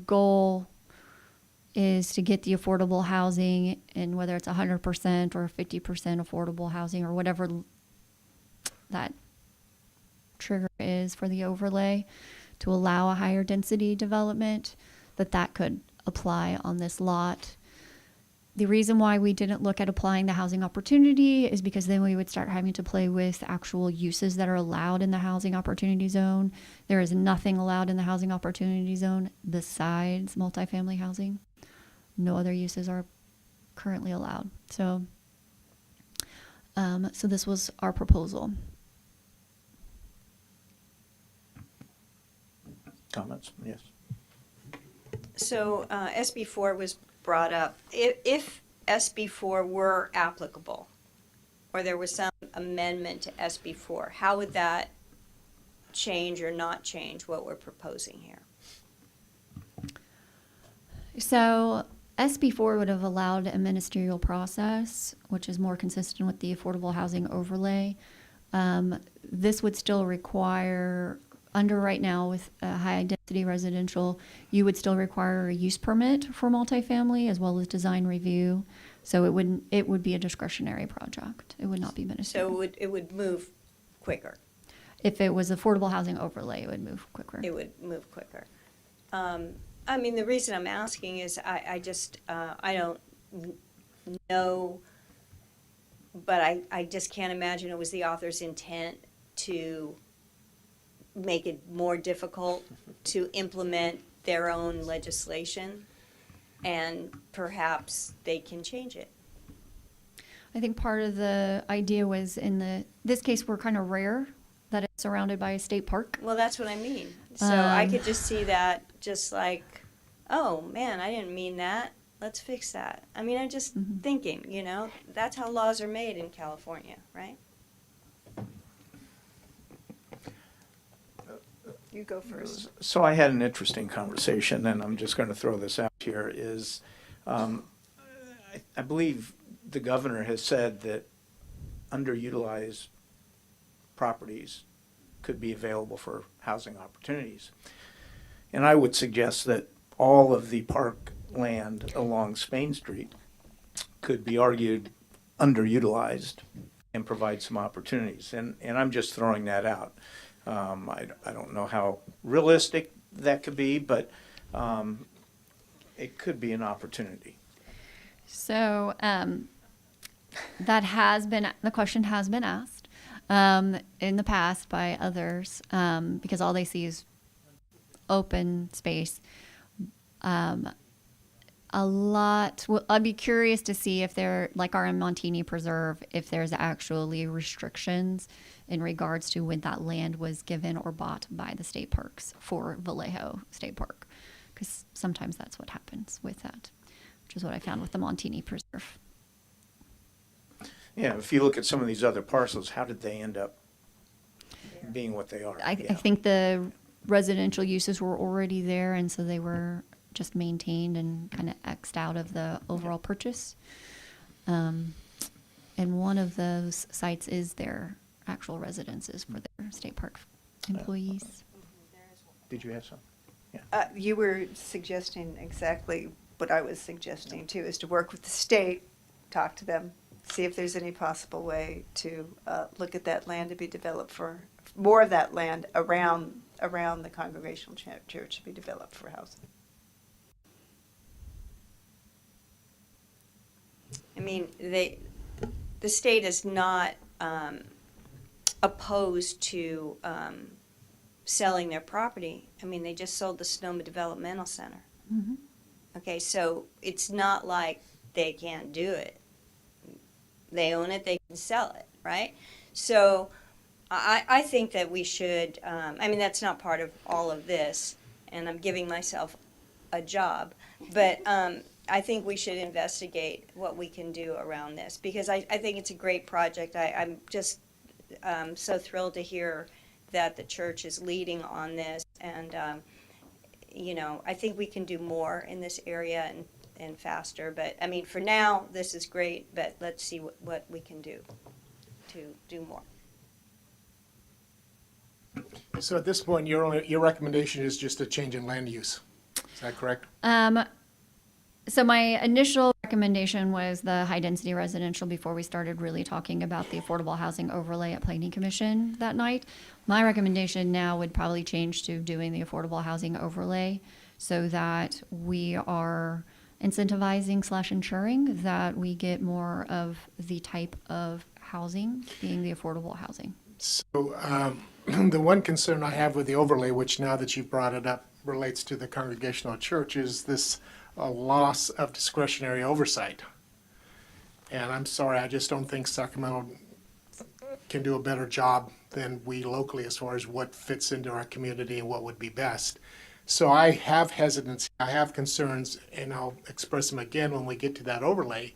goal is to get the affordable housing, and whether it's 100% or 50% affordable housing or whatever that trigger is for the overlay to allow a higher density development, that could apply on this lot. The reason why we didn't look at applying the housing opportunity is because then we would start having to play with actual uses that are allowed in the housing opportunity zone. There is nothing allowed in the housing opportunity zone besides multifamily housing. No other uses are currently allowed. So this was our proposal. Comments? Yes. So SB4 was brought up. If SB4 were applicable, or there was some amendment to SB4, how would that change or not change what we're proposing here? So SB4 would have allowed a ministerial process, which is more consistent with the affordable housing overlay. This would still require, under right now with high density residential, you would still require a use permit for multifamily as well as design review. So it would be a discretionary project. It would not be ministerial. So it would move quicker. If it was affordable housing overlay, it would move quicker. It would move quicker. I mean, the reason I'm asking is I don't know, but I just can't imagine it was the author's intent to make it more difficult to implement their own legislation, and perhaps they can change it. I think part of the idea was this case, we're kind of rare that it's surrounded by a state park. Well, that's what I mean. So I could just see that just like, oh man, I didn't mean that. Let's fix that. I mean, I'm just thinking, you know, that's how laws are made in California, right? You go first. So I had an interesting conversation, and I'm just going to throw this out here, is I believe the governor has said that underutilized properties could be available for housing opportunities. And I would suggest that all of the park land along Spain Street could be argued underutilized and provide some opportunities. And I'm just throwing that out. I don't know how realistic that could be, but it could be an opportunity. So the question has been asked in the past by others because all they see is open space. I'd be curious to see if there, like our Montini Preserve, if there's actually restrictions in regards to when that land was given or bought by the state parks for Vallejo State Park, because sometimes that's what happens with that, which is what I found with the Montini Preserve. Yeah, if you look at some of these other parcels, how did they end up being what they are? I think the residential uses were already there, and so they were just maintained and kind of X'd out of the overall purchase. And one of those sites is their actual residences for their state park employees. Did you have some? You were suggesting exactly what I was suggesting too, is to work with the state, talk to them, see if there's any possible way to look at that land to be developed for, more of that land around the Congregational Church to be developed for housing. I mean, the state is not opposed to selling their property. I mean, they just sold the Sonoma Developmental Center. Mm-hmm. Okay, so it's not like they can't do it. They own it, they can sell it, right? So I think that we should, I mean, that's not part of all of this, and I'm giving myself a job, but I think we should investigate what we can do around this, because I think it's a great project. I'm just so thrilled to hear that the church is leading on this, and, you know, I think we can do more in this area and faster, but, I mean, for now, this is great, but let's see what we can do to do more. So at this point, your recommendation is just a change in land use. Is that correct? So my initial recommendation was the high density residential before we started really talking about the affordable housing overlay at Planning Commission that night. My recommendation now would probably change to doing the affordable housing overlay so that we are incentivizing / ensuring that we get more of the type of housing being the affordable housing. So the one concern I have with the overlay, which now that you've brought it up relates to the Congregational Church, is this loss of discretionary oversight. And I'm sorry, I just don't think Sacramento can do a better job than we locally as far as what fits into our community and what would be best. So I have hesitancy, I have concerns, and I'll express them again when we get to that overlay.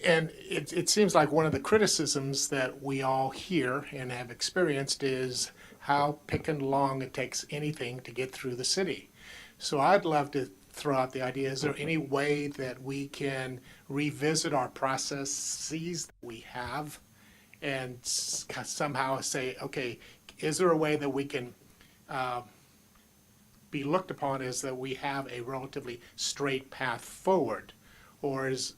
And it seems like one of the criticisms that we all hear and have experienced is how pickin' long it takes anything to get through the city. So I'd love to throw out the idea, is there any way that we can revisit our processes that we have and somehow say, okay, is there a way that we can be looked upon as that we have a relatively straight path forward? Or is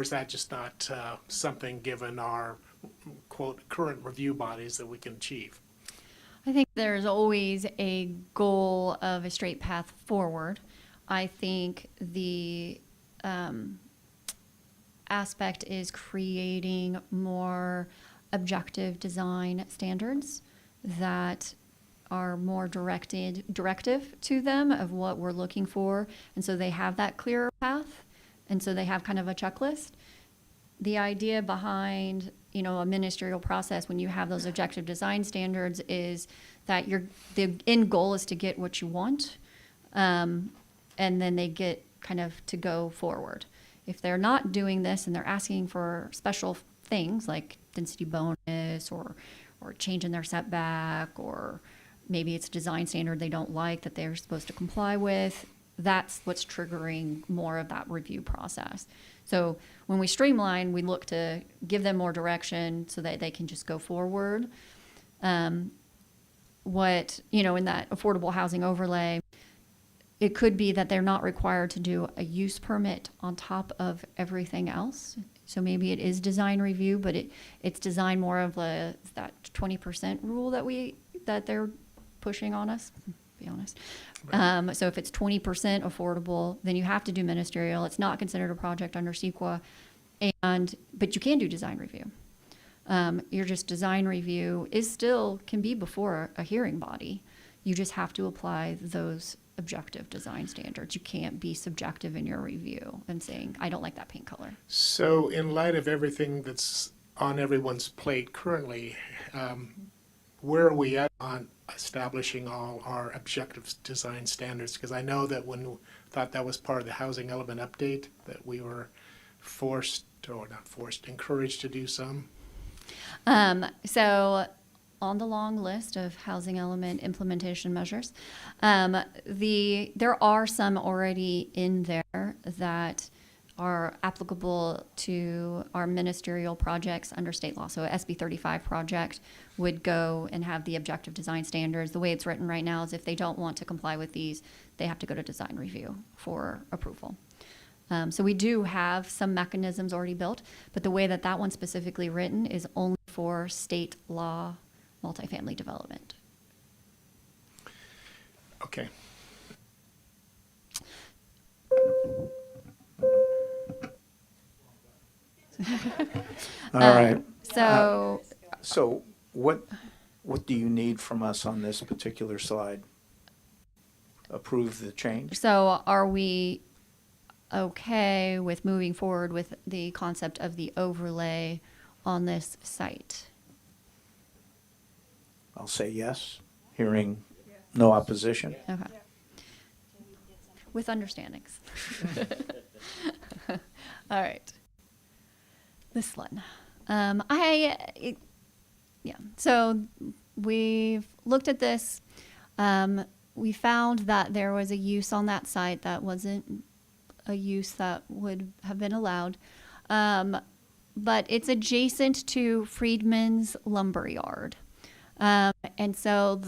that just not something, given our, quote, current review bodies, that we can achieve? I think there's always a goal of a straight path forward. I think the aspect is creating more objective design standards that are more directive to them of what we're looking for. And so they have that clearer path. And so they have kind of a checklist. The idea behind, you know, a ministerial process when you have those objective design standards is that the end goal is to get what you want, and then they get kind of to go forward. If they're not doing this and they're asking for special things like density bonus or change in their setback, or maybe it's a design standard they don't like that they're supposed to comply with, that's what's triggering more of that review process. So when we streamline, we look to give them more direction so that they can just go forward. In that affordable housing overlay, it could be that they're not required to do a use permit on top of everything else. So maybe it is design review, but it's design more of that 20% rule that they're pushing on us, to be honest. Right. So if it's 20% affordable, then you have to do ministerial. It's not considered a project under CEQA, but you can do design review. Your just design review can be before a hearing body. You just have to apply those objective design standards. You can't be subjective in your review and saying, I don't like that paint color. So in light of everything that's on everyone's plate currently, where are we at on establishing all our objective design standards? Because I know that when we thought that was part of the housing element update, that we were encouraged to do some. So on the long list of housing element implementation measures, there are some already in there that are applicable to our ministerial projects under state law. So a SB 35 project would go and have the objective design standards. The way it's written right now is if they don't want to comply with these, they have to go to design review for approval. So we do have some mechanisms already built, but the way that one's specifically written is only for state law multifamily development. Okay. All right. So what do you need from us on this particular slide? Approve the change? So are we okay with moving forward with the concept of the overlay on this site? I'll say yes. Hearing no opposition. Okay. With understandings. All right. This one. So we've looked at this. We found that there was a use on that site that wasn't a use that would have been allowed. But it's adjacent to Freedman's Lumberyard. And so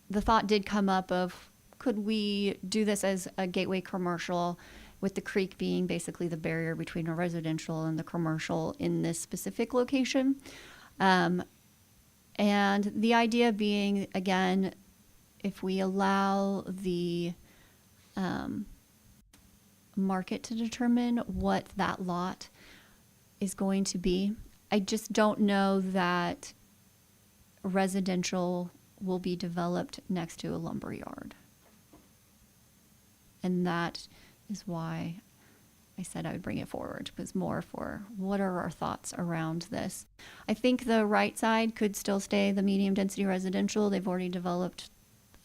the thought did come up of, could we do this as a gateway commercial, with the creek being basically the barrier between a residential and the commercial in this specific location? And the idea being, again, if we allow the market to determine what that lot is going to be, I just don't know that residential will be developed next to a lumberyard. And that is why I said I would bring it forward, was more for what are our thoughts around this. I think the right side could still stay the medium density residential. They've already developed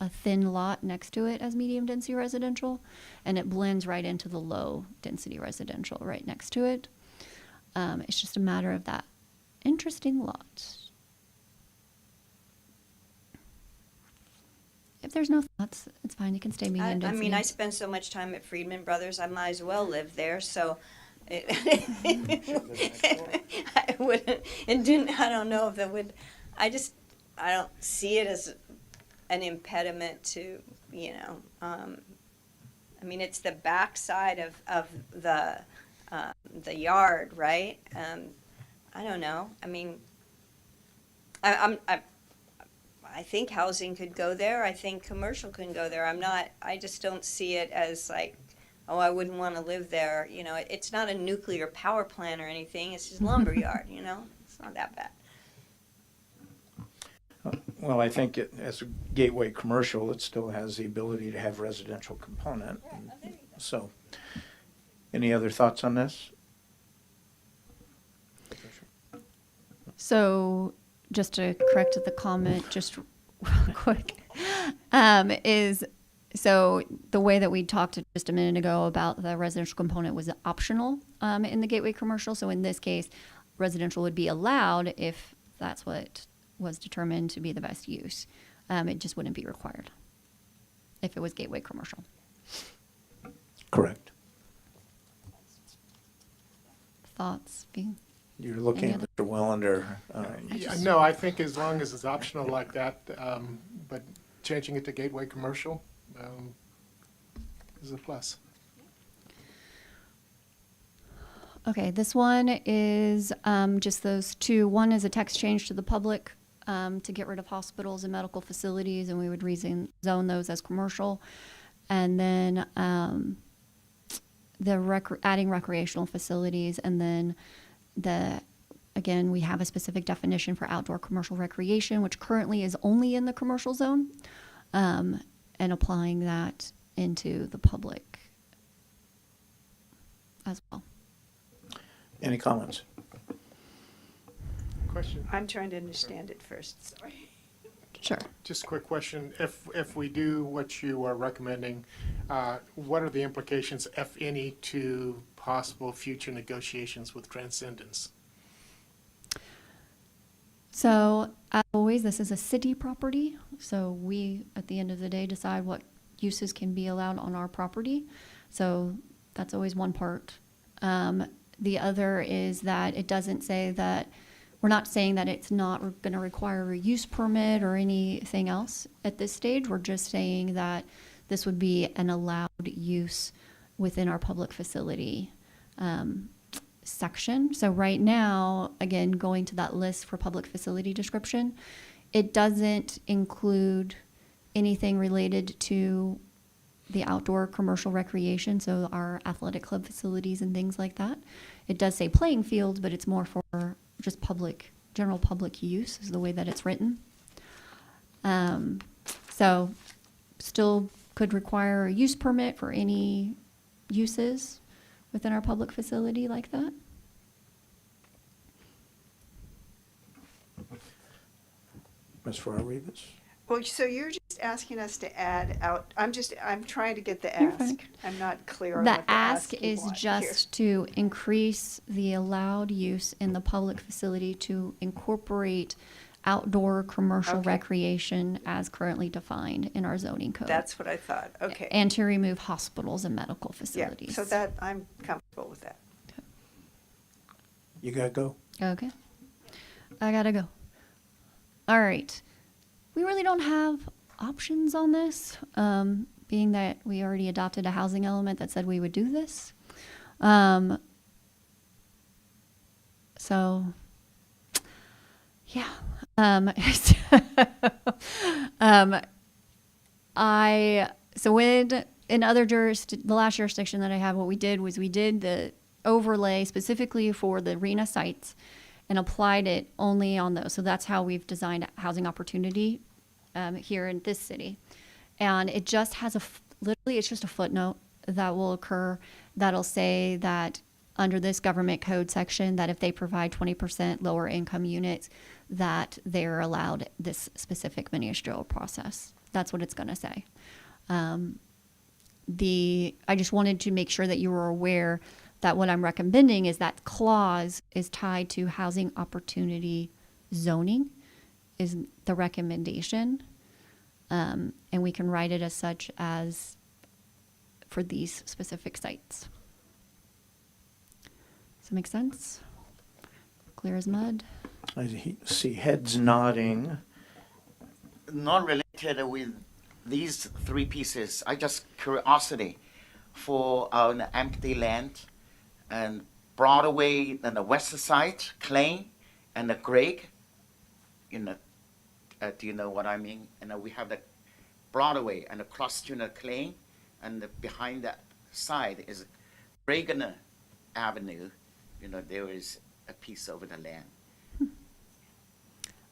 a thin lot next to it as medium density residential, and it blends right into the low density residential right next to it. It's just a matter of that interesting lot. If there's no thoughts, it's fine. You can stay medium I density. mean, I spend so much time at Friedman Brothers, I might as well live there, so I wouldn't, I don't know if it would, I don't see it as an impediment to, I mean, it's the backside of the yard, right? I don't know. I mean, I think housing could go there. I think commercial can go there. I just don't see it as like, oh, I wouldn't want to live there. It's not a nuclear power plant or anything. It's just lumberyard, It's not that bad. Well, I think as a gateway commercial, it still has the ability to have residential component. So, any other thoughts on this? So, just to correct the comment, just real quick, so the way that we talked just a minute ago about the residential component was optional in the gateway commercial. So in this case, residential would be allowed if that's what was determined to be the best use. It just wouldn't be required if it was gateway commercial. Correct. Thoughts? You're looking at Mr. Wellender. No, I think as long as it's optional like that, but changing it to gateway commercial is a plus. Okay, this one is just those two. One is a text change to the public to get rid of hospitals and medical facilities, and we would rezone those as commercial. And then adding recreational facilities, and then again, we have a specific definition for outdoor commercial recreation, which currently is only in the commercial zone, and applying that into the public as well. Any comments? Question. I'm trying to understand it first, sorry. Sure. Just a quick question. If we do what you are recommending, what are the implications, if any, to possible future negotiations with Transcendence? So, as always, this is a city property. So we, at the end of the day, decide what uses can be allowed on our property. So that's always one part. The other is that it doesn't say that, we're not saying that it's not going to require a use permit or anything else at this stage. We're just saying that this would be an allowed use within our public facility section. So right now, again, going to that list for public facility description, it doesn't include anything related to the outdoor commercial recreation, so our athletic club facilities and things like that. It does say playing fields, but it's more for just general public use is the way that it's written. So still could require a use permit for any uses within our public facility like that. Ms. Farrar-Rivas? Well, so you're just asking us to add out, I'm trying to get the You're ask. fine. I'm not clear on The what the ask you is want just to increase the allowed use in the public facility to incorporate outdoor commercial Okay. recreation as currently defined in our zoning code. That's what I thought, okay. And to remove hospitals and medical Yeah, facilities. so that, I'm comfortable with that. You gotta go. Okay. I gotta go. All right. We really don't have options on this, being that we already adopted a housing element that said we would do this. So, yeah. So when in other the last jurisdiction that I have, what we did was we did the overlay specifically for the arena sites and applied it only on those. So that's how we've designed housing opportunity here in this city. And it just has literally, it's just a footnote that will occur that'll say that under this government code section, that if they provide 20% lower income units, that they're allowed this specific ministerial process. That's what it's going to say. I just wanted to make sure that you were aware that what I'm recommending is that clause is tied to housing opportunity zoning is the recommendation. And we can write it as such as for these specific sites. Does that make sense? Clear as mud? I see heads nodding. Not related with these three pieces. I just curiosity for an empty land and Broadway and the west side, Klein and the Greg. You know, do you know what I mean? And we have the Broadway and across to the Klein, and behind that side is Reagan Avenue. You know, there is a piece of the land.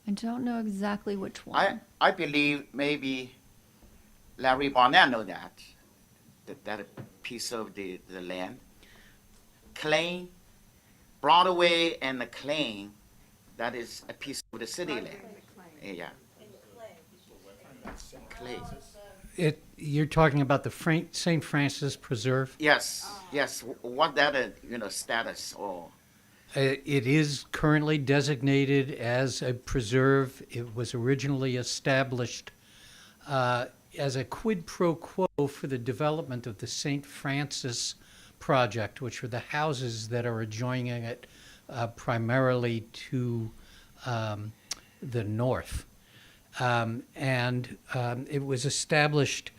I don't know exactly which one. I believe maybe Larry Barnett know that piece of the land. Klein, Broadway and the Klein, that is a piece of the city land. Yeah. Clay. You're talking about the St. Francis Preserve? Yes, yes. What that status or? It is currently designated as a preserve. It was originally established as a quid pro quo for the development of the St. Francis project, which were the houses that are adjoining it primarily to the north. It was established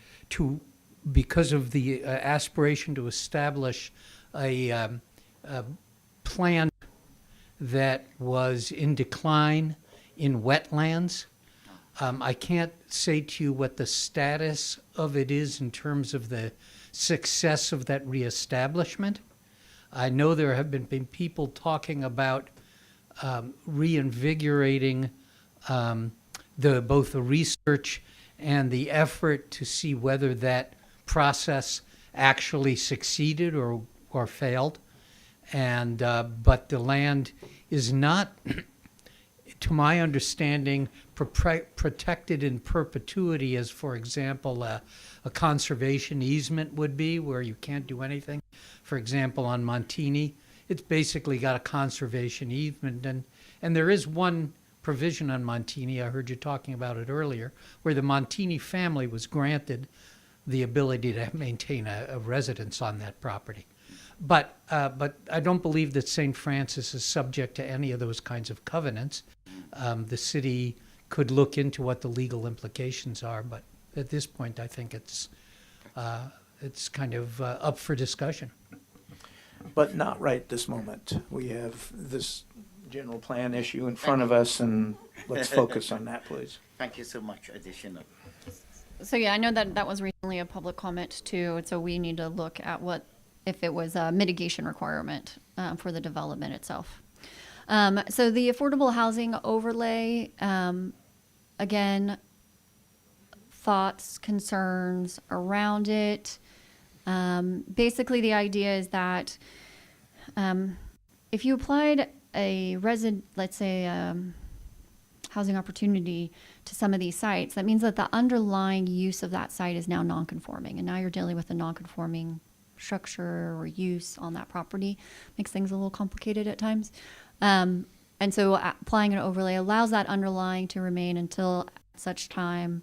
because of the aspiration to establish a plant that was in decline in wetlands. I can't say to you what the status of it is in terms of the success of that reestablishment. I know there have been people talking about reinvigorating both the research and the effort to see whether that process actually succeeded or failed. But the land is not, to my understanding, protected in perpetuity as, for example, a conservation easement would be, where you can't do anything. For example, on Montini, it's basically got a conservation easement. And there is one provision on Montini, I heard you talking about it earlier, where the Montini family was granted the ability to maintain a residence on that property. But I don't believe that St. Francis is subject to any of those kinds of covenants. The city could look into what the legal implications are, but at this point, I think it's kind of up for discussion. But not right this moment. We have this general plan issue in front of us, and let's focus on that, please. Thank you so much. Additional. So yeah, I know that was recently a public comment too, and so we need to look at if it was a mitigation requirement for the development itself. So the affordable housing overlay, again, thoughts, concerns around it. Basically, the idea is that how housing opportunity to some of these sites, that means that the underlying use of that site is now non-conforming. And now you're dealing with a non-conforming structure or use on that property. Makes things a little complicated at times. And so applying an overlay allows that underlying to remain until such time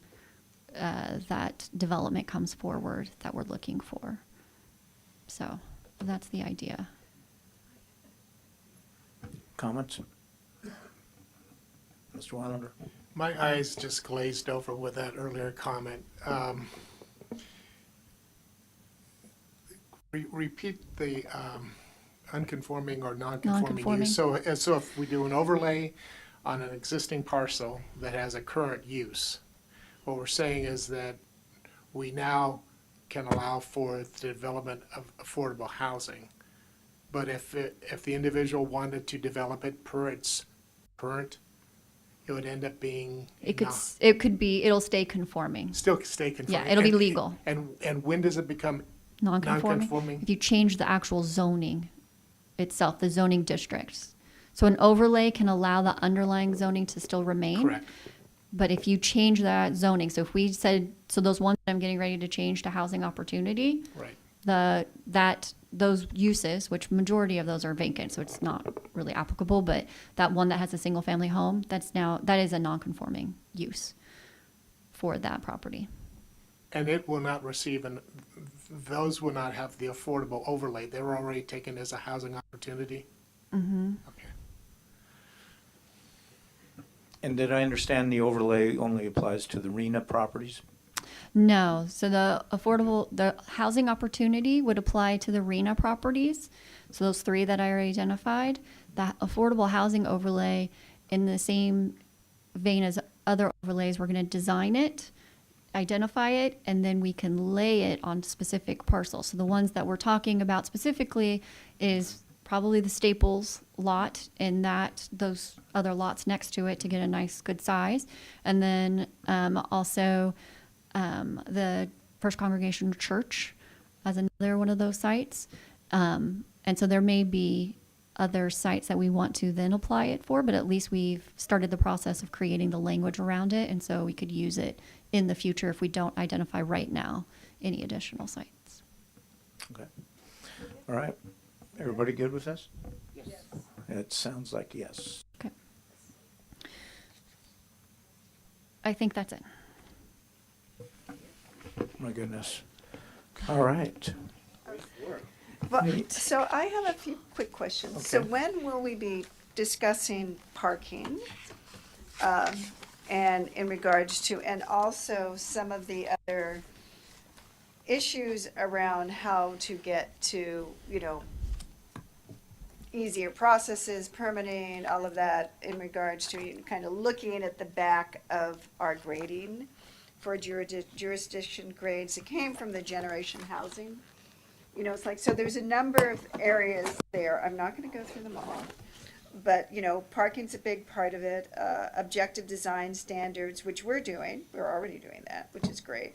that development comes forward that we're looking for. So that's the idea. Comments? Mr. Weilander? My eyes just glazed over with that earlier comment. Repeat the unconforming or non-conforming Non-conforming. use. So if we do an overlay on an existing parcel that has a current use, what we're saying is that we now can allow for the development of affordable housing. But if the individual wanted to develop it per its current, it would end up being It'll stay conforming. still stay conforming. Yeah, it'll be legal. And when does it become Non-conforming. non-conforming? If you change the actual zoning itself, the zoning districts. So an overlay can allow the underlying zoning to still remain. Correct. But if you change that zoning, so if we said, so those ones that I'm getting ready to change to housing opportunity, Right. those uses, which majority of those are vacant, so it's not really applicable, but that one that has a single family home, that is a non-conforming use for that property. And it will not receive, those will not have the affordable overlay. They were already taken as a housing opportunity? Mm-hmm. Okay. And did I understand the overlay only applies to the RENA properties? No, so the housing opportunity would apply to the RENA properties. So those three that I already identified, the affordable housing overlay, in the same vein as other overlays, we're going to design it, identify it, and then we can lay it on specific parcels. So the ones that we're talking about specifically is probably the Staples lot and those other lots next to it to get a nice good size. And then also the First Congregational Church as another one of those sites. And so there may be other sites that we want to then apply it for, but at least we've started the process of creating the language around it. And so we could use it in the future if we don't identify right now any additional sites. Okay. All right. Everybody good with this? Yes. It sounds like yes. Okay. I think that's it. My goodness. All right. Well, so I have a few quick questions. So Okay. when will we be discussing parking? And in regards to, and also some of the other issues around how to get to, easier processes, permitting, all of that in regards to kind of looking at the back of our grading for jurisdiction grades. It came from the generation housing. It's like, so there's a number of areas there. I'm not going to go through them all. But, parking's a big part of it. Objective design standards, which we're doing. We're already doing that, which is great.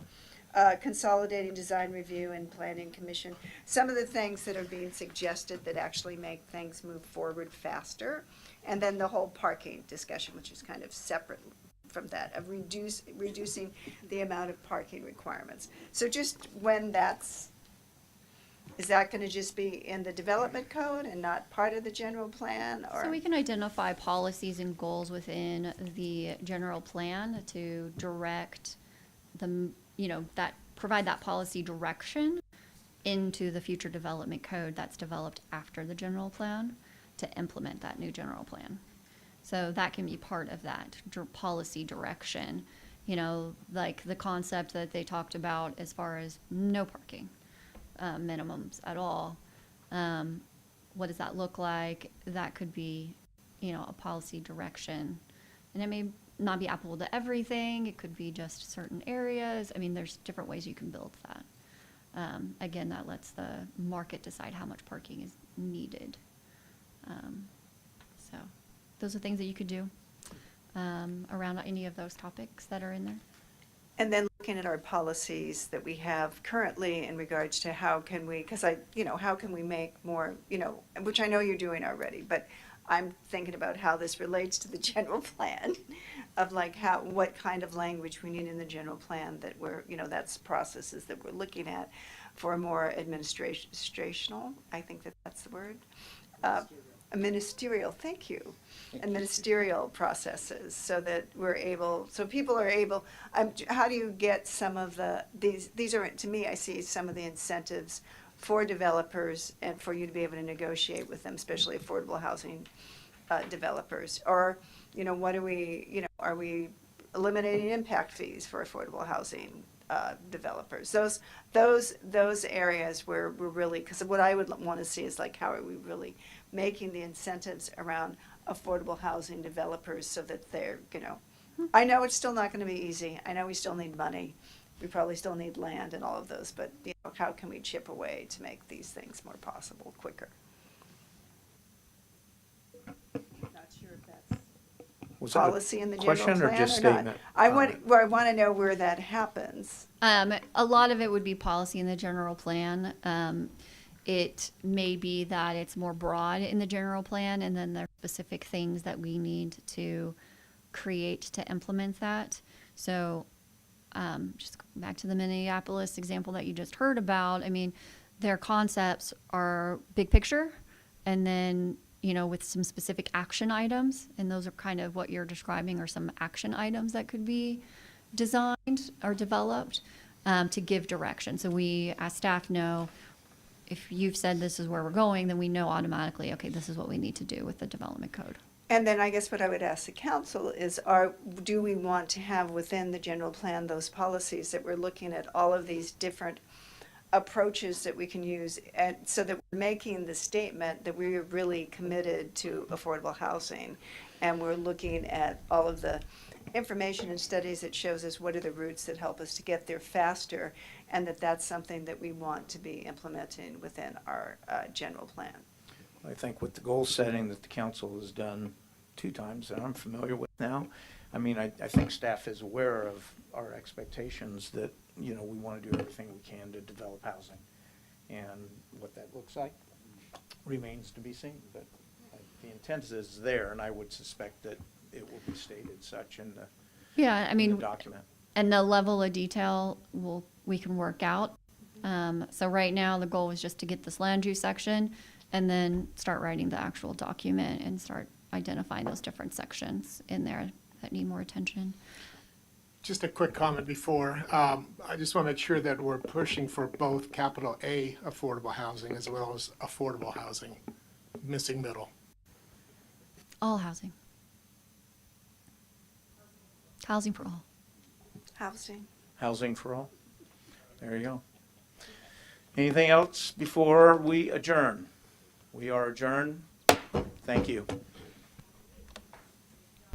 Consolidating design review and planning commission. Some of the things that are being suggested that actually make things move forward faster. And then the whole parking discussion, which is kind of separate from that, of reducing the amount of parking requirements. So just when is that going to just be in the development code and not part of the general plan? Or So we can identify policies and goals within the general plan to direct provide that policy direction into the future development code that's developed after the general plan to implement that new general plan. So that can be part of that policy direction, like the concept that they talked about as far as no parking minimums at all. What does that look like? That could be, a policy direction. And it may not be applicable to everything. It could be just certain areas. I mean, there's different ways you can build that. Again, that lets the market decide how much parking is needed. So those are things that you could do around any of those topics that are in there. And then looking at our policies that we have currently in regards to how can we, because how can we make more, which I know you're doing already, but I'm thinking about how this relates to the general plan. of like how, what kind of language we need in the general plan that we're, that's processes that we're looking at for more administrational, I think that's the word. A ministerial, thank you. And ministerial processes so that we're able, so people are able, how do you get some of these are, to me, I see some of the incentives for developers and for you to be able to negotiate with them, especially affordable housing developers. Or, what are we, are we eliminating impact fees for affordable housing developers? Those areas where we're really, because what I would want to see is like, how are we really making the incentives around affordable housing developers so that they're, I know it's still not going to be easy. I know we still need money. We probably still need land and all of those, but how can we chip away to make these things more possible, quicker? Not sure if that's Was that a Policy in the general question or plan just or not? statement? I want to know where that happens. A lot of it would be policy in the general plan. It may be that it's more broad in the general plan, and then there are specific things that we need to create to implement that. So just back to the Minneapolis example that you just heard about, I mean, their concepts are big picture, and then, with some specific action items, and those are kind of what you're describing are some action items that could be designed or developed to give direction. So we, as staff, know if you've said this is where we're going, then we know automatically, okay, this is what we need to do with the development code. And then I guess what I would ask the council is, do we want to have within the general plan those policies that we're looking at all of these different approaches that we can use, and so that we're making the statement that we're really committed to affordable housing, and we're looking at all of the information and studies that shows us what are the routes that help us to get there faster, and that's something that we want to be implementing within our general plan. I think with the goal setting that the council has done 2 times that I'm familiar with now, I mean, I think staff is aware of our expectations that, we want to do everything we can to develop housing. And what that looks like remains to be seen. But the intent is there, and I would suspect that it will be stated such in the document. And the level of detail we can work out. So right now, the goal is just to get this land use section and then start writing the actual document and start identifying those different sections in there that need more attention. Just a quick comment before. I just want to make sure that we're pushing for both capital A affordable housing as well as affordable housing, missing middle. All housing. Housing for all. Housing. Housing for all. There you go. Anything else before we adjourn? We are adjourned. Thank you.